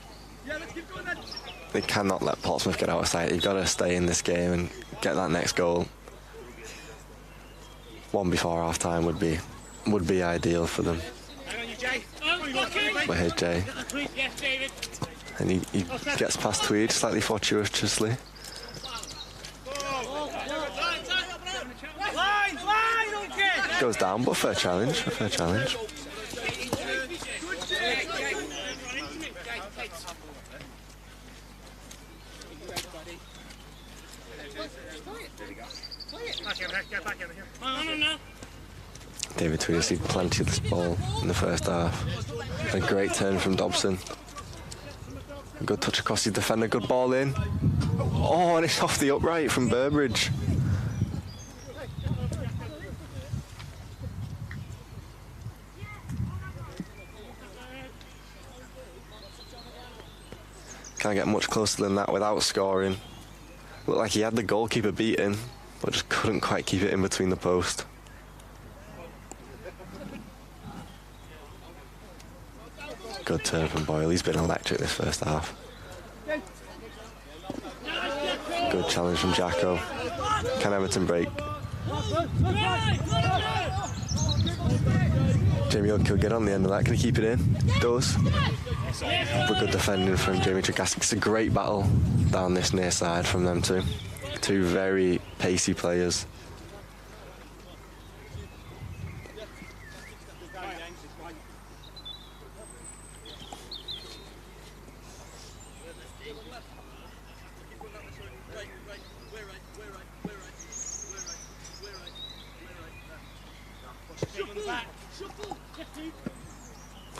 They cannot let Portsmouth get out of sight. You've got to stay in this game and get that next goal. One before half-time would be ideal for them. But here's Jay. And he gets past Tweed slightly fortuitously. Goes down, but a fair challenge. David Tweed has seen plenty of this ball in the first half. A great turn from Dobson. A good touch across his defender, good ball in. Oh, and it's off the upright from Burbridge. Can't get much closer than that without scoring. Looked like he had the goalkeeper beaten, but just couldn't quite keep it in between the post. Good turn from Boyle. He's been electric this first half. Good challenge from Jacko. Can Everton break? Jamie Oak will get on the end of that. Can he keep it in? Does. But good defending from Jamie Tregaskis. It's a great battle down this near side from them two. Two very pacey players.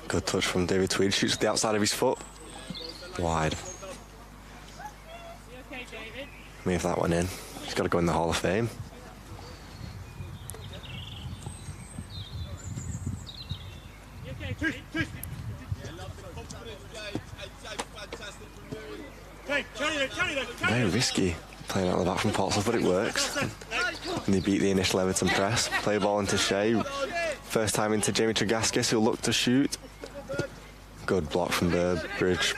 Good touch from David Tweed. Shoots with the outside of his foot. Wide. Move that one in. He's got to go in the Hall of Fame. Very risky playing out the back from Portsmouth, but it works. And they beat the initial Everton press. Play ball into Shea. First time into Jamie Tregaskis, who'll look to shoot. Good block from Burbridge.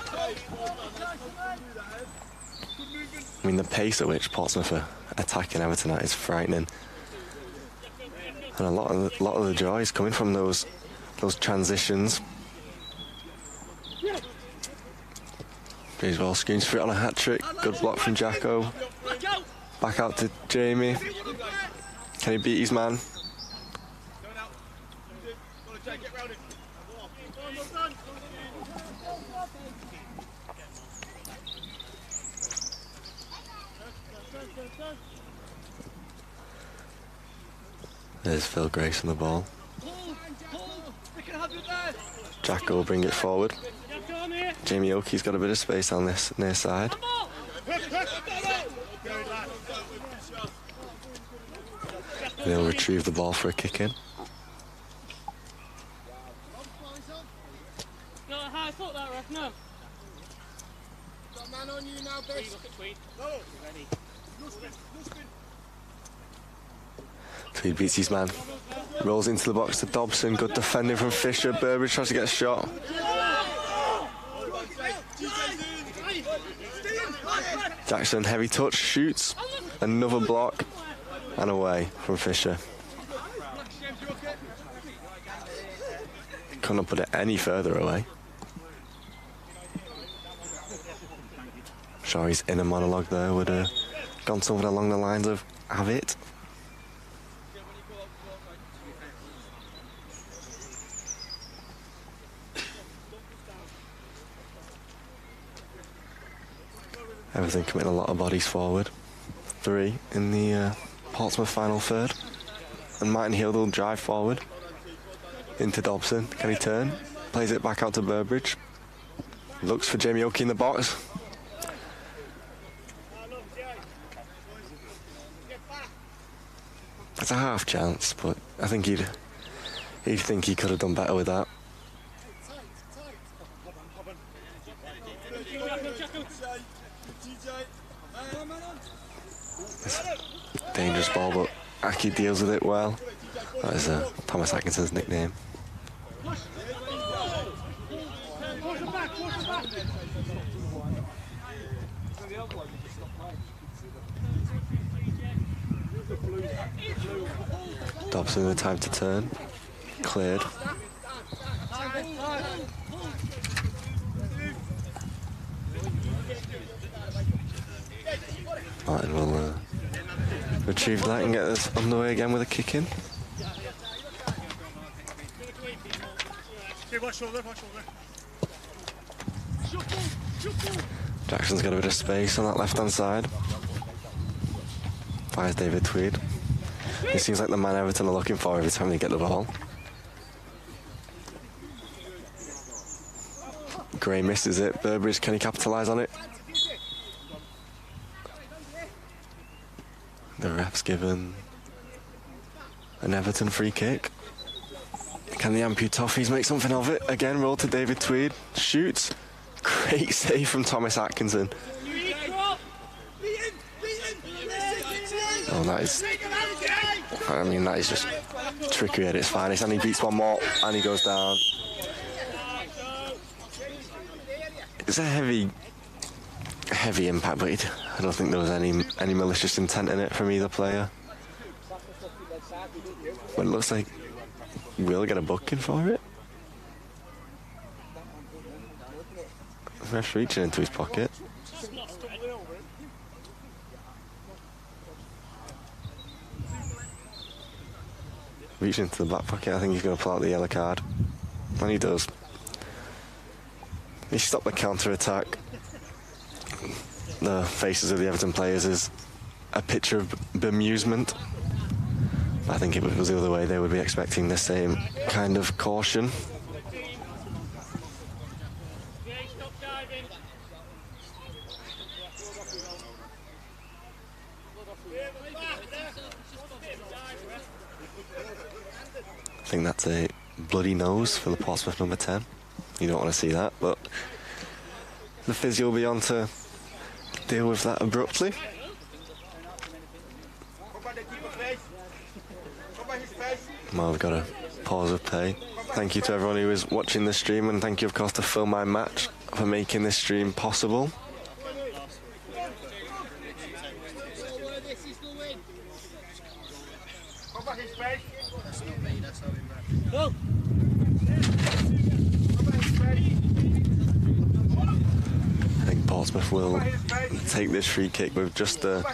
I mean, the pace at which Portsmouth are attacking Everton at is frightening. And a lot of the joy is coming from those transitions. Well screens for it on a hat-trick. Good block from Jacko. Back out to Jamie. Can he beat his man? There's Phil Grace on the ball. Jacko will bring it forward. Jamie Oakey's got a bit of space on this near side. And he'll retrieve the ball for a kick in. Tweed beats his man. Rolls into the box to Dobson. Good defending from Fisher. Burbridge tries to get a shot. Jackson, heavy touch, shoots. Another block. And away from Fisher. Couldn't put it any further away. Sure, his inner monologue there would have gone something along the lines of, have it. Everton committing a lot of bodies forward. 3 in the Portsmouth final third. And Martin Hill will drive forward into Dobson. Can he turn? Plays it back out to Burbridge. Looks for Jamie Oakey in the box. That's a half chance, but I think he'd think he could have done better with that. It's a dangerous ball, but Aki deals with it well. That is Thomas Atkinson's nickname. Dobson with time to turn. Cleared. Martin will retrieve that and get us underway again with a kick in. Jackson's got a bit of space on that left hand side. Fires David Tweed. It seems like the man Everton are looking for every time they get the ball. Gray misses it. Burbridge, can he capitalise on it? The ref's given an Everton free kick. Can the Amputees make something of it? Again, roll to David Tweed. Shoots. Great save from Thomas Atkinson. Oh, that is... I mean, that is just trickery at its finest. And he beats one more, and he goes down. It's a heavy impact, but I don't think there was any malicious intent in it from either player. But it looks like we'll get a booking for it. Ref's reaching into his pocket. Reaching into the back pocket. I think he's going to pull out the yellow card. And he does. He stopped the counter-attack. The faces of the Everton players is a picture of bemusement. I think if it was the other way, they would be expecting the same kind of caution. I think that's a bloody nose for the Portsmouth number 10. You don't want to see that, but the physio will be on to deal with that abruptly. Well, we've got a pause of play. Thank you to everyone who is watching the stream, and thank you, of course, to Film My Match for making this stream possible. I think Portsmouth will take this free kick with just the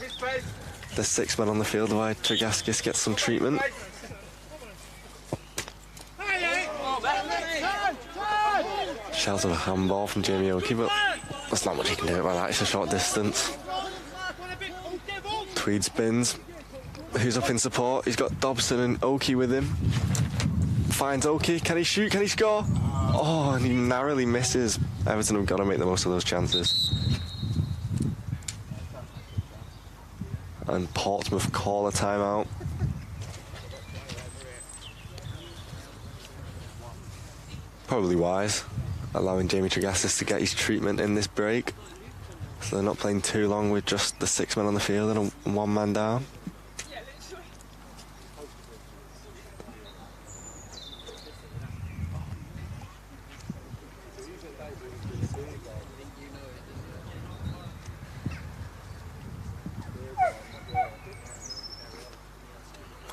6 men on the field, while Tregaskis gets some treatment. Shout of a handball from Jamie Oakey, but there's not much he can do about that. It's a short distance. Tweed spins. Who's up in support? He's got Dobson and Oakey with him. Finds Oakey. Can he shoot? Can he score? Oh, and he narrowly misses. Everton have got to make the most of those chances. And Portsmouth call a timeout. Probably wise, allowing Jamie Tregaskis to get his treatment in this break. So they're not playing too long with just the 6 men on the field and one man down.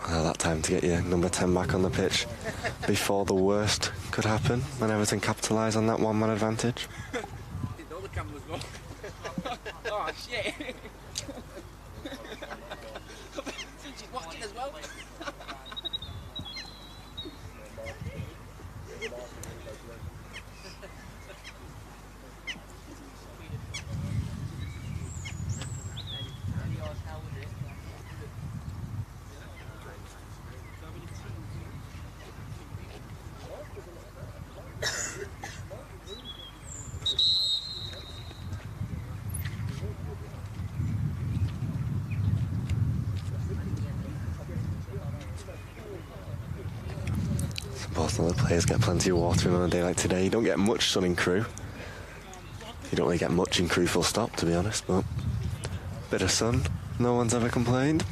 That time to get your number 10 back on the pitch before the worst could happen when Everton capitalise on that one-man advantage. Didn't know the camera was on. Oh shit! She's watching as well. Both of the players get plenty of water in on a day like today. You don't get much sun in Crewe. You don't really get much in Crewe, full stop, to be honest, but a bit of sun. No one's ever complained.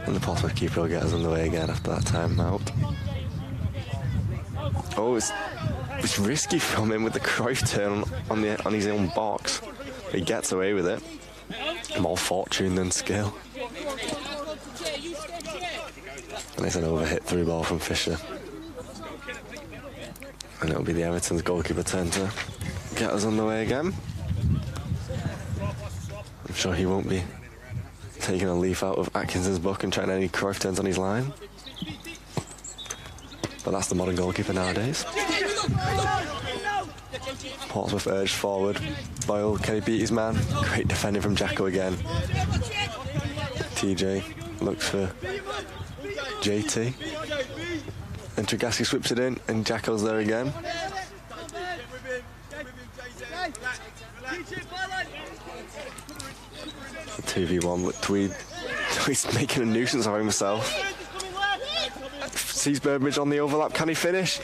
And the Portsmouth keeper will get us underway again after that time out. Oh, it's risky from him with the Cruyff turn on his own box. He gets away with it. More fortune than skill. And it's an overhit through ball from Fisher. And it'll be the Everton's goalkeeper turn to get us on the way again. I'm sure he won't be taking a leaf out of Atkinson's book and trying any Cruyff turns on his line. But that's the modern goalkeeper nowadays. Portsmouth urged forward. Boyle, can he beat his man? Great defending from Jacko again. TJ looks for JT. And Tregaskis whips it in, and Jacko's there again. A 2v1 with Tweed he's making a nuisance of himself. Sees Burbridge on the overlap. Can he finish?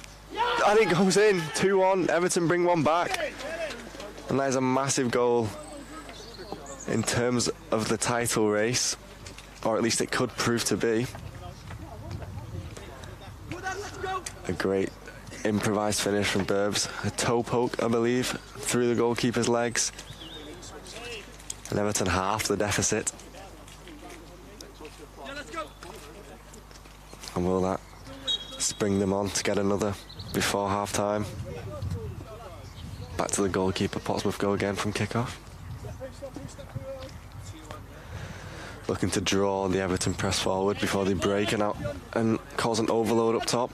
And it goes in. 2-1. Everton bring one back. And that is a massive goal in terms of the title race. Or at least it could prove to be. A great improvised finish from Burbs. A toe poke, I believe, through the goalkeeper's legs. And Everton half the deficit. And will that spring them on to get another before half-time? Back to the goalkeeper. Portsmouth go again from kick-off. Looking to draw the Everton press forward before they break and cause an overload up top.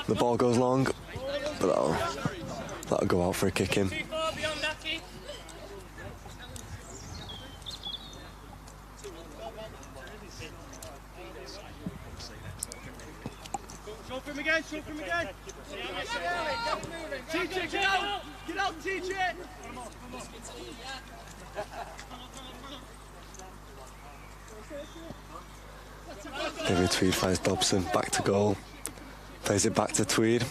The ball goes long, but that'll go out for a kick in. Show for him again, show for him again. TJ, get out! Get out, TJ! David Tweed finds Dobson, back to goal. Plays it back to Tweed.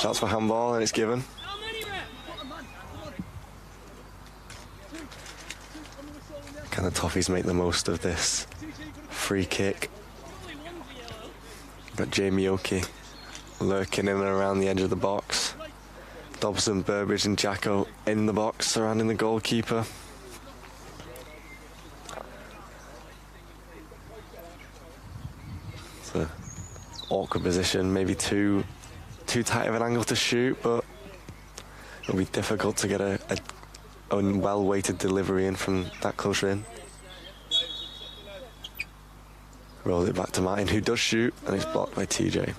Shouts for handball and it's given. Can the Toffees make the most of this free kick? Got Jamie Oakey lurking in and around the edge of the box. Dobson, Burbridge and Jacko in the box surrounding the goalkeeper. It's an awkward position, maybe too tight of an angle to shoot, but it'll be difficult to get a well-weighted delivery in from that close in. Roll it back to Martin, who does shoot, and it's blocked by TJ.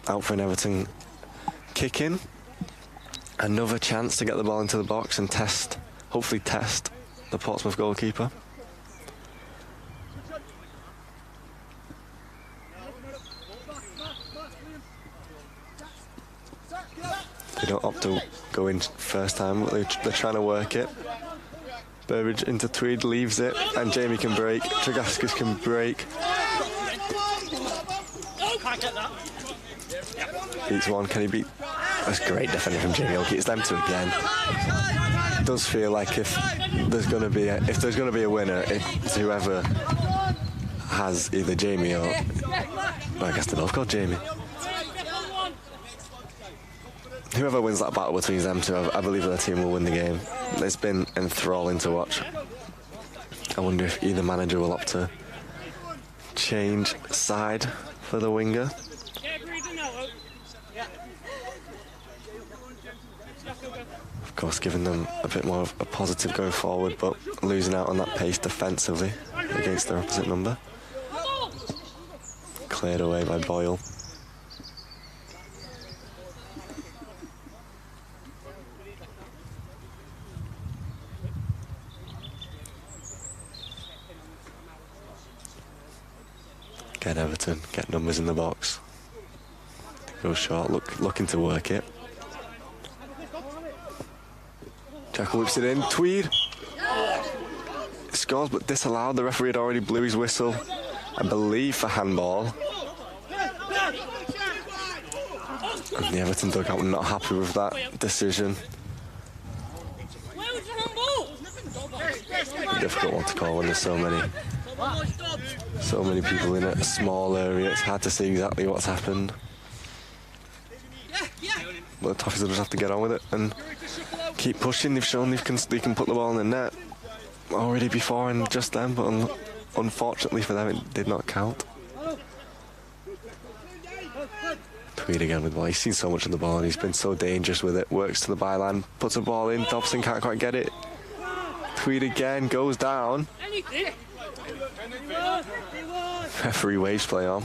Out for an Everton kick in. Another chance to get the ball into the box and hopefully test the Portsmouth goalkeeper. They don't opt to go in first time, but they're trying to work it. Burbridge into Tweed, leaves it, and Jamie can break. Tregaskis can break. Beats one, can he beat? That's great defending from Jamie Oakey. It's them two again. It does feel like if there's going to be a winner, it's whoever has either Jamie or I guess they're both called Jamie. Whoever wins that battle between them two, I believe their team will win the game. It's been enthralling to watch. I wonder if either manager will opt to change side for the winger. Of course, giving them a bit more of a positive going forward, but losing out on that pace defensively against their opposite number. Cleared away by Boyle. Get Everton, get numbers in the box. Go short, looking to work it. Jackal whips it in, Tweed. Scores but disallowed. The referee had already blew his whistle, I believe, for handball. And the Everton dugout were not happy with that decision. A difficult one to call when there's so many people in a small area. It's hard to see exactly what's happened. But the Toffees will just have to get on with it and keep pushing. They've shown they can put the ball in the net already before and just then, but unfortunately for them it did not count. Tweed again with the ball. He's seen so much of the ball and he's been so dangerous with it. Works to the byline, puts a ball in. Dobson can't quite get it. Tweed again, goes down. Referee waves play on.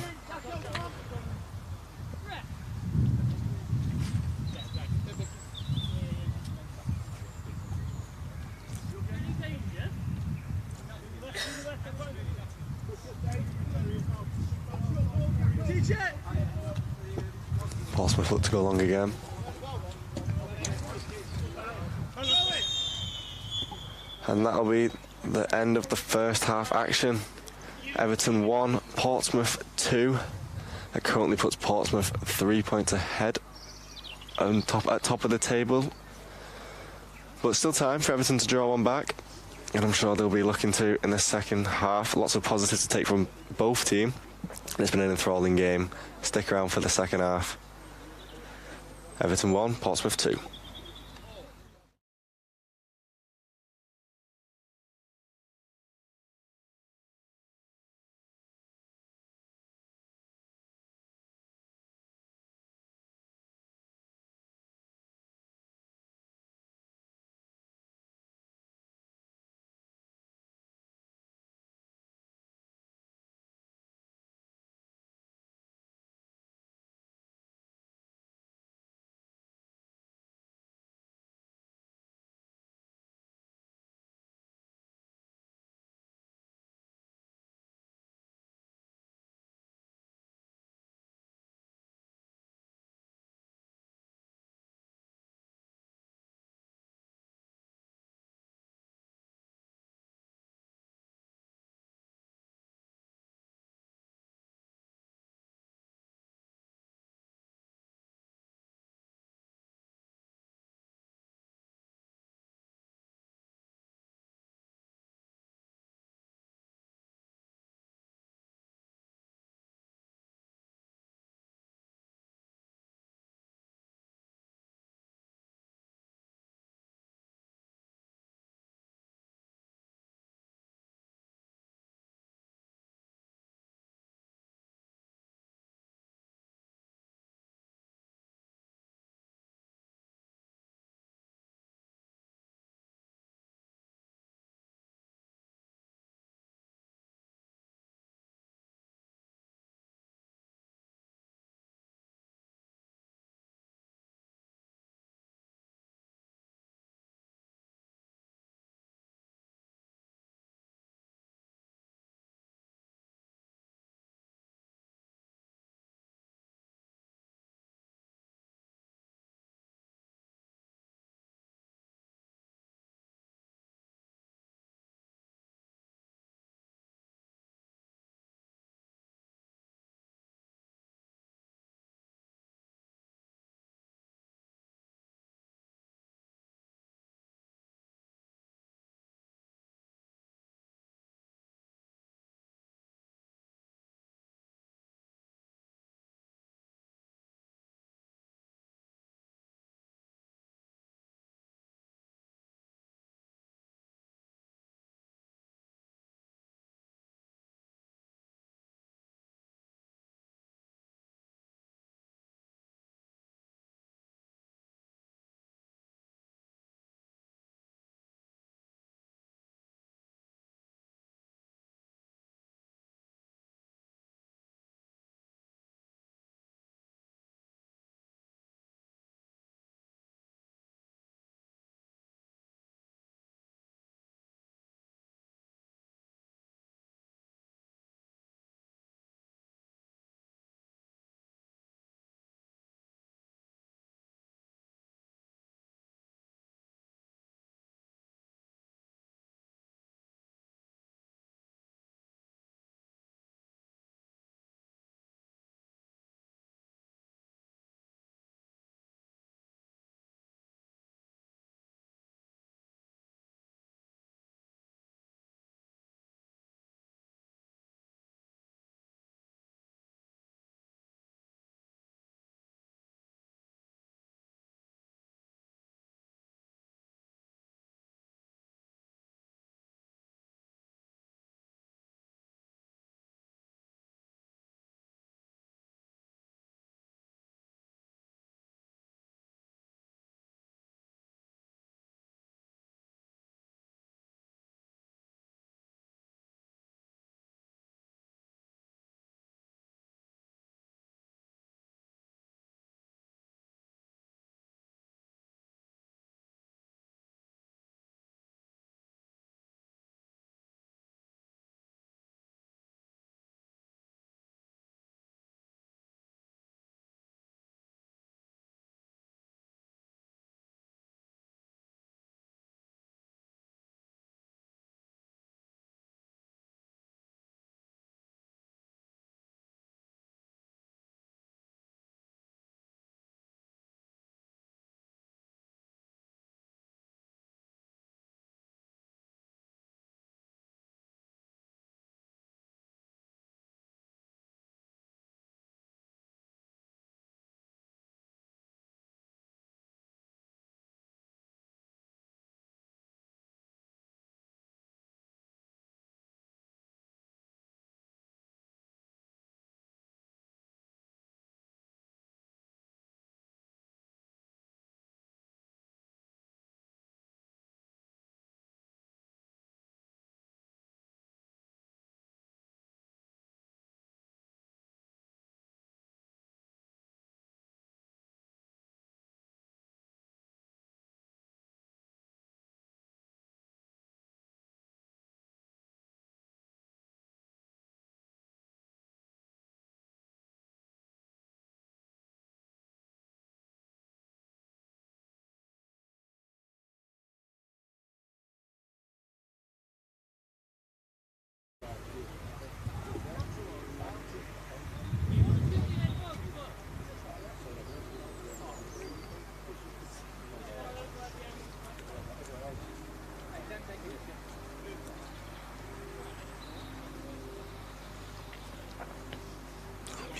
Portsmouth look to go long again. And that'll be the end of the first half action. Everton 1, Portsmouth 2. That currently puts Portsmouth 3 points ahead at top of the table. But still time for Everton to draw one back, and I'm sure they'll be looking to in the second half. Lots of positives to take from both teams. It's been an enthralling game. Stick around for the second half. Everton 1, Portsmouth 2.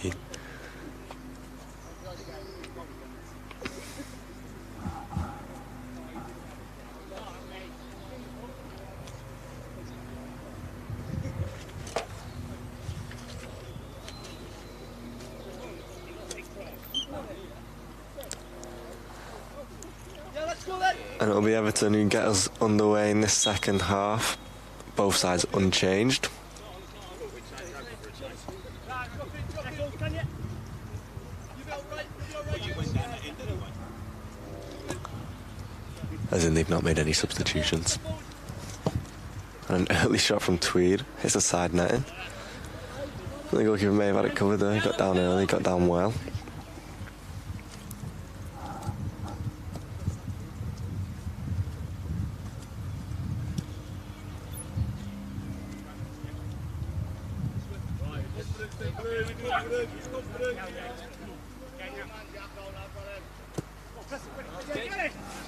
Yoki. And it'll be Everton who get us underway in this second half. Both sides unchanged. As in, they've not made any substitutions. And an early shot from Tweed. It's a side netting. The goalkeeper may have had it covered there. He got down early, got down well.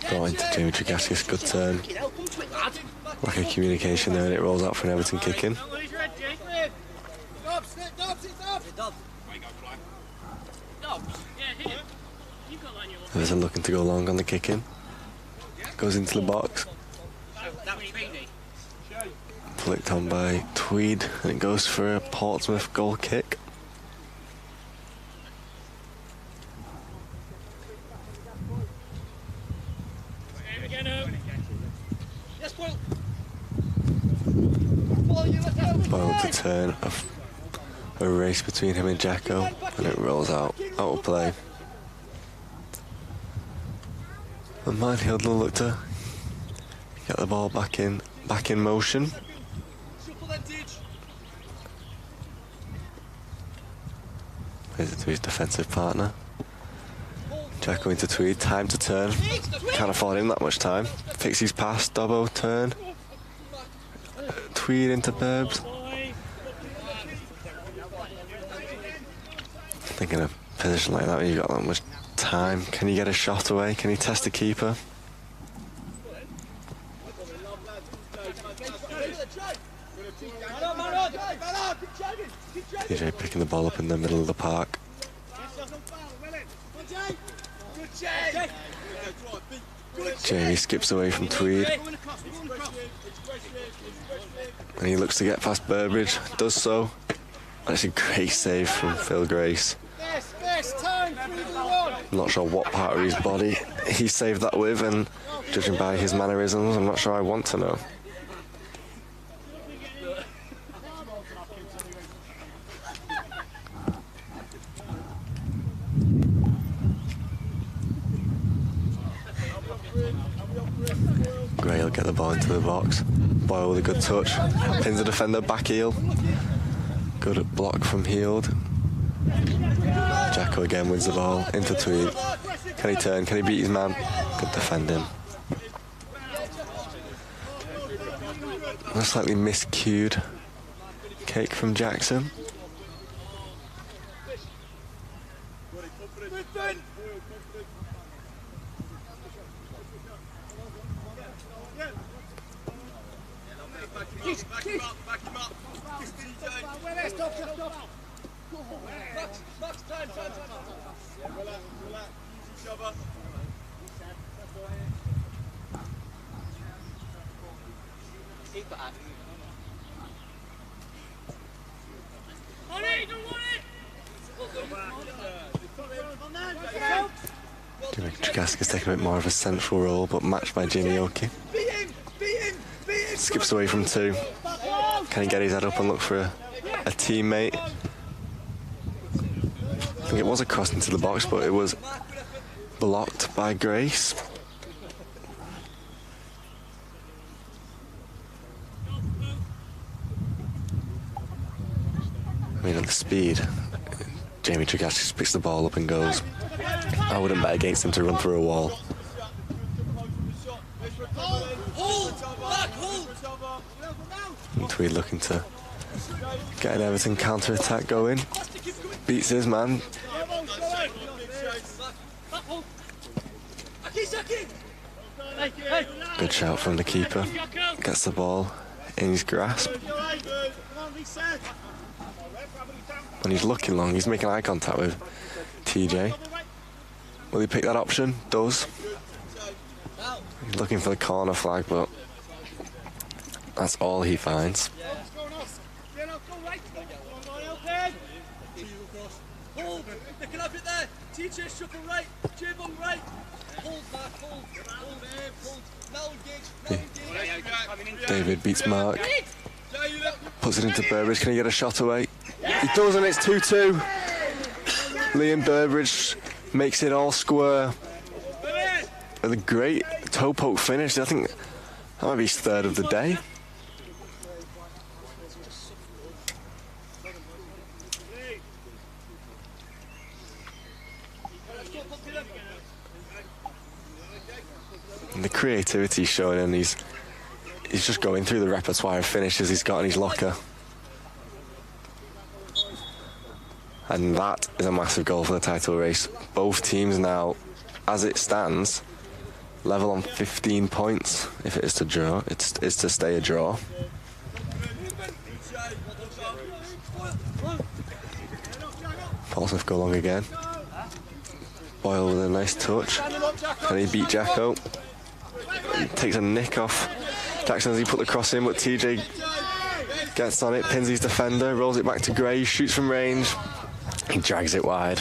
Going to Jamie Trigaskis, good turn. Lack of communication there, and it rolls out for an Everton kick in. Everton looking to go long on the kick in. Goes into the box. Flicked on by Tweed, and it goes for a Portsmouth goal kick. Boyle to turn, a race between him and Jacko, and it rolls out of play. And Minefield will look to get the ball back in motion. Plays it to his defensive partner. Jacko into Tweed, time to turn. Can't afford him that much time. Fix his pass, Dobbo, turn. Tweed into Burbs. I think in a position like that, when you've got that much time, can you get a shot away? Can you test the keeper? TJ picking the ball up in the middle of the park. Jamie skips away from Tweed. And he looks to get past Burbridge, does so. And it's a great save from Phil Grace. I'm not sure what part of his body he saved that with, and judging by his mannerisms, I'm not sure I want to know. Gray will get the ball into the box. Boyle with a good touch. Pins the defender, back heel. Good block from Heald. Jacko again wins the ball into Tweed. Can he turn? Can he beat his man? Good defending. A slightly miscued kick from Jackson. Trigaskis taking a bit more of a central role, but matched by Jimmy Yoki. Skips away from two. Can he get his head up and look for a teammate? I think it was a cross into the box, but it was blocked by Grace. I mean, at the speed, Jamie Trigaskis picks the ball up and goes. I wouldn't bet against him to run through a wall. And Tweed looking to get an Everton counter-attack going. Beats his man. Good shout from the keeper. Gets the ball in his grasp. And he's looking long, he's making eye contact with TJ. Will he pick that option? Does. He's looking for the corner flag, but that's all he finds. Hold, they can have it there. TJ shuffle right, J-Bong right. Hold, Mark, hold. Now engage. David beats Mark. Puts it into Burbridge. Can he get a shot away? He does, and it's 2-2. Liam Burbridge makes it all square. With a great toe poke finish. I think that might be his third of the day. And the creativity showing, and he's just going through the repertoire of finishes he's got in his locker. And that is a massive goal for the title race. Both teams now, as it stands, level on 15 points. If it is to draw, it's to stay a draw. Portsmouth go long again. Boyle with a nice touch. Can he beat Jacko? Takes a nick off Jackson as he put the cross in, but TJ gets on it, pins his defender, rolls it back to Gray, shoots from range. He drags it wide.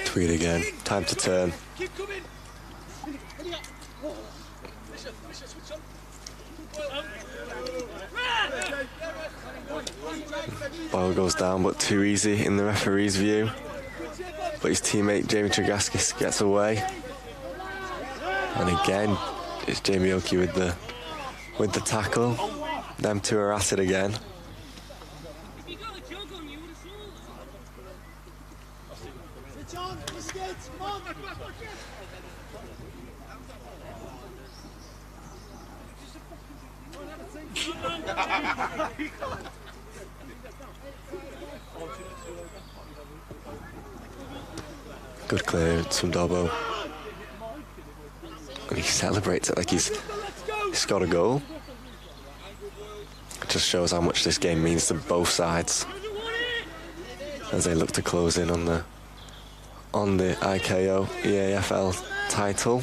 Tweed again, time to turn. Boyle goes down, but too easy in the referee's view. But his teammate Jamie Tregaskis gets away. And again, it's Jamie Oakey with the tackle. Them two are at it again. Good clearance from Dobbo. And he celebrates it like he's scored a goal. It just shows how much this game means to both sides as they look to close in on the IKO EAFL title.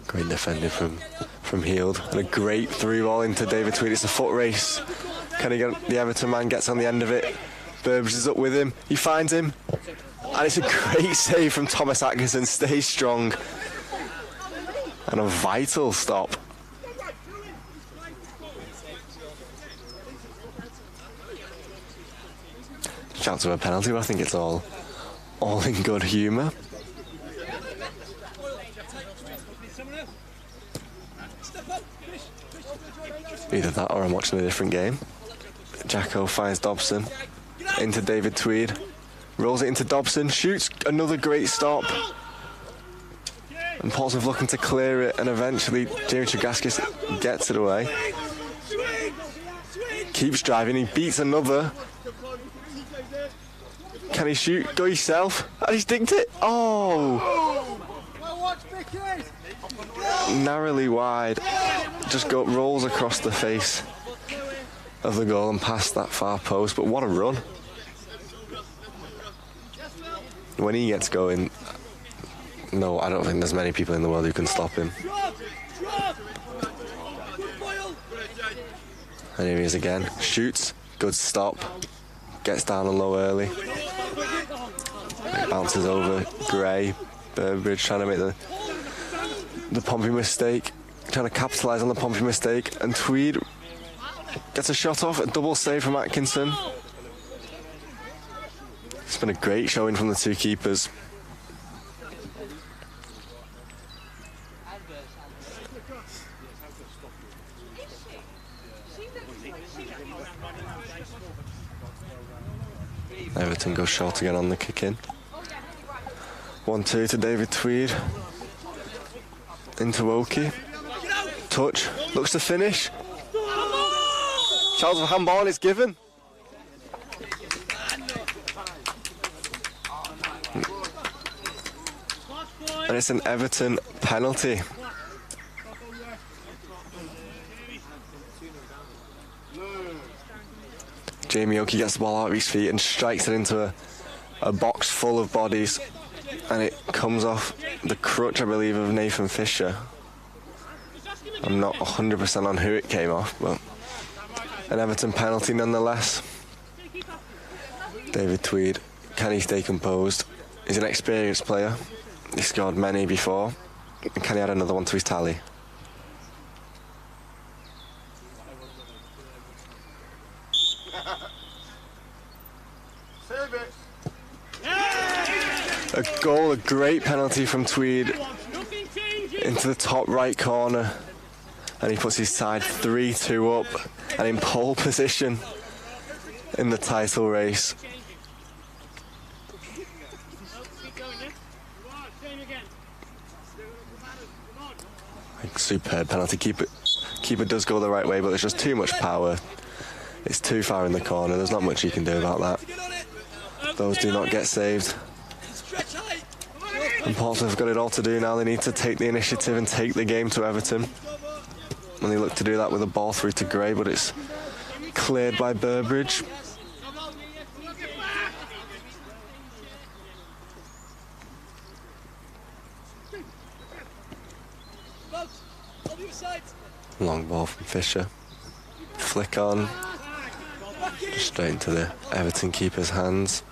Great defending from Heald, and a great through ball into David Tweed. It's a foot race. Can he get the Everton man? Gets on the end of it. Burbs is up with him. He finds him, and it's a great save from Thomas Atkinson. Stays strong, and a vital stop. Shout to a penalty, but I think it's all in good humour. Either that or I'm watching a different game. Jacko finds Dobson into David Tweed, rolls it into Dobson, shoots, another great stop. And Portsmouth looking to clear it, and eventually Jamie Tregaskis gets it away. Keeps driving, he beats another. Can he shoot? Go yourself. And he's dinked it. Oh! Narrowly wide. Just rolls across the face of the goal and past that far post. But what a run. When he gets going, no, I don't think there's many people in the world who can stop him. And here he is again. Shoots. Good stop. Gets down and low early. Bounces over Gray. Burbridge trying to make the Pompey mistake. Trying to capitalise on the Pompey mistake. And Tweed gets a shot off. A double save from Atkinson. It's been a great showing from the two keepers. Everton goes short again on the kick in. 1-2 to David Tweed. Into Oakey. Touch. Looks to finish. Charles of handball, it's given. and it's an Everton penalty. Jamie Oakey gets the ball out of his feet and strikes it into a box full of bodies, and it comes off the crutch, I believe, of Nathan Fisher. I'm not 100% on who it came off, but an Everton penalty nonetheless. David Tweed, can he stay composed? He's an experienced player. He scored many before. And can he add another one to his tally? A goal, a great penalty from Tweed into the top right corner, and he puts his side 3-2 up and in pole position in the title race. Superb penalty. Keeper does go the right way, but there's just too much power. It's too far in the corner. There's not much you can do about that. Those do not get saved. And Portsmouth have got it all to do now. They need to take the initiative and take the game to Everton. And they look to do that with a ball through to Gray, but it's cleared by Burbridge. Long ball from Fisher. Flick on. Just straight into the Everton keeper's hands.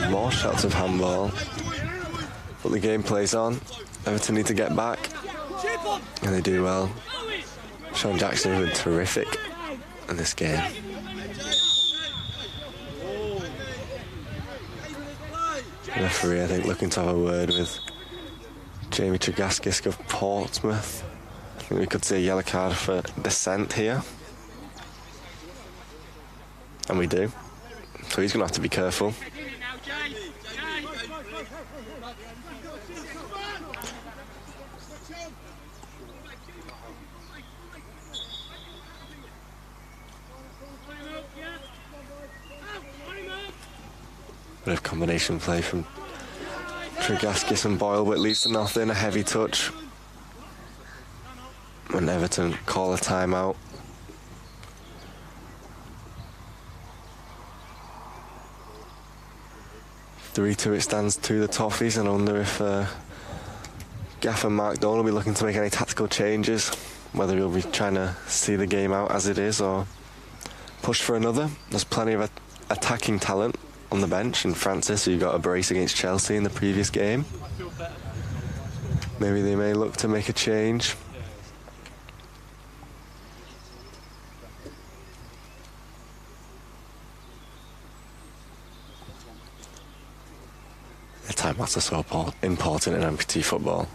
More shots of handball. But the game plays on. Everton need to get back. And they do well. Sean Jackson has been terrific in this game. The referee, I think, looking to have a word with Jamie Tregaskis of Portsmouth. I think we could see a yellow card for dissent here. And we do. So he's going to have to be careful. Bit of combination play from Tregaskis and Boyle, but it leads to nothing. A heavy touch. And Everton call a timeout. Three-2 it stands to the Toffees, and I wonder if Gaffer Mark Dawn will be looking to make any tactical changes, whether he'll be trying to see the game out as it is or push for another. There's plenty of attacking talent on the bench, and Francis, who got a brace against Chelsea in the previous game. Maybe they may look to make a change. The timeouts are so important in amputee football.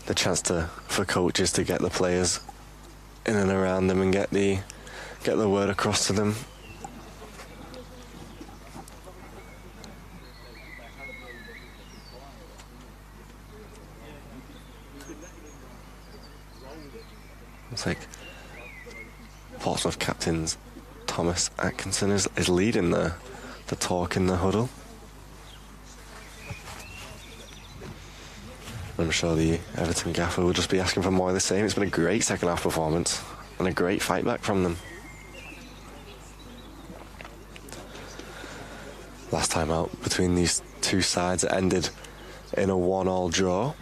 The chance for coaches to get the players in and around them and get the word across to them. It's like Portsmouth captains Thomas Atkinson is leading the talk in the huddle. I'm sure the Everton gaffer will just be asking for more of the same. It's been a great second half performance and a great fight back from them. Last time out between these two sides, it ended in a 1-1 draw.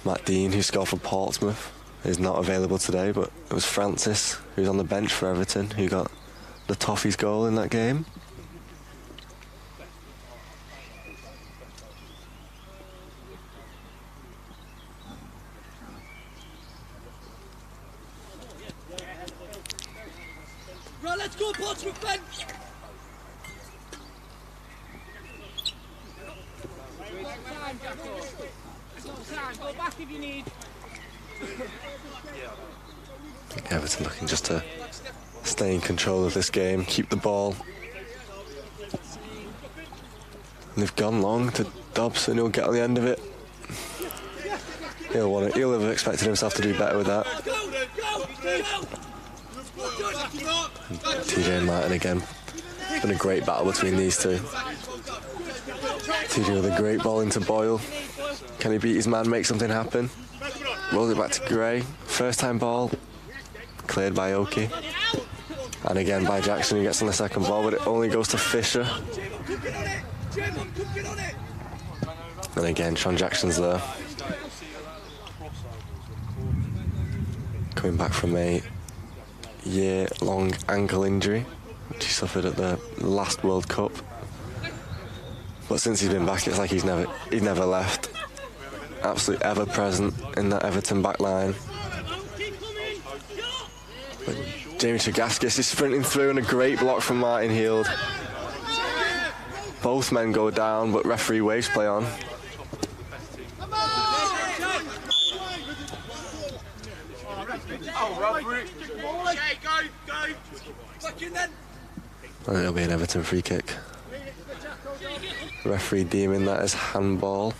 Matt Dean, who scored for Portsmouth, is not available today, but it was Francis, who's on the bench for Everton, who got the Toffees goal in that game. Right, let's go, Portsmouth bench! Go back if you need. Everton looking just to stay in control of this game, keep the ball. And they've gone long to Dobson, who'll get on the end of it. He'll have expected himself to do better with that. TJ and Martin again. Been a great battle between these two. TJ with a great ball into Boyle. Can he beat his man, make something happen? Rolls it back to Gray. First time ball. Cleared by Oki. And again by Jackson, who gets on the second ball, but it only goes to Fisher. And again, Sean Jackson's there. Coming back from a year-long ankle injury, which he suffered at the last World Cup. But since he's been back, it's like he's never left. Absolutely ever present in that Everton back line. But Jamie Tregaskis is sprinting through, and a great block from Martin Heald. Both men go down, but referee waves play on. And it'll be an Everton free kick. Referee deeming that as handball.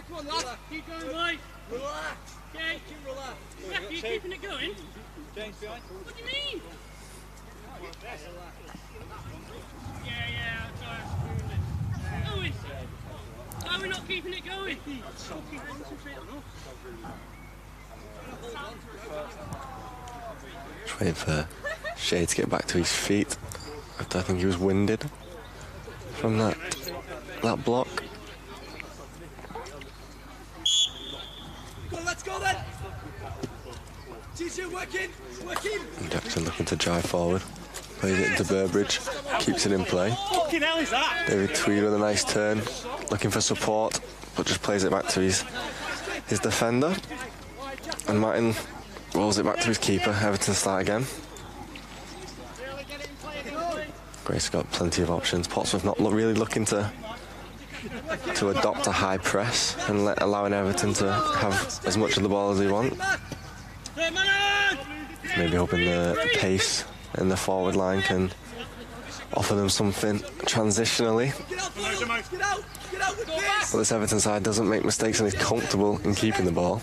Come on, lad. Keep going, mate. Relax. Okay. Relax. Are you keeping it going? James behind. What do you mean? Yeah, I'm sorry. Owen, why are we not keeping it going? Just waiting for Shea to get back to his feet. I think he was winded from that block. Go on, let's go then. TJ working. And Jackson looking to drive forward. Plays it into Burbridge. Keeps it in play. Fucking hell is that? David Tweed with a nice turn. Looking for support, but just plays it back to his defender. And Martin rolls it back to his keeper. Everton start again. Grace got plenty of options. Portsmouth not really looking to adopt a high press and allowing Everton to have as much of the ball as they want. Maybe hoping the pace and the forward line can offer them something transitionally. But this Everton side doesn't make mistakes and is comfortable in keeping the ball.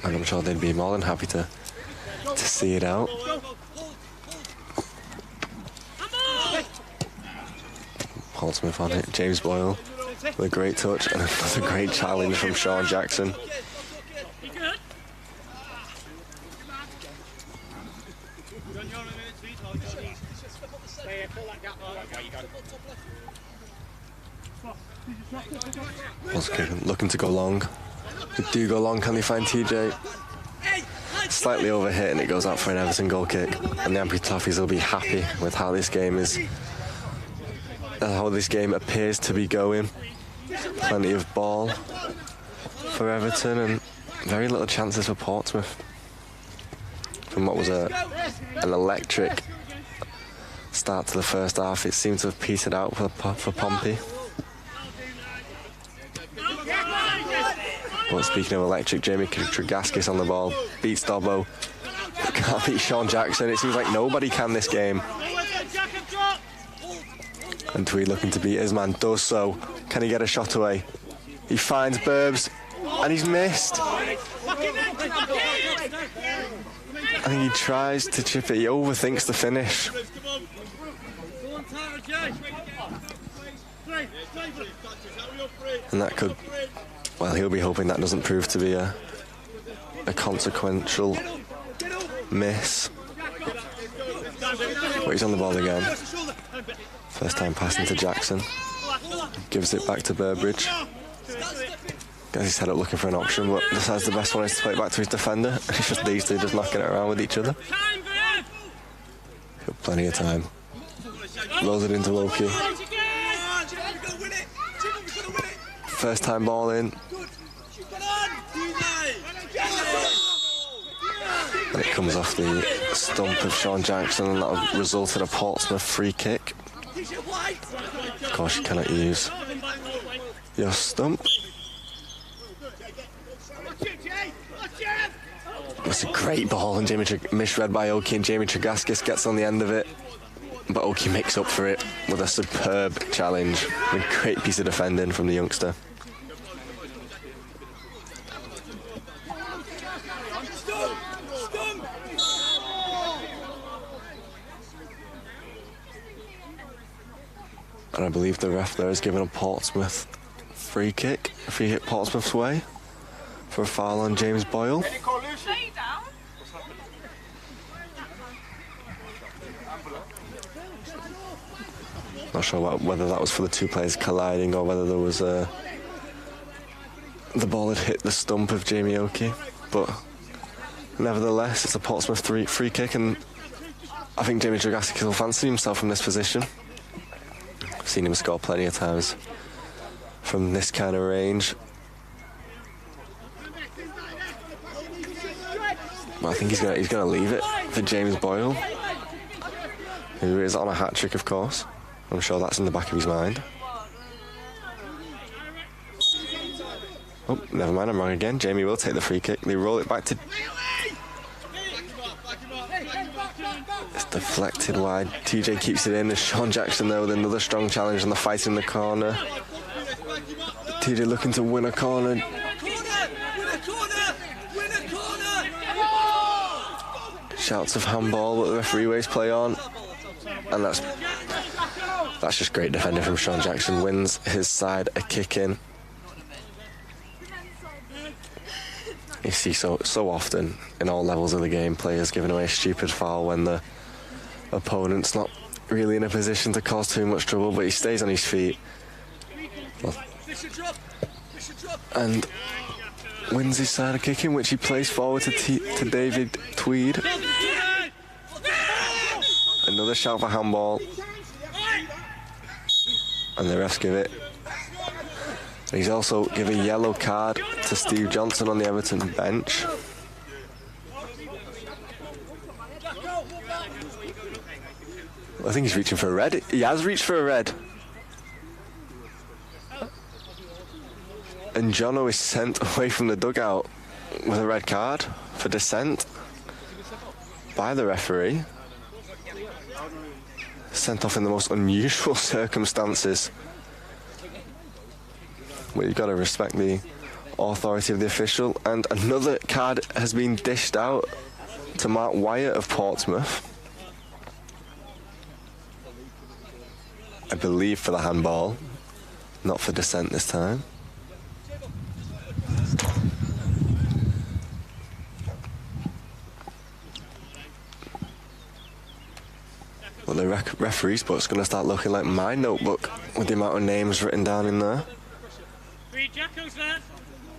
And I'm sure they'd be more than happy to see it out. Portsmouth on it. James Boyle with a great touch and another great challenge from Sean Jackson. Looking to go long. They do go long. Can they find TJ? Slightly overhit, and it goes out for an Everton goal kick. And the Amputee Toffees will be happy with how this game appears to be going. Plenty of ball for Everton and very little chances for Portsmouth. From what was an electric start to the first half, it seemed to have petered out for Pompey. But speaking of electric, Jamie Tregaskis on the ball, beats Dobbo, can't beat Sean Jackson. It seems like nobody can this game. And Tweed looking to beat his man, does so. Can he get a shot away? He finds Burbs, and he's missed. I think he tries to chip it, he overthinks the finish. And that could, well, he'll be hoping that doesn't prove to be a consequential miss. But he's on the ball again. First time passing to Jackson. Gives it back to Burbridge. Gets his head up looking for an option, but decides the best one is to play it back to his defender. It's just these two just knocking it around with each other. Got plenty of time. Rolls it into Loki. First time ball in. And it comes off the stump of Sean Jackson, and that will result in a Portsmouth free kick. Of course, you cannot use your stump. It's a great ball, and misread by Oki, and Jamie Tregaskis gets on the end of it. But Oki makes up for it with a superb challenge. A great piece of defending from the youngster. And I believe the ref there has given a Portsmouth free kick, if he hit Portsmouth's way, for a foul on James Boyle. Not sure whether that was for the two players colliding or whether there was the ball had hit the stump of Jamie Oki, but nevertheless it's a Portsmouth free kick, and I think Jamie Tregaskis will fancy himself from this position. I've seen him score plenty of times from this kind of range. But I think he's gonna leave it for James Boyle, who is on a hat-trick, of course. I'm sure that's in the back of his mind. Oh, never mind, I'm wrong again. Jamie will take the free kick. They roll it back to... It's deflected wide. TJ keeps it in. There's Sean Jackson there with another strong challenge on the fight in the corner. TJ looking to win a corner. Shouts of handball, but the referee waves play on. And that's just great defending from Sean Jackson. Wins his side a kick in. You see so often in all levels of the game players giving away a stupid foul when the opponent's not really in a position to cause too much trouble, but he stays on his feet and wins his side a kick in, which he plays forward to David Tweed. Another shout for handball, and the refs give it. He's also given a yellow card to Steve Johnson on the Everton bench. I think he's reaching for a red. He has reached for a red. And Jono is sent away from the dugout with a red card for dissent by the referee. Sent off in the most unusual circumstances. Well, you've got to respect the authority of the official. And another card has been dished out to Mark Wyatt of Portsmouth. I believe for the handball, not for dissent this time. Well, the referee's book's going to start looking like my notebook with the amount of names written down in there. Jacko's there.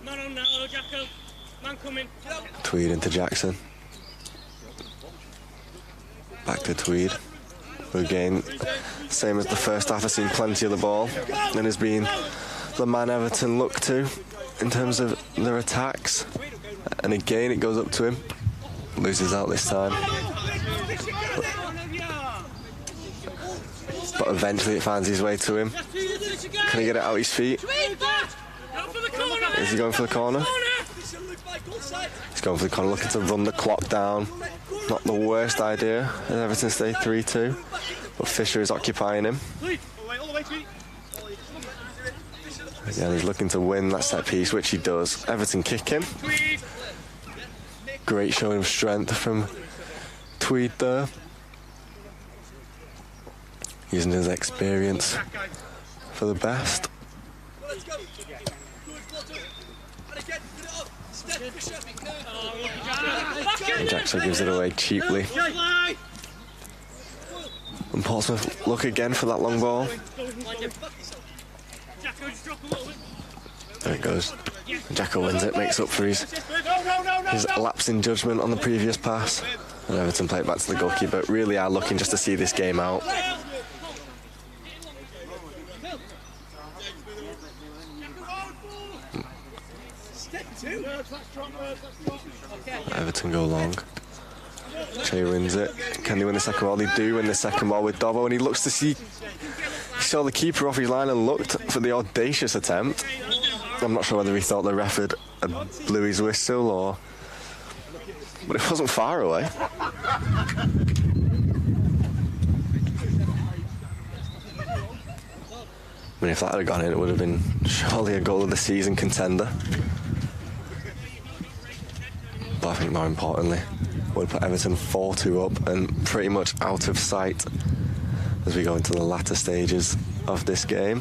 Man on now, Jacko. Man coming. Tweed into Jackson. Back to Tweed. Who again, same as the first half, has seen plenty of the ball and has been the man Everton look to in terms of their attacks. And again, it goes up to him. Loses out this time. But eventually it finds his way to him. Can he get it out his feet? Is he going for the corner? He's going for the corner, looking to run the clock down. Not the worst idea, as Everton stay 3-2. But Fisher is occupying him. Again, he's looking to win that set piece, which he does. Everton kick him. Great showing of strength from Tweed there. Using his experience for the best. And Jackson gives it away cheaply. And Portsmouth look again for that long ball. There it goes. Jacko wins it, makes up for his lapse in judgment on the previous pass. And Everton play it back to the goalkeeper. Really are looking just to see this game out. Everton go long. Che wins it. Can they win the second ball? They do win the second ball with Dobbo, and he looks to see. He saw the keeper off his line and looked for the audacious attempt. I'm not sure whether he thought the ref had blew his whistle or but it wasn't far away. I mean, if that had gone in, it would have been surely a goal of the season contender. But I think more importantly, would put Everton 4-2 up and pretty much out of sight as we go into the latter stages of this game.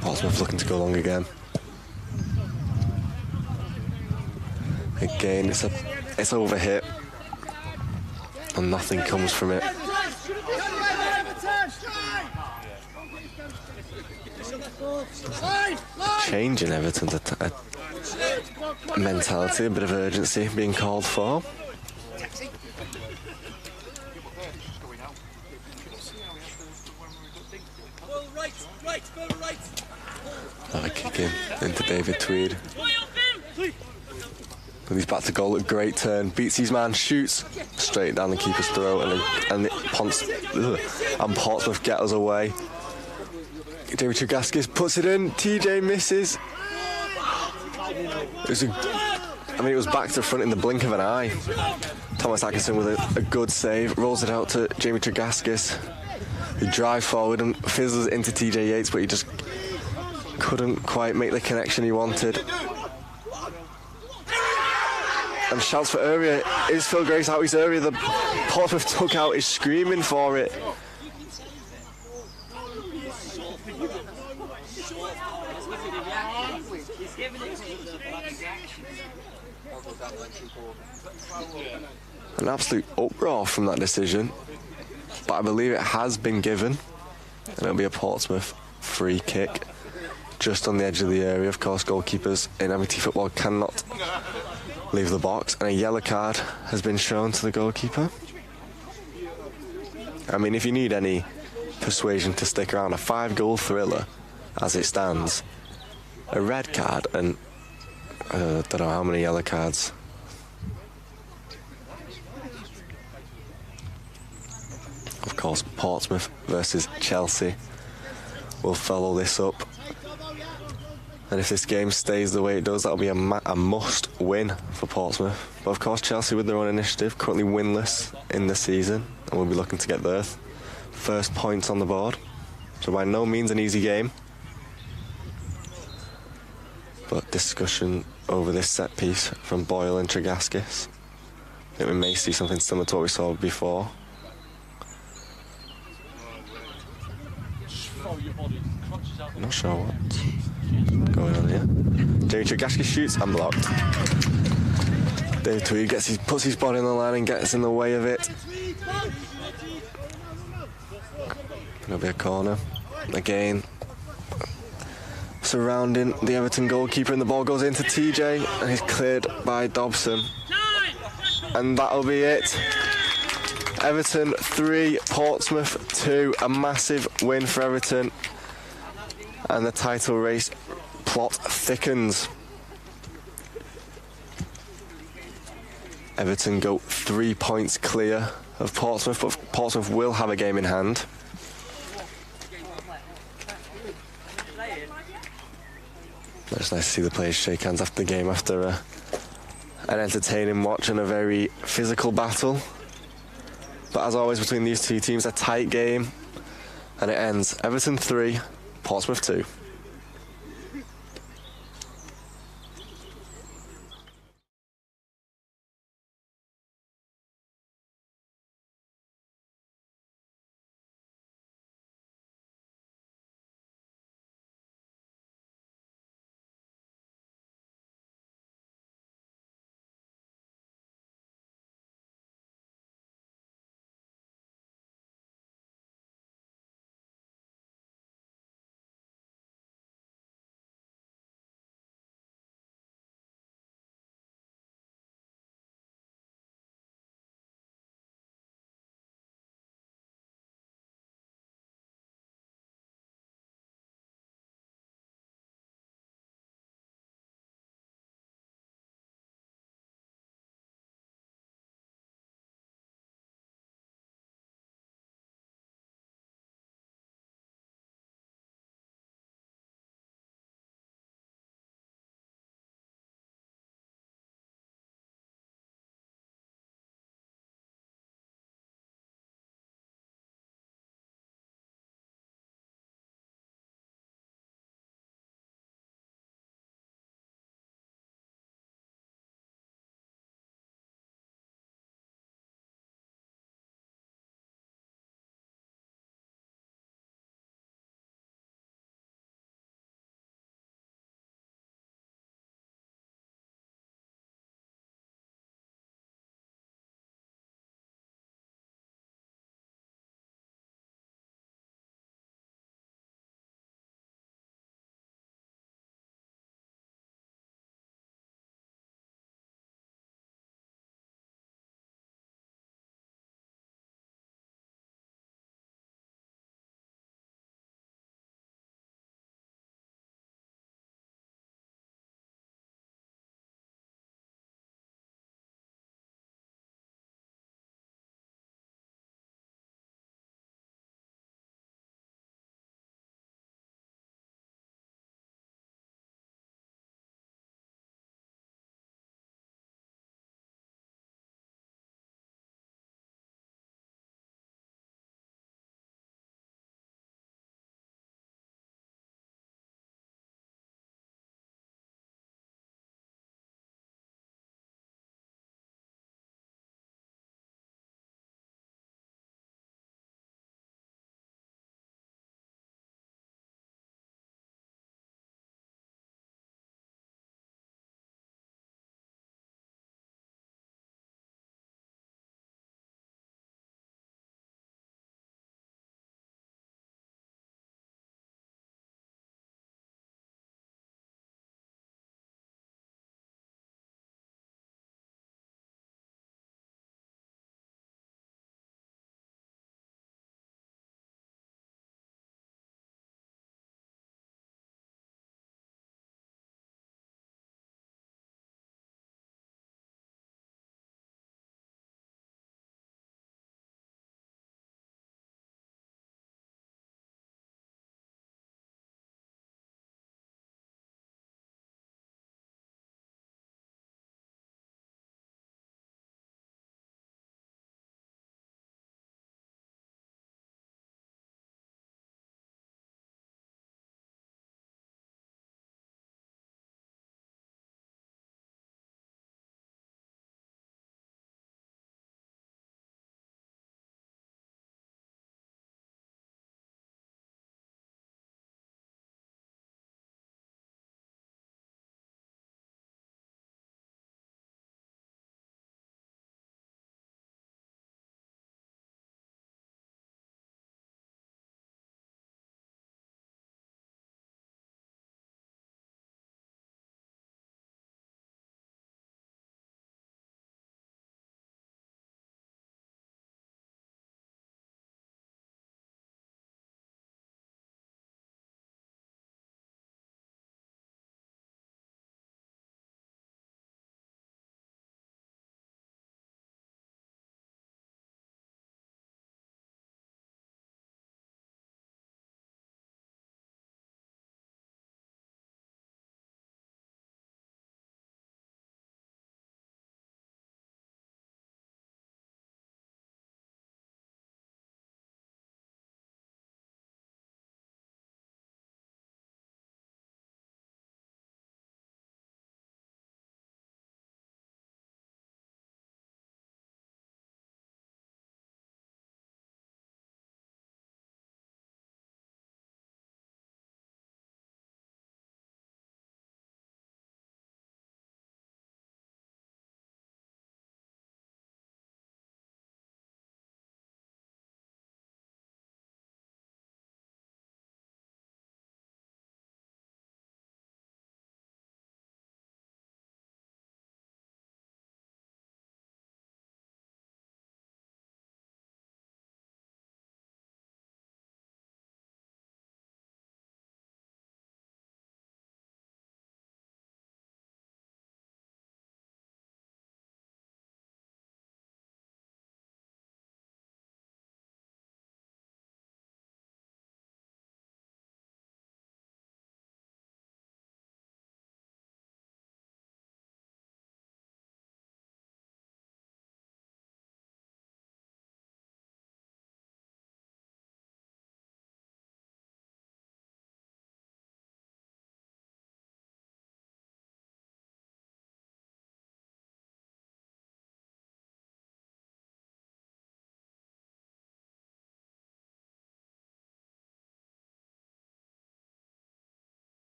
Portsmouth looking to go long again. Again, it's overhit and nothing comes from it. Change in Everton's mentality, a bit of urgency being called for. Another kick into David Tweed. But he's back to goal, a great turn, beats his man, shoots straight down the keeper's throat, and Portsmouth get us away. David Tregaskis puts it in, TJ misses. It was back to front in the blink of an eye. Thomas Atkinson with a good save, rolls it out to Jamie Tregaskis, who drives forward and fizzles it into TJ Yates, but he just couldn't quite make the connection he wanted. And shouts for area. Is Phil Grace out his area? The Portsmouth dugout is screaming for it. An absolute uproar from that decision, but I believe it has been given, and it'll be a Portsmouth free kick just on the edge of the area. Of course, goalkeepers in amputee football cannot leave the box, and a yellow card has been shown to the goalkeeper. I mean, if you need any persuasion to stick around, a 5-goal thriller as it stands, a red card, and I don't know how many yellow cards. Of course, Portsmouth versus Chelsea will follow this up. And if this game stays the way it does, that'll be a must win for Portsmouth. But of course, Chelsea with their own initiative, currently winless in the season, and will be looking to get their first points on the board. So by no means an easy game. But discussion over this set piece from Boyle and Tregaskis. I think we may see something similar to what we saw before. I'm not sure what's going on here. Jamie Tregaskis shoots and blocked. David Tweed puts his body on the line and gets in the way of it. It'll be a corner. Again, surrounding the Everton goalkeeper, and the ball goes into TJ and he's cleared by Dobson. And that'll be it. Everton 3, Portsmouth 2. A massive win for Everton. And the title race plot thickens. Everton go 3 points clear of Portsmouth, but Portsmouth will have a game in hand. It's nice to see the players shake hands after the game, after an entertaining watch and a very physical battle. But as always, between these two teams, a tight game, and it ends Everton 3, Portsmouth 2.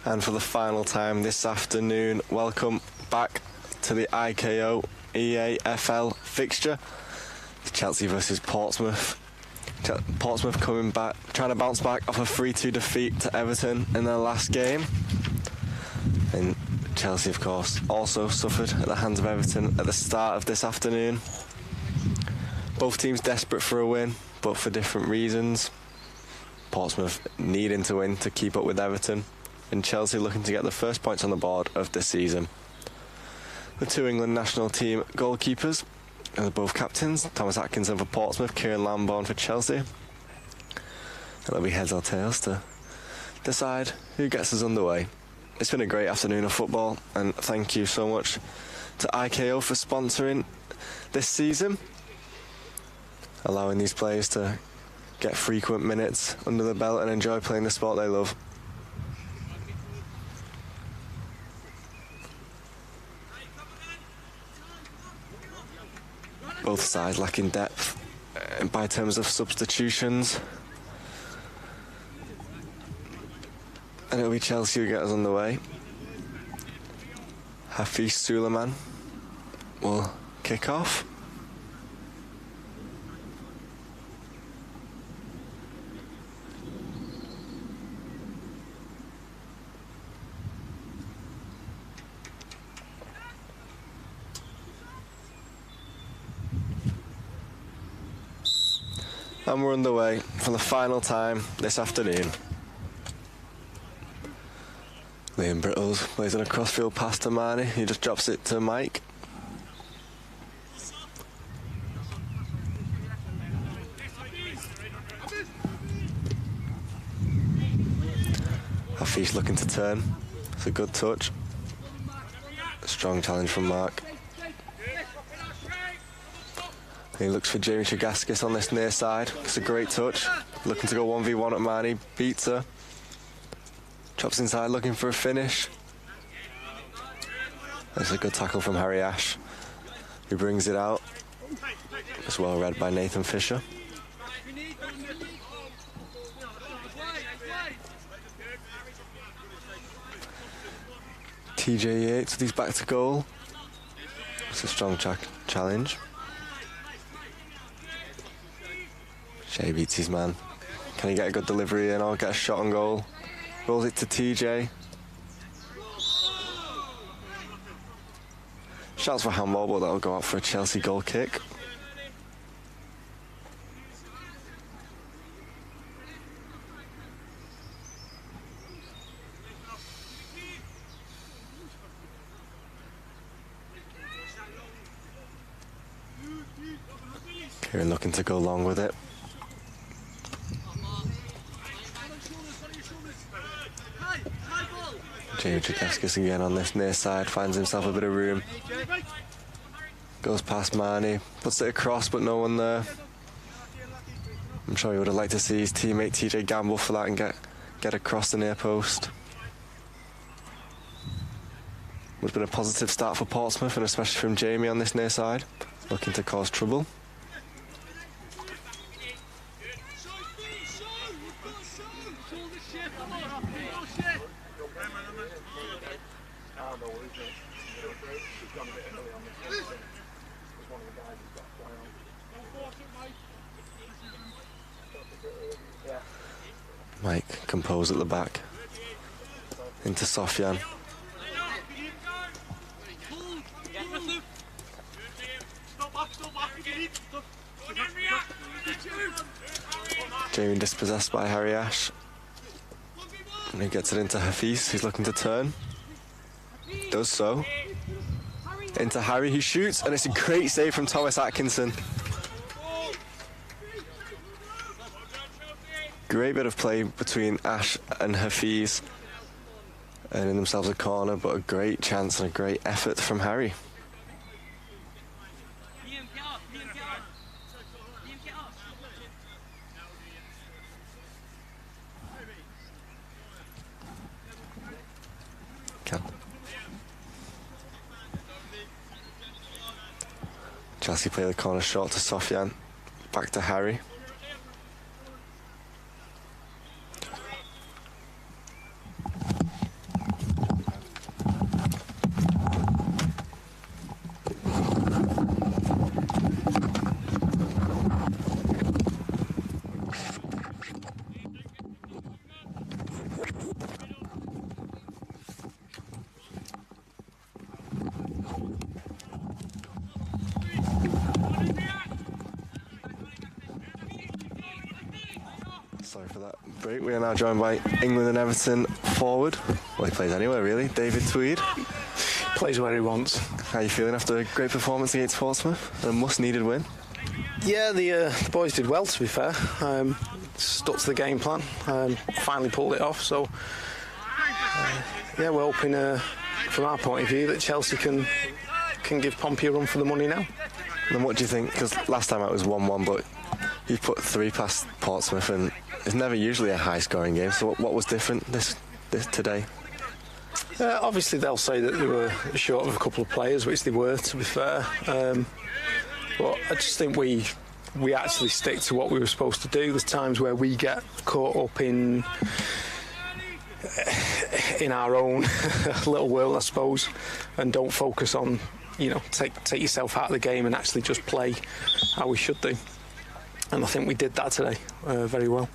And for the final time this afternoon, welcome back to the IKO EAFL fixture. Chelsea versus Portsmouth. Portsmouth coming back, trying to bounce back off a 3-2 defeat to Everton in their last game. And Chelsea, of course, also suffered at the hands of Everton at the start of this afternoon. Both teams desperate for a win, but for different reasons. Portsmouth needing to win to keep up with Everton, and Chelsea looking to get the first points on the board of the season. The two England national team goalkeepers are both captains, Thomas Atkinson for Portsmouth, Kieran Lambourne for Chelsea. It'll be heads or tails to decide who gets us underway. It's been a great afternoon of football, and thank you so much to IKO for sponsoring this season, allowing these players to get frequent minutes under the belt and enjoy playing the sport they love. Both sides lacking depth by terms of substitutions. And it'll be Chelsea who get us underway. Hafiz Suleiman will kick off. And we're underway for the final time this afternoon. Liam Brittles plays in a crossfield pass to Marnie. He just drops it to Mike. Hafiz looking to turn. It's a good touch. A strong challenge from Mark. He looks for Jamie Chagaskis on this near side. It's a great touch. Looking to go 1v1 at Marnie. Beats her. Chops inside looking for a finish. That's a good tackle from Harry Ash, who brings it out. It's well read by Nathan Fisher. TJ Yates with his back to goal. It's a strong challenge. Shea beats his man. Can he get a good delivery in or get a shot on goal? Rolls it to TJ. Shouts for handball, but that'll go out for a Chelsea goal kick. Kieran looking to go long with it. Jamie Chagaskis again on this near side, finds himself a bit of room. Goes past Marnie, puts it across, but no one there. I'm sure he would have liked to see his teammate TJ gamble for that and get across the near post. Would have been a positive start for Portsmouth, and especially from Jamie on this near side, looking to cause trouble. Mike composed at the back. Into Sofyan. Jamie dispossessed by Harry Ash. And he gets it into Hafiz, who's looking to turn. Does so. Into Harry, who shoots, and it's a great save from Thomas Atkinson. Great bit of play between Ash and Hafiz, earning themselves a corner, but a great chance and a great effort from Harry. Chelsea play the corner short to Sofyan, back to Harry. Great, we are now joined by England and Everton forward. Well, he plays anywhere really, David Tweed. Plays where he wants. How are you feeling after a great performance against Portsmouth? A much-needed win? Yeah, the boys did well, to be fair. Stuck to the game plan, finally pulled it off, so yeah, we're hoping from our point of view that Chelsea can give Pompey a run for the money now. And what do you think, because last time it was 1-1, but you put 3 past Portsmouth and it's never usually a high-scoring game, so what was different this today? Obviously they'll say that they were short of a couple of players, which they were, to be fair, but I just think we actually stick to what we were supposed to do. There's times where we get caught up in our own little world, I suppose, and don't focus on, take yourself out of the game and actually just play how we should do. And I think we did that today very well.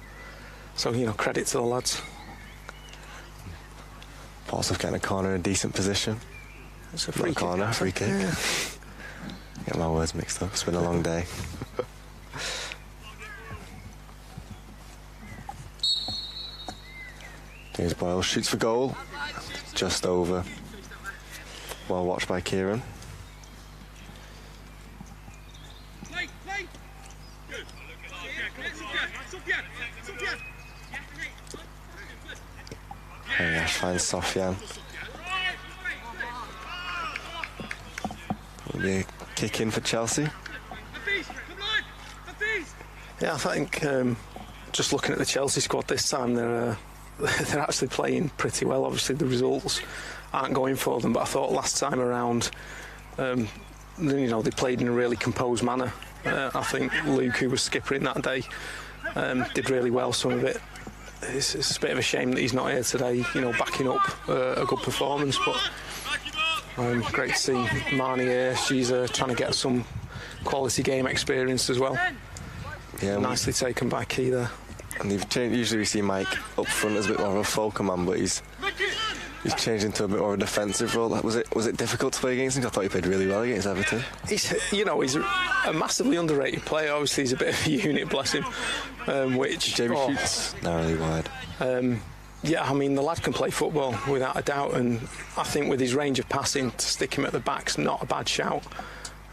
So, credit to the lads. Portsmouth getting a corner in a decent position. It's a free corner, free kick. Yeah. Get my words mixed up. It's been a long day. James Boyle shoots for goal. Just over. Well watched by Kieran. Harry Ash finds Sofian. Will be a kick in for Chelsea. Yeah, I think just looking at the Chelsea squad this time, they're actually playing pretty well. Obviously, the results aren't going for them, but I thought last time around, they played in a really composed manner. I think Luke, who was skippering that day, did really well. Some of it. It's a bit of a shame that he's not here today, backing up a good performance, but great to see Marnie here. She's trying to get some quality game experience as well. Yeah, nicely taken by Key there. And they've changed. Usually we see Mike up front as a bit more of a focal man, but he's changed into a bit more of a defensive role. Was it difficult to play against him? I thought he played really well against Everton. He's a massively underrated player. Obviously, he's a bit of a unit, bless him. Which Jamie shoots narrowly wide. Yeah, I mean, the lad can play football without a doubt, and I think with his range of passing, to stick him at the back's not a bad shout.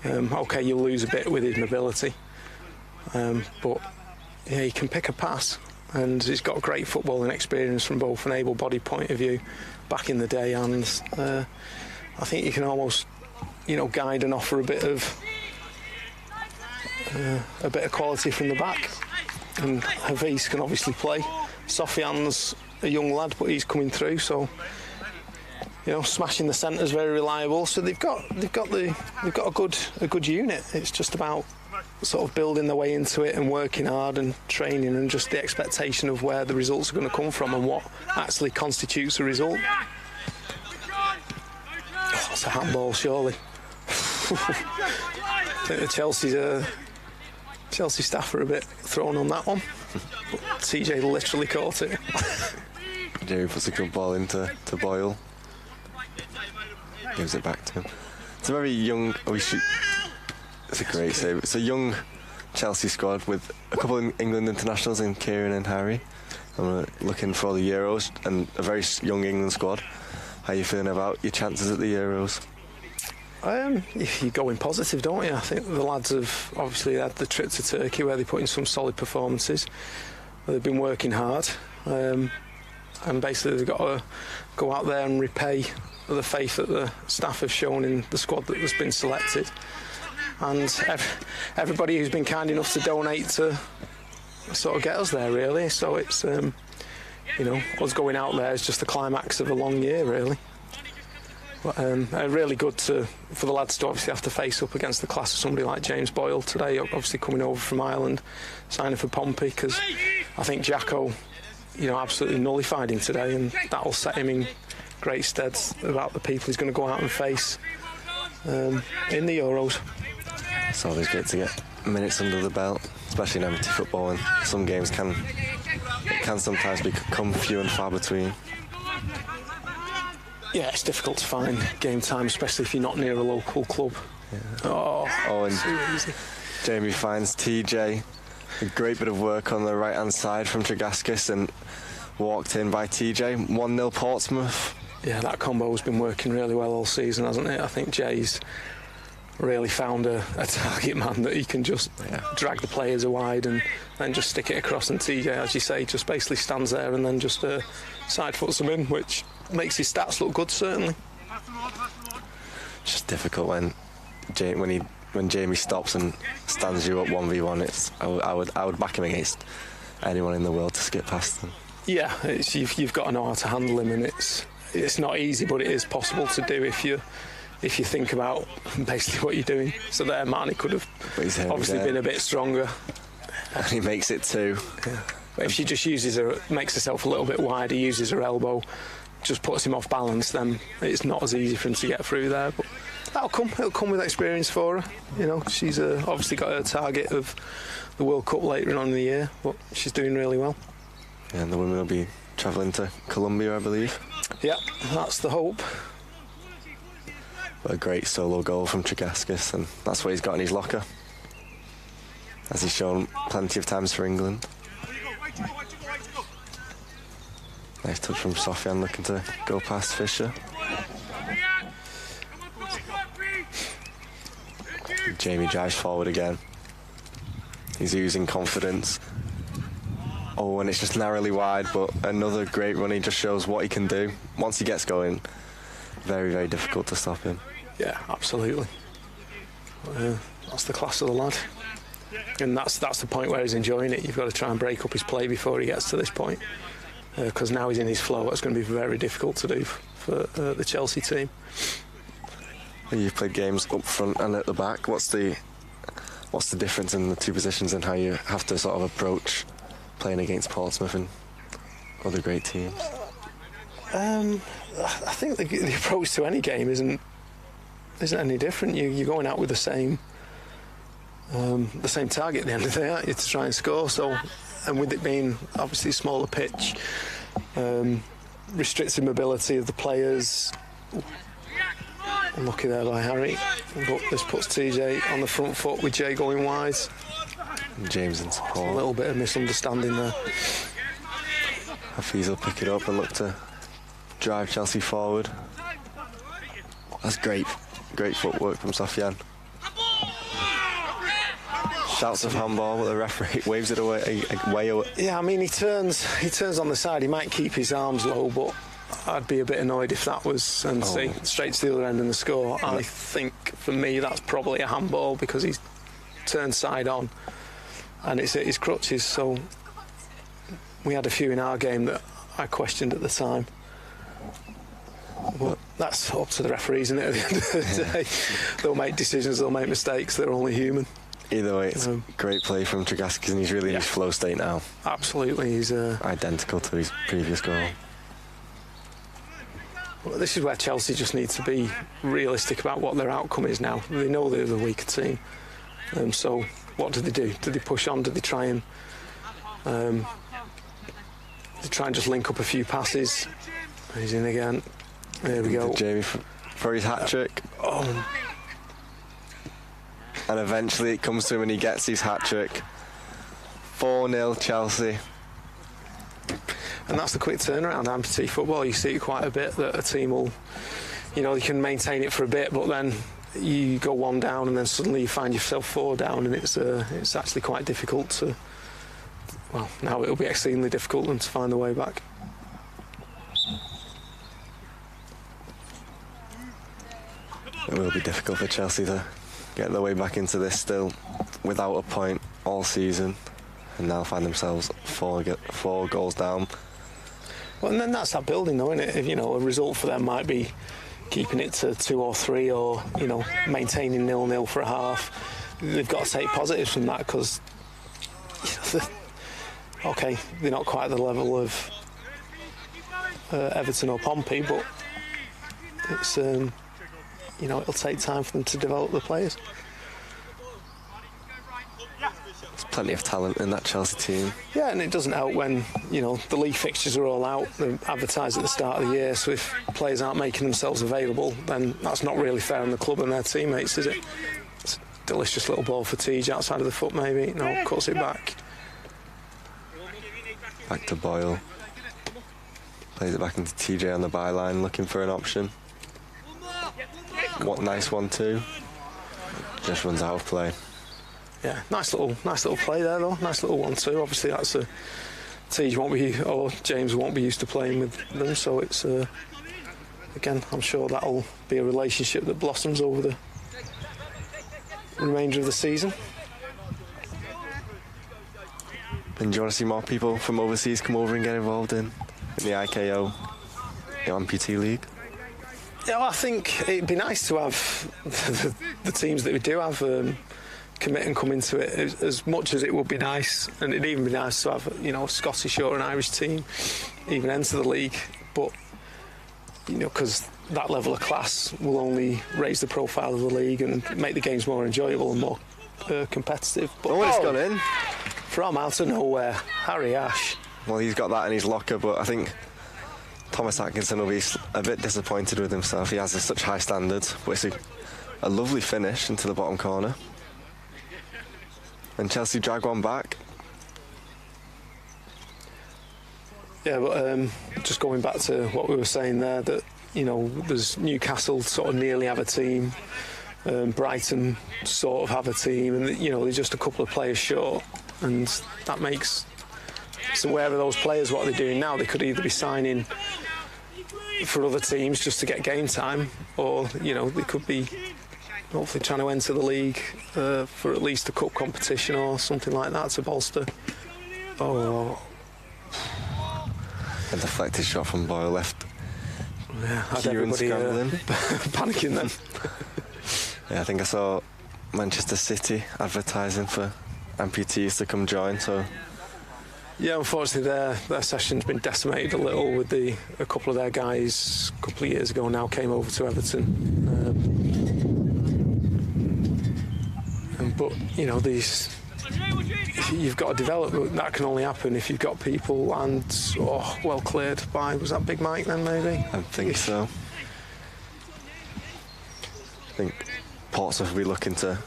OK, you'll lose a bit with his mobility, but yeah, he can pick a pass, and he's got great footballing experience from both an able-bodied point of view back in the day, and I think you can almost, guide and offer a bit of quality from the back. And Hafiz can obviously play. Sofian's a young lad, but he's coming through, so smashing the centre's very reliable. So they've got a good unit. It's just about sort of building their way into it and working hard and training, and just the expectation of where the results are going to come from and what actually constitutes a result. Oh, that's a handball, surely. I think the Chelsea staff are a bit thrown on that one. But TJ literally caught it. Jerry puts a good ball into Boyle. Gives it back to him. It's a very young. It's a great save. It's a young Chelsea squad with a couple of England internationals in Kieran and Harry. And we're looking for all the Euros and a very young England squad. How are you feeling about your chances at the Euros? You go in positive, don't you? I think the lads have obviously had the trip to Turkey where they put in some solid performances. They've been working hard, and basically they've got to go out there and repay the faith that the staff have shown in the squad that has been selected. And everybody who's been kind enough to donate to sort of get us there, really. So it's, us going out there is just the climax of a long year, really. But really good for the lads to obviously have to face up against the class of somebody like James Boyle today, obviously coming over from Ireland, signing for Pompey, because I think Jacko, absolutely nullified him today, and that'll set him in great stead about the people he's going to go out and face in the Euros. It's always great to get minutes under the belt, especially in amputee football, and some games can sometimes become few and far between. Yeah, it's difficult to find game time, especially if you're not near a local club. Yeah. Oh, and too easy. Jamie finds TJ. A great bit of work on the right-hand side from Tregaskis and walked in by TJ. 1-0 Portsmouth. Yeah, that combo's been working really well all season, hasn't it? I think Jay's really found a target man that he can just drag the players wide and then just stick it across, and TJ, as you say, just basically stands there and then just side foots them in, which makes his stats look good, certainly. Just difficult when Jamie stops and stands you up 1v1. I would back him against anyone in the world to skip past them. Yeah, you've got to know how to handle him, and it's not easy, but it is possible to do if you think about basically what you're doing. So there, Marnie could have obviously been a bit stronger. And he makes it 2. Yeah. But if she just makes herself a little bit wider, uses her elbow, just puts him off balance, then it's not as easy for him to get through there. But it'll come with experience for her. You know, she's obviously got her target of the World Cup later on in the year, but she's doing really well. Yeah, and the women will be travelling to Colombia, I believe. Yeah, that's the hope. But a great solo goal from Tregaskis, and that's what he's got in his locker, as he's shown plenty of times for England. Nice touch from Sofian, looking to go past Fisher. Jamie drives forward again. He's oozing confidence. Oh, and it's just narrowly wide, but another great run. He just shows what he can do. Once he gets going, very, very difficult to stop him. Yeah, absolutely. That's the class of the lad. And that's the point where he's enjoying it. You've got to try and break up his play before he gets to this point. Because now he's in his flow, it's going to be very difficult to do for the Chelsea team. You've played games up front and at the back. What's the difference in the two positions and how you have to sort of approach playing against Portsmouth and other great teams? I think the approach to any game isn't any different. You're going out with the same target at the end of the day, aren't you, to try and score. So, and with it being obviously a smaller pitch, restricted mobility of the players. Unlucky there by Harry, but this puts TJ on the front foot with Jay going wide. And James in support. A little bit of misunderstanding there. Hafiz will pick it up and look to drive Chelsea forward. That's great footwork from Sofian. Shouts of handball, but the referee waves it away. Yeah, I mean he turns on the side. He might keep his arms low, but I'd be a bit annoyed if that was see straight to the other end and the score. Yeah. I think for me that's probably a handball because he's turned side on and it's at his crutches. So we had a few in our game that I questioned at the time. But that's up to the referees, isn't it? At the end of the day, they'll make decisions, they'll make mistakes. They're only human. Either way, it's great play from Tregaskis, and he's really in his flow state now. Absolutely, he's identical to his previous goal. Well, this is where Chelsea just need to be realistic about what their outcome is now. They know they're the weaker team. So what do? Do they push on? Do they try and just link up a few passes? He's in again. There we go. Jamie for his hat-trick. And eventually it comes to him and he gets his hat-trick. 4-0 Chelsea. And that's the quick turnaround, amputee football. You see it quite a bit, that a team will, they can maintain it for a bit, but then you go one down and then suddenly you find yourself 4 down, and it's actually quite difficult to, well, now it'll be extremely difficult to find the way back. It will be difficult for Chelsea to get their way back into this, still without a point all season, and now find themselves 4 goals down. Well, and then that's that building, though, isn't it? If, a result for them might be keeping it to 2 or 3, or maintaining 0-0 for a half. They've got to take positives from that, because they're not quite at the level of Everton or Pompey, but it's it'll take time for them to develop the players. There's plenty of talent in that Chelsea team. Yeah, and it doesn't help when, the league fixtures are all out, they're advertised at the start of the year, so if players aren't making themselves available, then that's not really fair on the club and their teammates, is it? It's a delicious little ball for TJ outside of the foot, maybe. No, cuts it back. Back to Boyle. Plays it back into TJ on the byline, looking for an option. What nice 1-2. Just runs out of play. Yeah, nice little play there though. Nice little 1-2. Obviously, that's a Tej won't be, or James won't be used to playing with them, so it's again, I'm sure that'll be a relationship that blossoms over the remainder of the season. And do you want to see more people from overseas come over and get involved in the IKO Amputee League? Yeah, well, I think it'd be nice to have the teams that we do have commit and come into it as much as it would be nice, and it'd even be nice to have, you know, a Scottish or an Irish team even enter the league. But, you know, because that level of class will only raise the profile of the league and make the games more enjoyable and more competitive. But it's gone in. From out of nowhere, Harry Ash. Well, he's got that in his locker, but I think Thomas Atkinson will be a bit disappointed with himself. He has such high standards, but it's a lovely finish into the bottom corner. And Chelsea drag one back. Yeah, but just going back to what we were saying there, that, you know, there's Newcastle sort of nearly have a team, Brighton sort of have a team, and, you know, they're just a couple of players short, and that makes... So wherever those players, what they're doing now, they could either be signing for other teams just to get game time, or, you know, they could be hopefully trying to enter the league for at least a cup competition or something like that to bolster. Oh, a deflected shot from Boyle left. Yeah, had Kieran everybody scrambling. panicking then. Yeah, I think I saw Manchester City advertising for amputees to come join, so... Yeah, unfortunately their session's been decimated a little with a couple of their guys a couple of years ago now came over to Everton. But, you know, you've got to develop, that can only happen if you've got people and well cleared by, was that Big Mike then maybe? I think so. I think Portsmouth will be looking to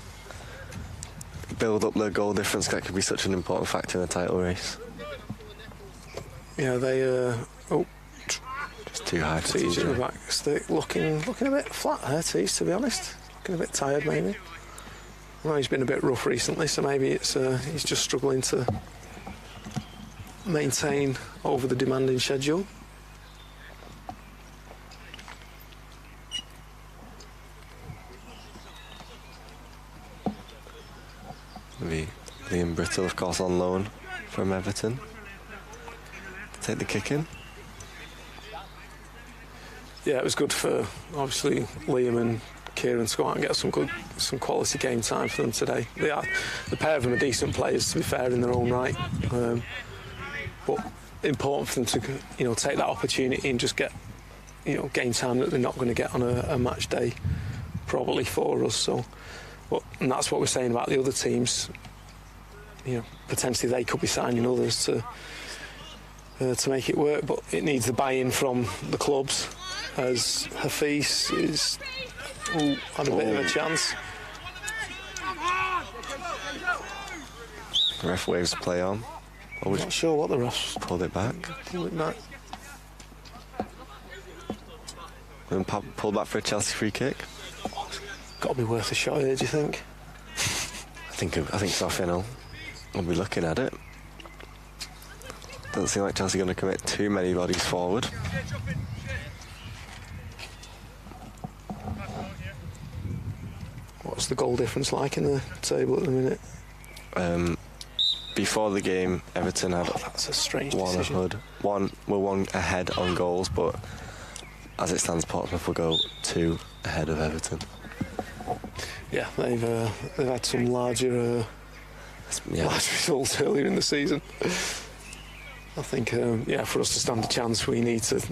build up their goal difference. That could be such an important factor in the title race. Yeah, they just too high for Tej TJ. at the back stick, looking a bit flat there, Tej, to be honest. Looking a bit tired maybe. Well, he's been a bit rough recently, so maybe it's he's just struggling to maintain over the demanding schedule. Maybe Liam Brittle, of course, on loan from Everton. Take the kick in. Yeah, it was good for obviously Liam and Kieran to go out and get some quality game time for them today. The pair of them are decent players, to be fair, in their own right, but important for them to, you know, take that opportunity and just get, you know, game time that they're not going to get on a match day probably for us. So, and that's what we're saying about the other teams. You know, potentially they could be signing others to make it work, but it needs the buy-in from the clubs, as Hafiz is had a bit of a chance. The ref waves play on. I'm not sure what the refs Pulled it back. pulled it back. And pulled back for a Chelsea free kick. Got to be worth a shot here, do you think? I think Sofino will be looking at it. Doesn't seem like Chelsea are going to commit too many bodies forward. What's the goal difference like in the table at the minute? Before the game, Everton had That's a strange one decision. one ahead on goals, but as it stands, Portsmouth will go 2 ahead of Everton. Yeah, they've had some larger results earlier in the season. I think, for us to stand a chance, we need to,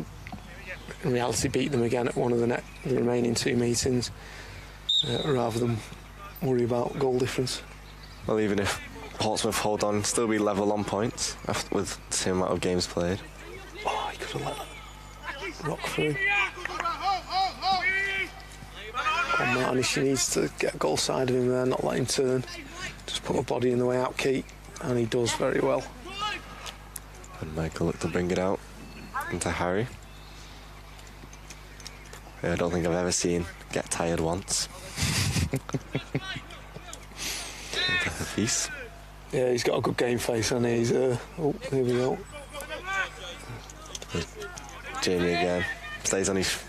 in reality, beat them again at one of the remaining 2 meetings, rather than worry about goal difference. Well, even if Portsmouth hold on, still be level on points with the same amount of games played. Oh, he could have let that rock through. Oh man, he needs to get a goal side of him there, not let him turn. Just put a body in the way out, Keith, and he does very well. And Michael looked to bring it out into Harry. I don't think I've ever seen get tired once. Into Hafiz. Yeah, he's got a good game face, and he's. Oh, here we go. Jamie again stays on his.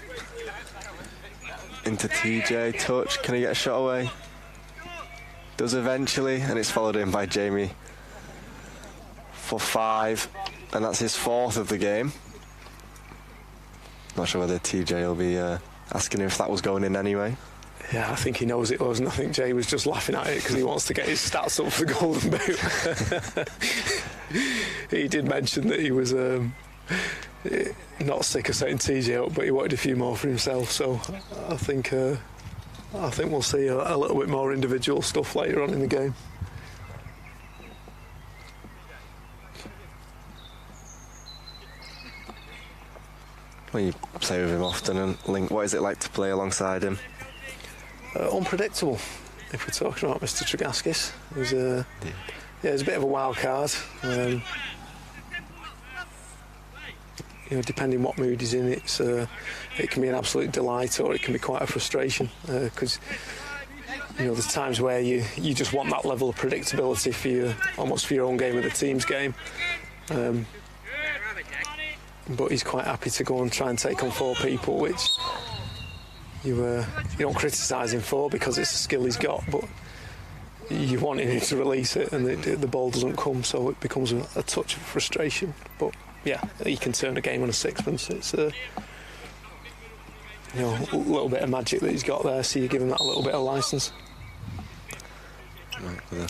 Into TJ, touch. Can he get a shot away? Does eventually, and it's followed in by Jamie for 5, and that's his 4th of the game. Not sure whether TJ will be asking him if that was going in anyway. Yeah, I think he knows it was, and I think Jay was just laughing at it because he wants to get his stats up for the Golden Boot. He did mention that he was not sick of setting TJ up, but he wanted a few more for himself. So I think we'll see a little bit more individual stuff later on in the game. When you play with him often and link, what is it like to play alongside him? Unpredictable, if we're talking about Mr. Tregaskis. He's a bit of a wild card. Depending what mood he's in, it can be an absolute delight, or it can be quite a frustration. Because there's times where you just want that level of predictability for your own game of the team's game. But he's quite happy to go and try and take on 4 people, which you don't criticise him for because it's a skill he's got, but you want him to release it and the ball doesn't come, so it becomes a touch of frustration. But yeah, he can turn a game on a sixpence. It's a little bit of magic that he's got there, so you give him that little bit of licence.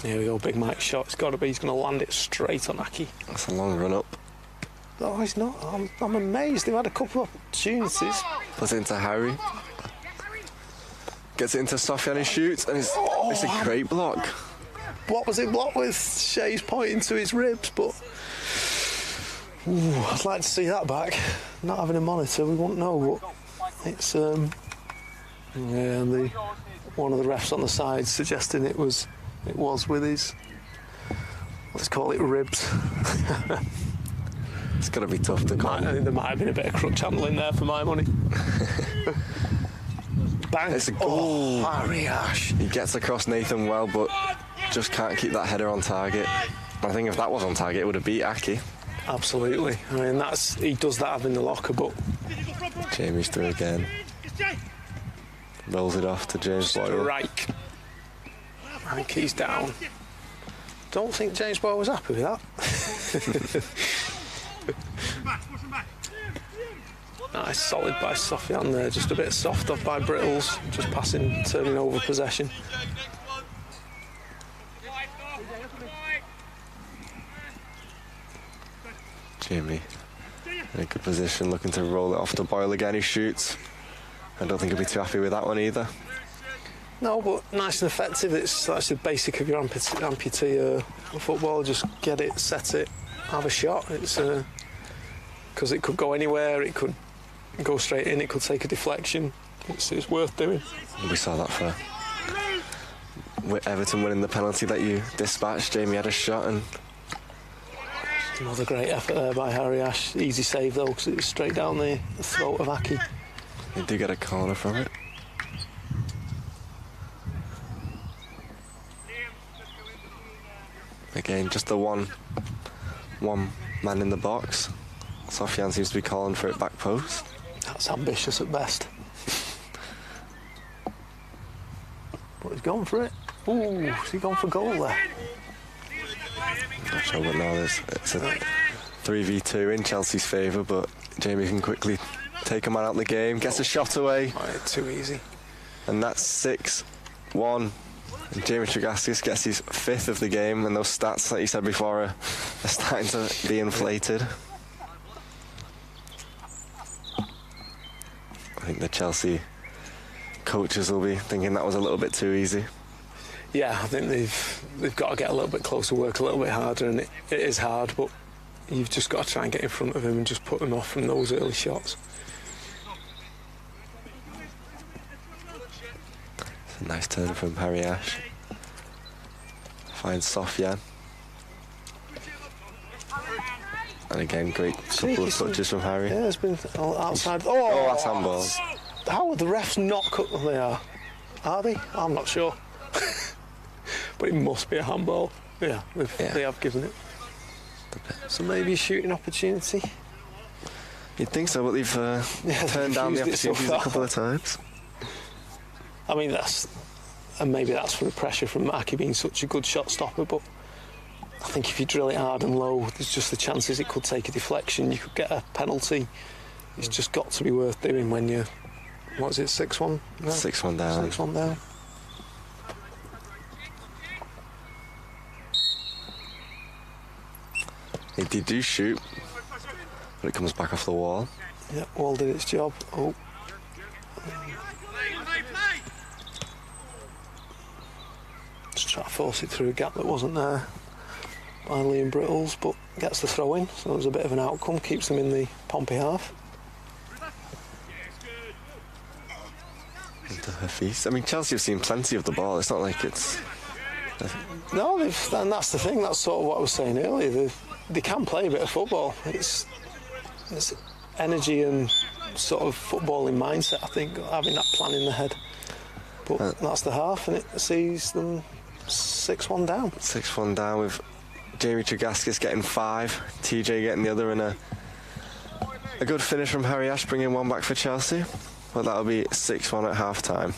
Here we go, Big Mike's shot. It's got to be. He's going to land it straight on Aki. That's a long run up. Oh, he's not. I'm amazed. They've had a couple of opportunities. Puts it into Harry. Gets it into Sofian and shoots, and it's a great block. What was it blocked with? Shay's pointing to his ribs, but I'd like to see that back. Not having a monitor, we won't know. But it's and one of the refs on the side suggesting it was with his, let's call it, ribs. It's got to be tough to call. I think there might have been a bit of crutch handling there for my money. Bang! It's a goal. Harry Ash. He gets across Nathan well, but just can't keep that header on target. I think if that was on target, it would have beat Aki. Absolutely. I mean, he does that having the locker, but Jamie's through again. Rolls it off to James Boyle. Strike. He's down. Don't think James Boyle was happy with that. Nice, solid by Sofian there. Just a bit soft off by Brittles. Just passing, turning over possession. Jamie in a good position, looking to roll it off to Boyle again. He shoots. I don't think he'll be too happy with that one either. No, but nice and effective. That's the basic of your amputee football. Just get it, set it, have a shot. It's because it could go anywhere. It could go straight in. It could take a deflection. It's worth doing. We saw that for Everton winning the penalty that you dispatched. Jamie had a shot and another great effort there by Harry Ash. Easy save though, because it was straight down the throat of Aki. He did get a corner from it. Again, just the one man in the box. Sofian seems to be calling for it back post. That's ambitious at best. But he's gone for it. Ooh, has he gone for goal there? Not sure, but now it's a 3v2 in Chelsea's favour, but Jamie can quickly take a man out of the game, gets a shot away. Right, too easy. And that's 6-1. And Jamie Tregaskis gets his 5th of the game, and those stats that you said before are starting to be inflated. I think the Chelsea coaches will be thinking that was a little bit too easy. Yeah, I think they've got to get a little bit closer, work a little bit harder, and it is hard, but you've just got to try and get in front of him and just put him off from those early shots. It's a nice turn from Harry Ash. Finds Sofian. And again, great couple of touches from Harry. Yeah, it's been outside. Oh, that's handball. How are the refs not cut? They are. Are they? I'm not sure. But it must be a handball. Yeah, they have given it. So maybe a shooting opportunity. You'd think so, but they've turned down the opportunities a couple of times. I mean, maybe that's for the pressure from Marky being such a good shot stopper, but I think if you drill it hard and low, there's just the chances it could take a deflection, you could get a penalty. It's just got to be worth doing when you're, 6-1? No? 6-1 down. 6-1 down. They do shoot, but it comes back off the wall. Yeah, wall did its job. Oh. Just try to force it through a gap that wasn't there by Liam Brittles, but gets the throw in, so there's a bit of an outcome, keeps them in the Pompey half. Into her feet. I mean, Chelsea have seen plenty of the ball. It's not like it's... No, and that's the thing, that's sort of what I was saying earlier. They can play a bit of football. It's energy and sort of footballing mindset, I think, having that plan in the head. But that's the half, and it sees them 6-1 down. 6-1 down with Jamie Tregaskis getting 5, TJ getting the other, and a good finish from Harry Ash, bringing one back for Chelsea. But that'll be 6-1 at half-time.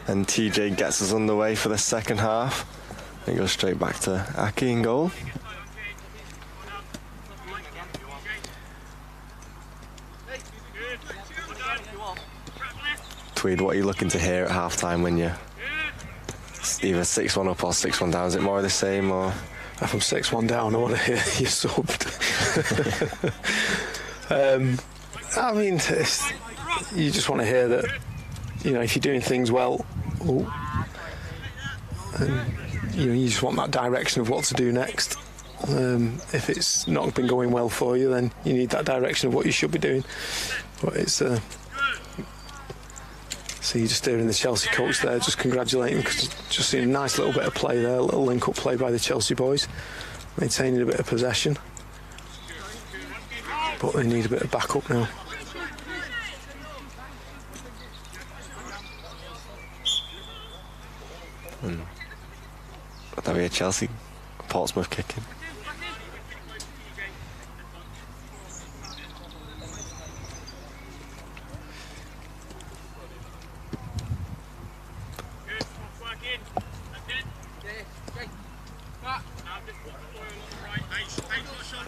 And TJ gets us underway for the second half. It goes straight back to Aki in goal. Tweed, what are you looking to hear at half-time when you're either 6-1 up or 6-1 down? Is it more of the same, or...? If I'm 6-1 down, I want to hear you subbed. I mean, you just want to hear that, you know, if you're doing things well, and, you know, you just want that direction of what to do next. If it's not been going well for you, then you need that direction of what you should be doing. But it's... So you're just hearing the Chelsea coach there, just congratulating, because just seen a nice little bit of play there, a little link-up play by the Chelsea boys, maintaining a bit of possession. But they need a bit of backup now. That'll be a Chelsea, Portsmouth kicking.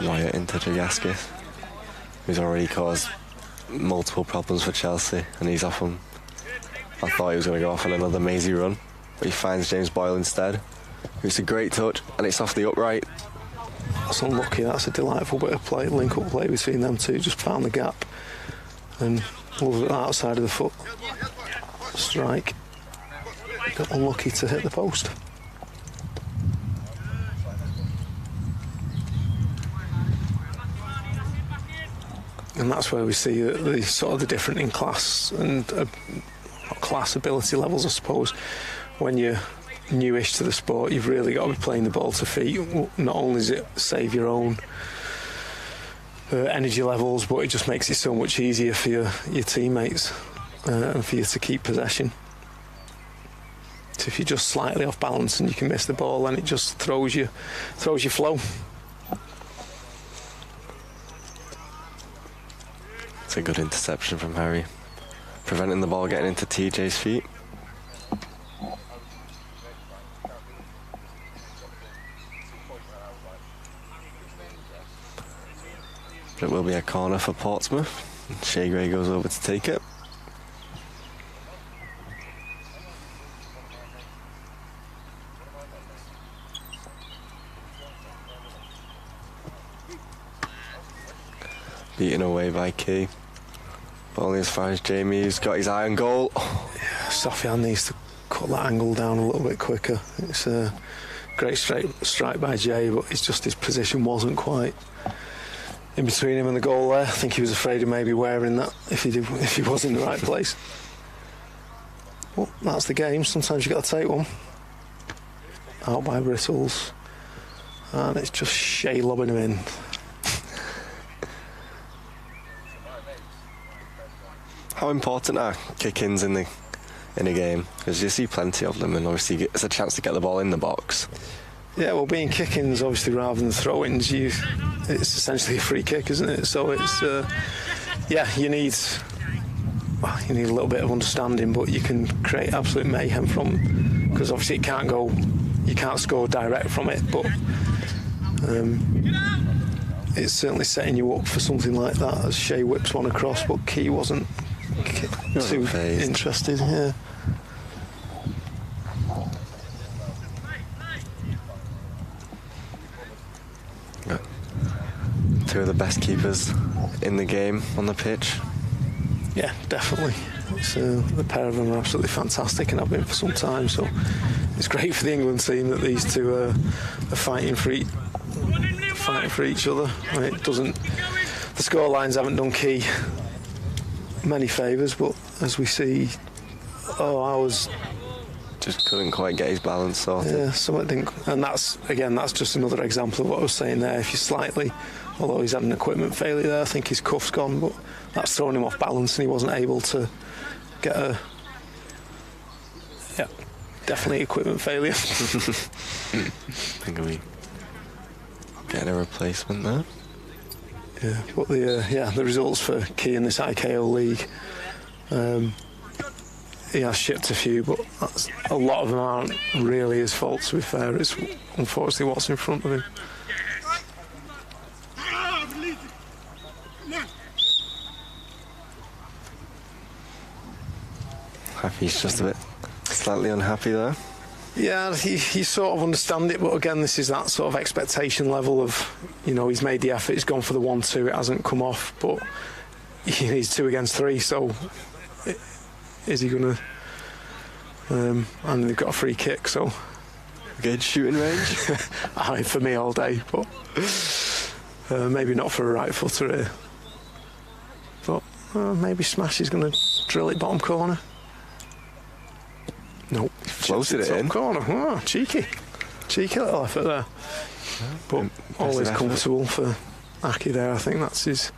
Wyatt into Reaseheath, who's already caused multiple problems for Chelsea, and he's off on... I thought he was going to go off on another mazy run, but he finds James Boyle instead. It's a great touch, and it's off the upright. That's unlucky. That's a delightful bit of play, link-up play between them two. Just found the gap, and loves it outside of the foot. Strike. Got unlucky to hit the post. And that's where we see the sort of the different in class and class ability levels, I suppose. When you're newish to the sport, you've really got to be playing the ball to feet. Not only does it save your own energy levels, but it just makes it so much easier for your teammates and for you to keep possession. So if you're just slightly off balance and you can miss the ball, then it just throws your flow. It's a good interception from Harry, preventing the ball getting into TJ's feet. But it will be a corner for Portsmouth. Shea Gray goes over to take it. Beaten away by Key. Only as far as Jamie, who's got his eye on goal. Yeah, Sofian needs to cut that angle down a little bit quicker. It's a great strike by Jay, but it's just his position wasn't quite in between him and the goal there. I think he was afraid of maybe wearing that if he was in the right place. Well, that's the game. Sometimes you've got to take one. Out by Brittles. And it's just Shea lobbing him in. How important are kick-ins in a game? Because you see plenty of them, and obviously it's a chance to get the ball in the box. Yeah, well, being kick-ins obviously rather than throw-ins, it's essentially a free kick, isn't it? So it's you need a little bit of understanding, but you can create absolute mayhem from, because obviously you can't score direct from it, but it's certainly setting you up for something like that as Shea whips one across, but Key wasn't too interested. Yeah. Two of the best keepers in the game on the pitch. Yeah, definitely. The pair of them are absolutely fantastic and have been for some time, so it's great for the England team that these two are fighting for each other. I mean, the score lines haven't done Key many favours, but as we see, ours just couldn't quite get his balance sorted. Yeah, something didn't, and that's just another example of what I was saying there. If you slightly, although he's had an equipment failure there, I think his cuff's gone, but that's thrown him off balance and he wasn't able to get definitely equipment failure. Think we get a replacement there. Yeah, but the results for Key in this IKO league, he has shipped a few, but a lot of them aren't really his fault, to be fair. It's unfortunately what's in front of him. He's just a bit slightly unhappy there. Yeah, he sort of understand it, but again, this is that sort of expectation level of, you know, he's made the effort, he's gone for the 1-2, it hasn't come off, but he needs 2 against 3, so is he going to... and they've got a free kick, so... Good shooting range? I mean, for me all day, but maybe not for a right footer here. But maybe Smash is going to drill it bottom corner. Nope. Floated it top in. Corner. Oh, cheeky little effort there. But always comfortable for Aki there. I think that's his.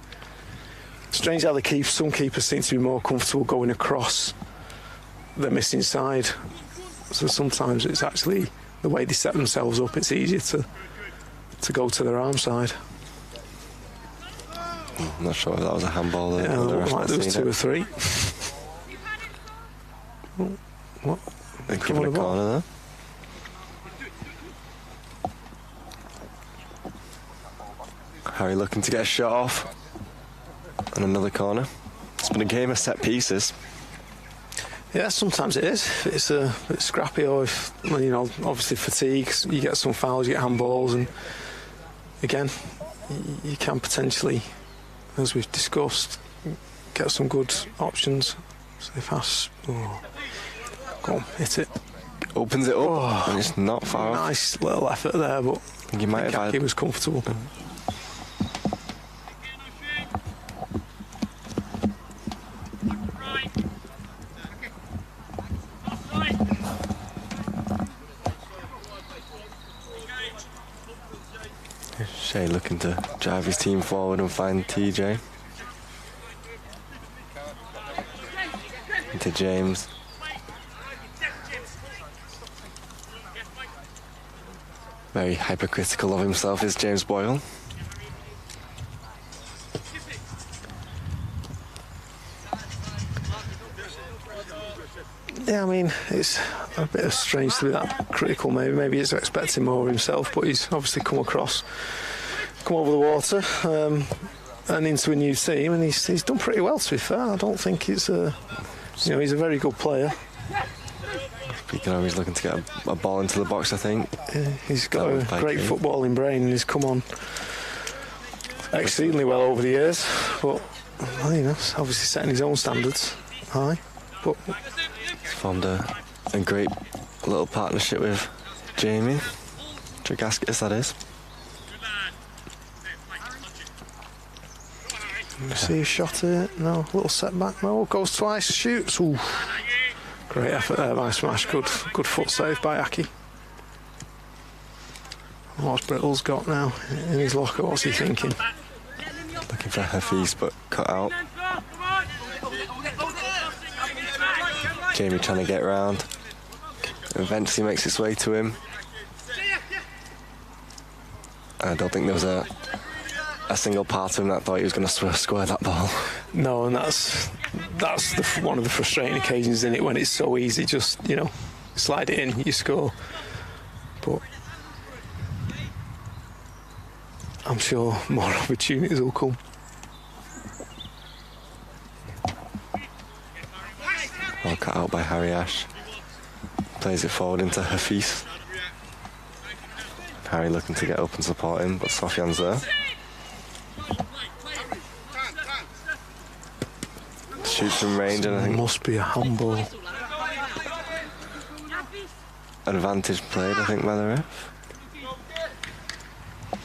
Strange how some keepers seem to be more comfortable going across the missing side. So sometimes it's actually the way they set themselves up. It's easier to go to their arm side. I'm not sure if that was a handball. Yeah, like there was 2 or 3. What? They give it a corner there. Harry looking to get a shot off. And another corner. It's been a game of set pieces. Yeah, sometimes it is. If it's a bit scrappy, or if, you know, obviously fatigue, you get some fouls, you get handballs, and again, you can potentially, as we've discussed, get some good options. So if Haas, go on, hit it. Opens it up, and it's not far off. Nice little effort there, but I think he might have had... He was comfortable. Shea looking to drive his team forward and find TJ. Into James. Very hypercritical of himself is James Boyle. Yeah, I mean, it's a bit strange to be that critical. Maybe he's expecting more of himself, but he's obviously come over the water and into a new team, and he's done pretty well, to be fair. I don't think it's he's a very good player. Speaking of, he's looking to get a ball into the box, I think. Yeah, he's got a great footballing brain, and he's come on exceedingly well over the years. But well, you know, obviously setting his own standards high. But he's formed a great little partnership with Jamie Dragaskis, that is. See a shot here? No, little setback. No, goes twice, shoots. Ooh. Great effort there by Smash. Good foot save by Aki. What's Brittle's got now in his locker? What's he thinking? Looking for Hafiz, but cut out. Jamie trying to get round. Eventually makes its way to him. I don't think there was a single part of him that thought he was going to square that ball. No, and that's one of the frustrating occasions in it, when it's so easy, just, you know, slide it in, you score. But I'm sure more opportunities will come. Well cut out by Harry Ash. Plays it forward into Hafiz. Harry looking to get up and support him, but Sofian's there. Shoots from range, and I think must be a handball. Advantage played, I think, by the ref. I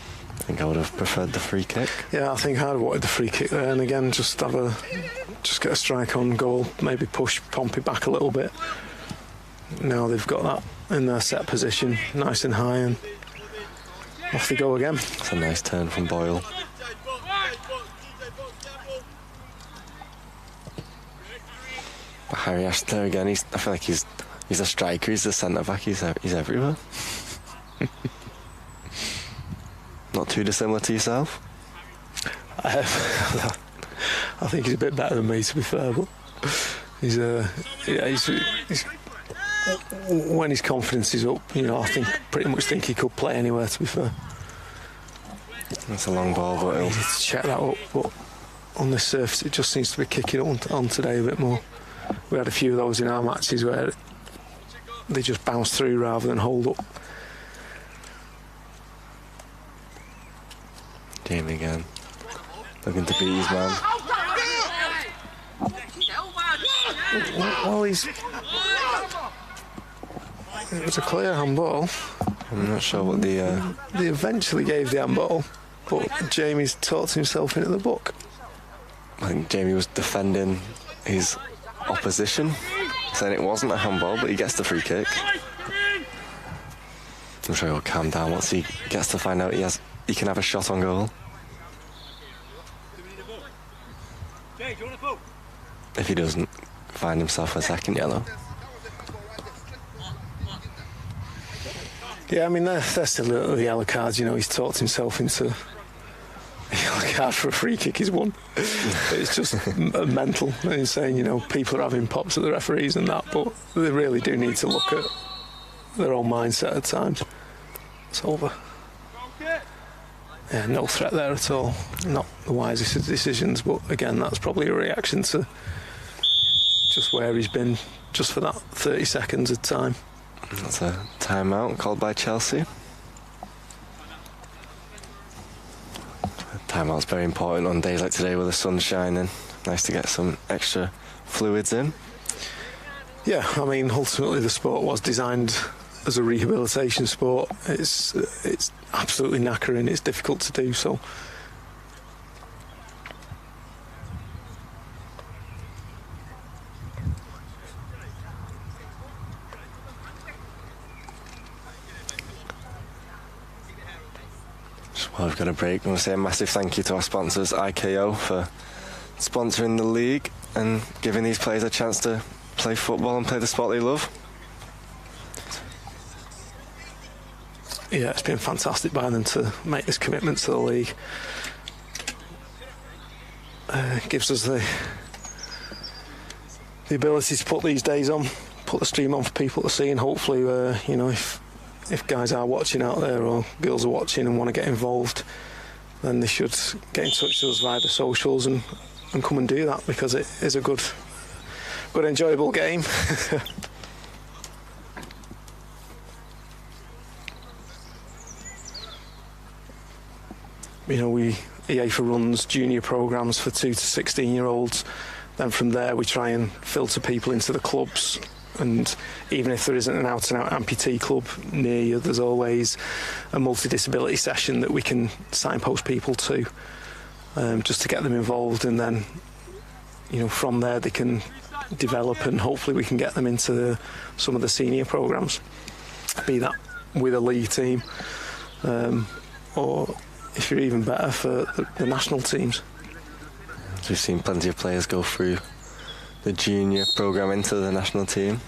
think I would have preferred the free kick. Yeah, I think I'd wanted the free kick there, and again, just get a strike on goal, maybe push Pompey back a little bit. Now they've got that in their set position, nice and high, and off they go again. It's a nice turn from Boyle. Harry Ash there again. I feel like he's a striker. He's a centre back. He's everywhere. Not too dissimilar to yourself. I think he's a bit better than me, to be fair. But He's when his confidence is up, you know, I pretty much think he could play anywhere, to be fair. That's a long ball, but I need to check that up, but on this surface it just seems to be kicking on today a bit more. We had a few of those in our matches where they just bounce through rather than hold up. Jamie again, looking to beat his man. Well, it was a clear handball. I'm not sure what They eventually gave the handball, but Jamie's talked himself into the book. I think Jamie was defending his opposition, saying it wasn't a handball, but he gets the free kick. I'm sure he'll calm down once he gets to find out he can have a shot on goal. If he doesn't find himself a second yellow. Yeah, I mean, they're still the yellow cards, you know. He's talked himself into a yellow card for a free kick he's won. It's just mental. And he's saying, you know, people are having pops at the referees and that, but they really do need to look at their own mindset at times. It's over. Yeah, no threat there at all. Not the wisest of decisions, but again, that's probably a reaction to just where he's been just for that 30 seconds of time. That's a timeout called by Chelsea. Timeout's very important on days like today with the sun's shining. Nice to get some extra fluids in. Yeah, I mean, ultimately the sport was designed as a rehabilitation sport. It's absolutely knackering. It's difficult to do so. Well, we've got a break. I want to say a massive thank you to our sponsors, IKO, for sponsoring the league and giving these players a chance to play football and play the sport they love. Yeah, it's been fantastic by them to make this commitment to the league. Gives us the ability to put these days on, put the stream on for people to see, and hopefully, you know, if guys are watching out there or girls are watching and want to get involved, then they should get in touch with us via the socials and come and do that, because it is a good enjoyable game. You know, EAFA runs junior programmes for 2 to 16-year-olds. Then from there we try and filter people into the clubs, and even if there isn't an out-and-out amputee club near you, there's always a multi-disability session that we can signpost people to, just to get them involved, and then, you know, from there they can develop, and hopefully we can get them into some of the senior programmes, be that with a league team, or if you're even better, for the national teams. So we've seen plenty of players go through the junior programme into the national team.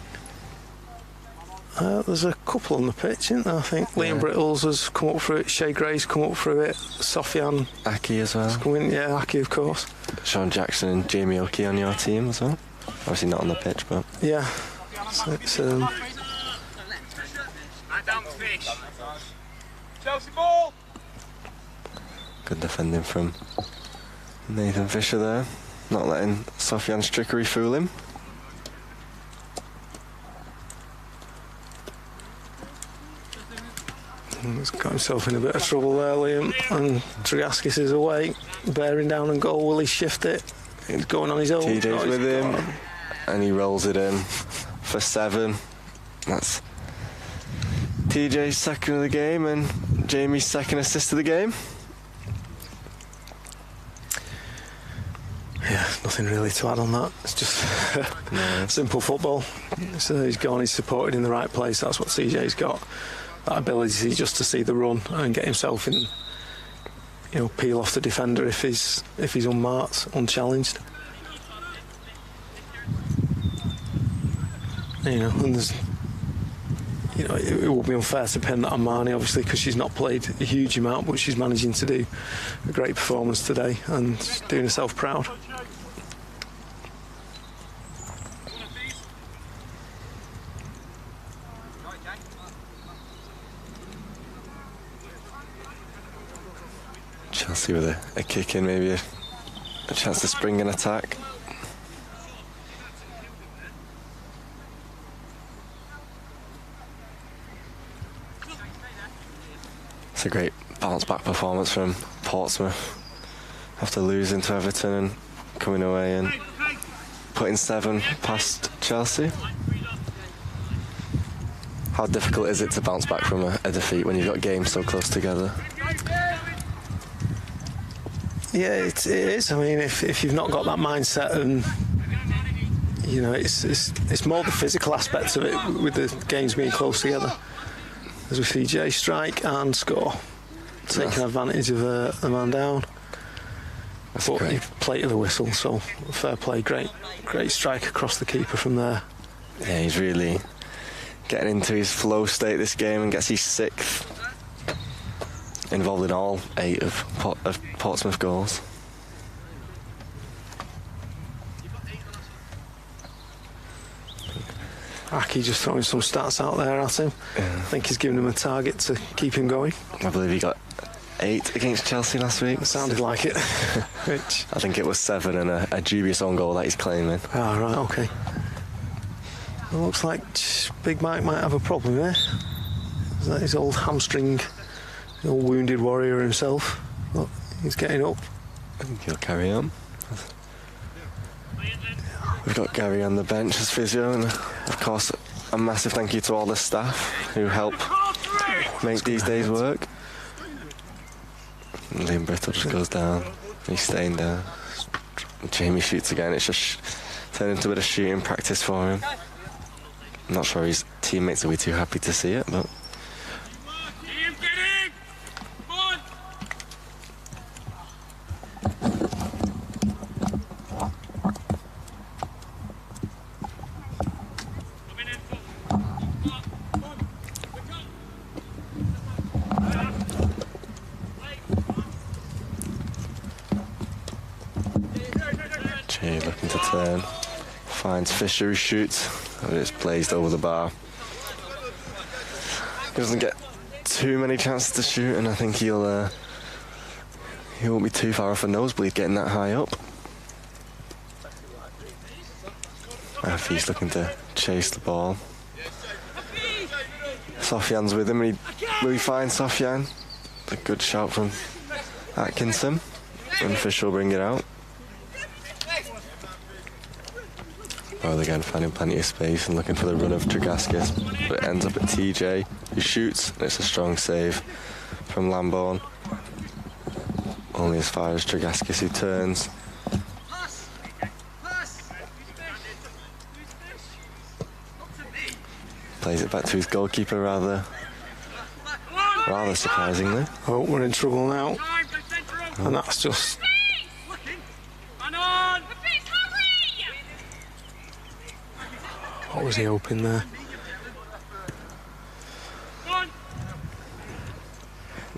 There's a couple on the pitch, isn't there? I think Liam Brittles has come up through it, Shay Gray's come up through it, Sofian Aki as well. Yeah, Aki, of course. Sean Jackson and Jamie Oki on your team as well. Obviously not on the pitch, but yeah. So it's Chelsea ball. good defending from Nathan Fisher there, not letting Sofian's trickery fool him. He's got himself in a bit of trouble there, Liam, and Dragaskis is away, bearing down and goal. Will he shift it? He's going on his own. TJ's with him, and he rolls it in for 7. That's TJ's second of the game and Jamie's second assist of the game. Yeah, nothing really to add on that. It's just simple football. So he's gone, he's supported in the right place. That's what CJ's got. That ability just to see the run and get himself in, you know, peel off the defender if he's unmarked, unchallenged. You know, and there's, you know, it would be unfair to pin that on Marnie, obviously, because she's not played a huge amount, but she's managing to do a great performance today and she's doing herself proud. Chelsea with a kick in, maybe a chance to spring an attack. It's a great bounce back performance from Portsmouth after losing to Everton and coming away and putting 7 past Chelsea. How difficult is it to bounce back from a defeat when you've got games so close together? Yeah, it is. I mean, if you've not got that mindset, and you know, it's more the physical aspects of it with the games being close together. As we see Jay strike and score, taking advantage of the man down. That's but great. He played to the whistle, so fair play. Great strike across the keeper from there. Yeah, he's really getting into his flow state this game and gets his 6th. Involved in all 8 of Portsmouth goals. Aki just throwing some stats out there at him. Yeah. I think he's giving him a target to keep him going. I believe he got 8 against Chelsea last week. It sounded like it. Which? I think it was 7 and a dubious own goal that he's claiming. Ah, right, okay. It looks like Big Mike might have a problem there. Is that his old hamstring, the old wounded warrior himself? Look, he's getting up. I think he'll carry on. We've got Gary on the bench as physio, and of course a massive thank you to all the staff who help make these days work. And Liam Brittle just goes down. He's staying down. Jamie shoots again. It's just turned into a bit of shooting practice for him. I'm not sure his teammates will be too happy to see it, but Jay looking to turn. Finds Fisher, who shoots. And it's blazed over the bar. He doesn't get too many chances to shoot, and I think he won't be too far off a nosebleed getting that high up. He's looking to chase the ball. Sofian's with him. Will he find Sofian? A good shout from Atkinson, and Fisher will bring it out. Both again finding plenty of space and looking for the run of Tregaskis, but it ends up at TJ, who shoots, and it's a strong save from Lambourne. Only as far as Tregaskis, who turns. Plays it back to his goalkeeper rather surprisingly. Oh, we're in trouble now. And that's just... What was he hoping there?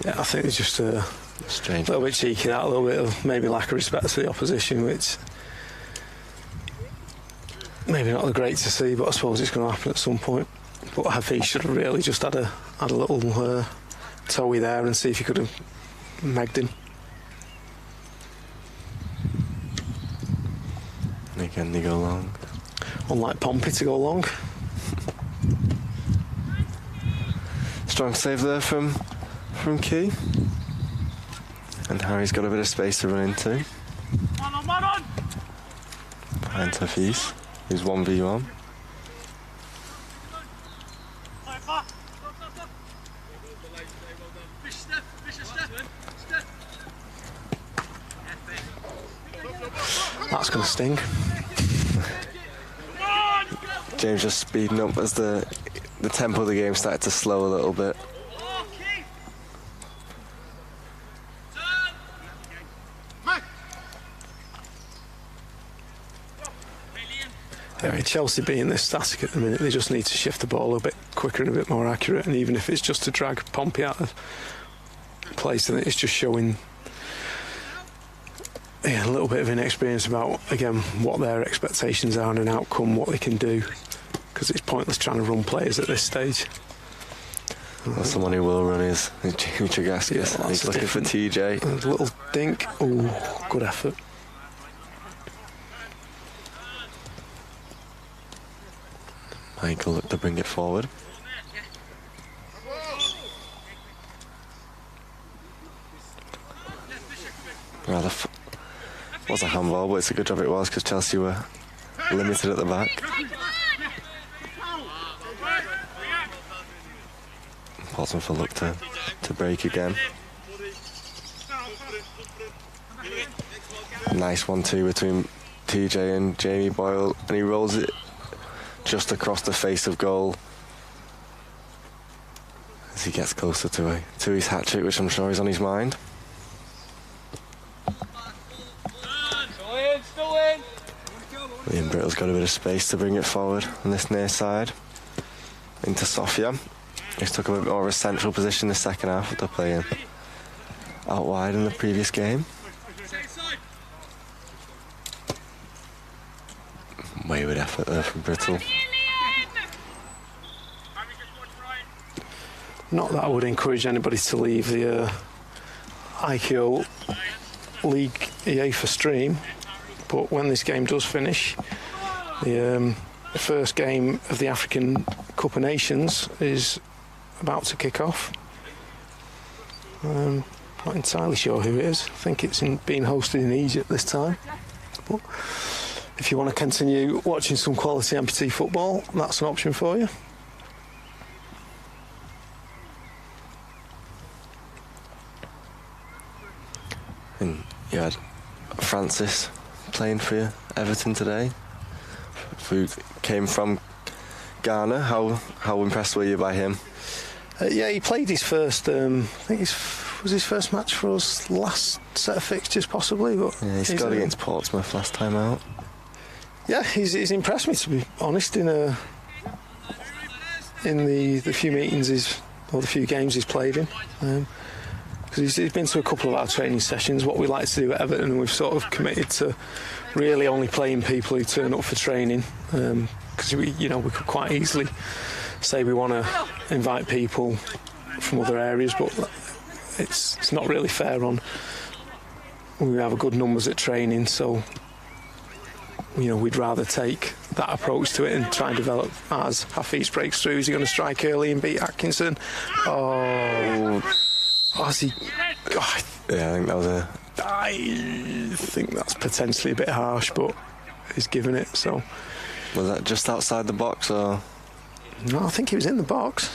Yeah, I think it's just a Strange. little bit cheeky, that, a little bit of maybe lack of respect for the opposition, which maybe not great to see, but I suppose it's going to happen at some point. But I think he should have really just had a little toey there and see if he could have megged him. Again, they go long. Unlike Pompey to go long. Strong save there from Key. And Harry's got a bit of space to run into. Behind Tafis, who's 1v1. That's going to sting. James just speeding up as the tempo of the game started to slow a little bit. I mean, Chelsea being this static at the minute, they just need to shift the ball a bit quicker and a bit more accurate, and even if it's just to drag Pompey out of place, then it's just showing a little bit of inexperience about, again, what their expectations are and an outcome, what they can do, because it's pointless trying to run players at this stage. Well, someone who will run is Jamie Tregaskis. Yeah, He's looking for TJ. A little Dink. Ooh, good effort. Michael looked to bring it forward. Rather was a handball, but it's a good job it was because Chelsea were limited at the back. Portsmouth will look to break again. Nice 1-2 between TJ and Jamie Boyle, and he rolls it just across the face of goal as he gets closer to his hat-trick, which I'm sure is on his mind. Liam Brittle's got a bit of space to bring it forward on this near side into Sofia. He's took a bit more of a central position in the second half after playing out wide in the previous game. Wayward effort there from Brittle. Not that I would encourage anybody to leave the IKO League EAFA stream, but when this game does finish, the first game of the African Cup of Nations is about to kick off. Not entirely sure who it is. I think it's being hosted in Egypt this time. But if you want to continue watching some quality amputee football, that's an option for you. And you had Francis playing for Everton today, who came from Ghana. How impressed were you by him? Yeah, he played his first. I think was his first match for us last set of fixtures, possibly. But yeah, he scored against Portsmouth last time out. Yeah, he's impressed me, to be honest. In the few meetings or the few games he's played in. Because he's been to a couple of our training sessions. What we like to do at Everton, and we've sort of committed to really only playing people who turn up for training. Because we could quite easily say we want to invite people from other areas, but it's not really fair on when we have good numbers at training. So we'd rather take that approach to it and try and develop as Hafiz breaks through. Is he going to strike early and beat Atkinson? Has he? God, yeah, I think that was I think that's potentially a bit harsh, but he's given it. So was that just outside the box or? No, I think he was in the box.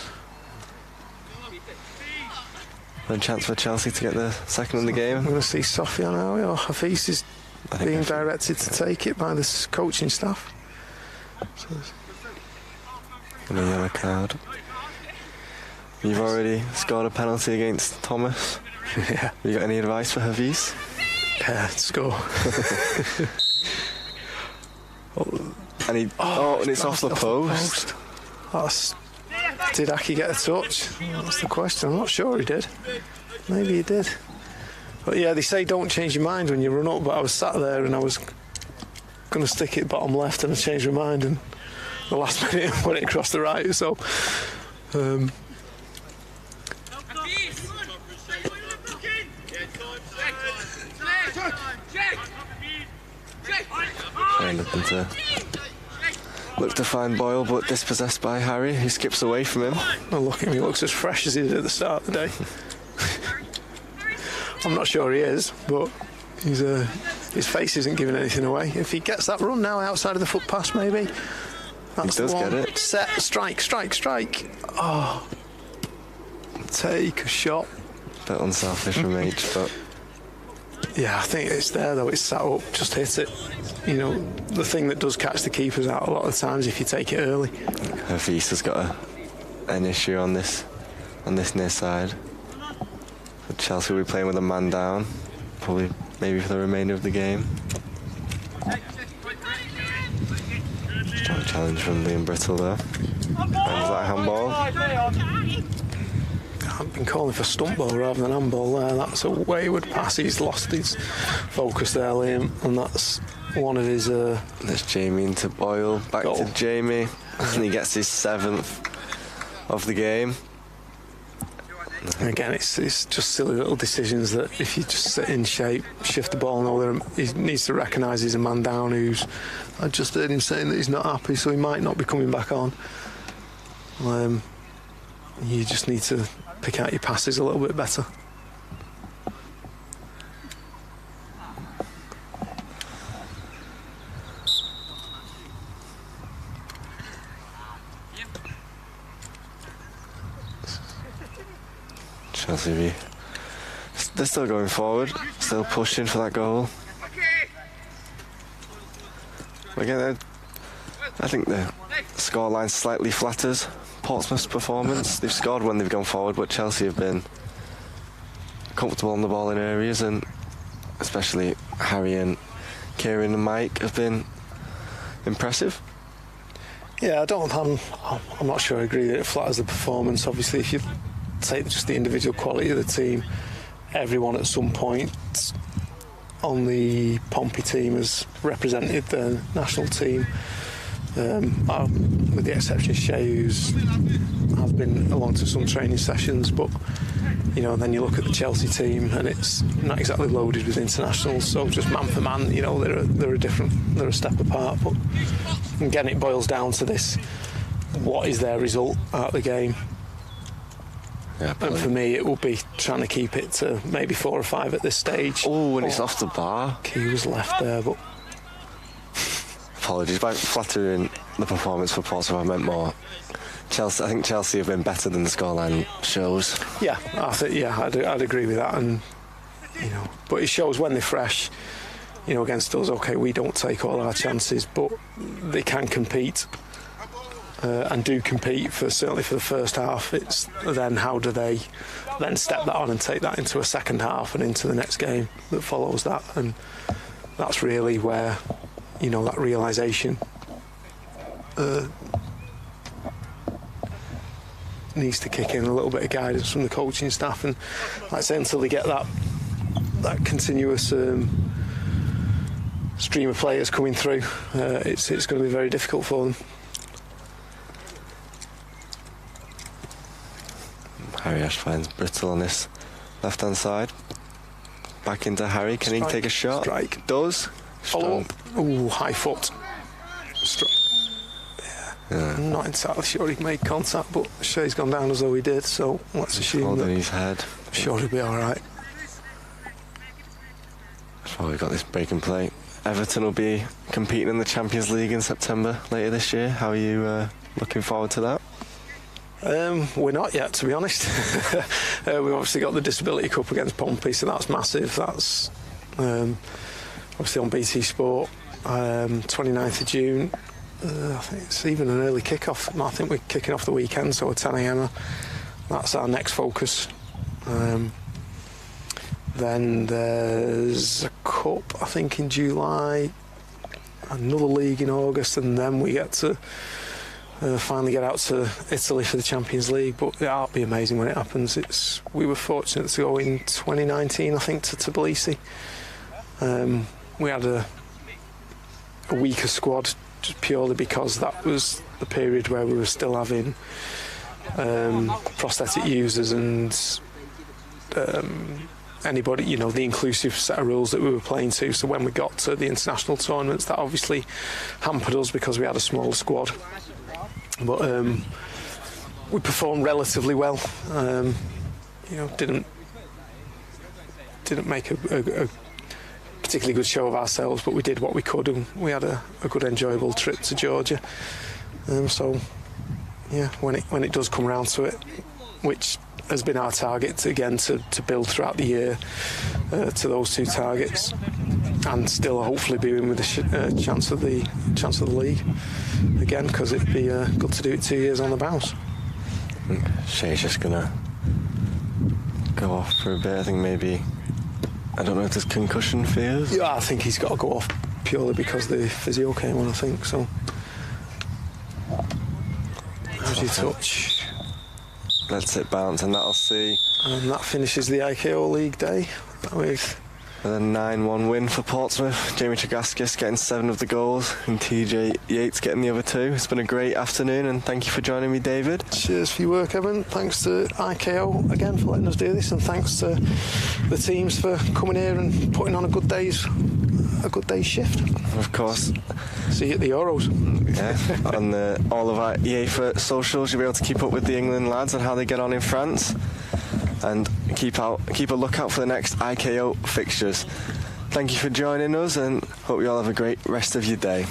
A chance for Chelsea to get the second in the game. I'm going to see Sofia now, or Hafiz is being directed to take it by the coaching staff. And a yellow card. You've already scored a penalty against Thomas. Yeah. You got any advice for Hafiz? Yeah, score. And it's off the post. Did Aki get a touch? That's the question. I'm not sure he did. Maybe he did. But yeah, they say don't change your mind when you run up, but I was sat there and I was going to stick it bottom left and I changed my mind, and the last minute I put it across the right. So looking to look to find Boyle, but dispossessed by Harry, who skips away from him. Oh, look at him, he looks as fresh as he did at the start of the day. I'm not sure he is, but his face isn't giving anything away. If he gets that run now outside of the foot pass, maybe. That's he does the one. get it. Set, strike. Oh. Take a shot. Bit unselfish from H, but yeah, I think it's there though. It's sat up, just hit it. The thing that does catch the keepers out a lot of the times if you take it early. Hafiz has got an issue on this near side. But Chelsea will be playing with a man down, probably maybe for the remainder of the game. Strong challenge from Liam Brittle there. And that handball. I've been calling for stump ball rather than handball there. That's a wayward pass. He's lost his focus there, Liam, and that's one of his. There's Jamie into Boyle, back goal. to Jamie, and he gets his 7th of the game. And again, it's just silly little decisions that if you just sit in shape, shift the ball, and all there, he needs to recognise he's a man down who's. I just heard him saying that he's not happy, so he might not be coming back on. You just need to pick out your passes a little bit better. Chelsea, they're still going forward, still pushing for that goal. Again, I think the scoreline slightly flatters Portsmouth's performance. They've scored when they've gone forward, but Chelsea have been comfortable on the ball in areas, and especially Harry and Kieran and Mike have been impressive. Yeah, I'm not sure I agree that it flatters the performance. Obviously, if you take just the individual quality of the team, everyone at some point on the Pompey team has represented the national team, with the exception of Shea, who's has been along to some training sessions, but then you look at the Chelsea team and it's not exactly loaded with internationals, so just man for man, they're a step apart. But again, it boils down to this: what is their result out of the game? Yeah, and for me, it will be trying to keep it to maybe 4 or 5 at this stage. Oh, and it's off the bar. Key was left there, but apologies, by flattering the performance for Portsmouth, I meant more. Chelsea. I think Chelsea have been better than the scoreline shows. Yeah, I'd agree with that, and but it shows when they're fresh. Against us, okay, we don't take all our chances, but they can compete. And do compete certainly for the first half. It's then how do they then step that on and take that into a second half and into the next game that follows that, and that's really where that realisation needs to kick in, a little bit of guidance from the coaching staff, and like I say, until they get that continuous stream of players coming through, it's going to be very difficult for them. Harry Ash finds Brittle on this left-hand side. Back into Harry. Can he take a shot? Strike. Does. Follow up. Ooh, high foot. Yeah. I'm not entirely sure he made contact, but Shea's gone down as though he did, so let's assume that his head. I'm sure he'll be all right. That's why we've got this break and play. Everton will be competing in the Champions League in September later this year. How are you looking forward to that? We're not yet, to be honest. We've obviously got the Disability Cup against Pompey, so that's massive. That's obviously on BT Sport, 29th of June. I think it's even an early kick-off. I think we're kicking off the weekend, so at 10 a.m. That's our next focus. Then there's a cup, I think, in July, another league in August, and then we get to finally get out to Italy for the Champions League. But it'll be amazing when it happens. We were fortunate to go in 2019, I think, to Tbilisi. We had a weaker squad just purely because that was the period where we were still having prosthetic users and anybody, the inclusive set of rules that we were playing to. So when we got to the international tournaments, that obviously hampered us because we had a smaller squad. But we performed relatively well. Didn't make a particularly good show of ourselves, but we did what we could, and we had a good, enjoyable trip to Georgia. So, yeah, when it does come round to it, which has been our target to build throughout the year to those two targets, and still hopefully be in with a chance of the league again, because it'd be good to do it 2 years on the bounce. Shea's just gonna go off for a bit. I think maybe, I don't know if there's concussion fears. Yeah, I think he's got to go off purely because the physio came on, I think. So, how's your touch? Let's it bounce, and that'll see. And that finishes the IKO League day with With a 9-1 win for Portsmouth. Jamie Tregaskis getting 7 of the goals and TJ Yates getting the other 2. It's been a great afternoon and thank you for joining me, David. Cheers for your work, Evan. Thanks to IKO again for letting us do this, and thanks to the teams for coming here and putting on a good day's shift. Of course. See you at the Euros. Yeah, on all of our EAFA socials, you'll be able to keep up with the England lads and how they get on in France. And keep a lookout for the next IKO fixtures. Thank you for joining us and hope you all have a great rest of your day.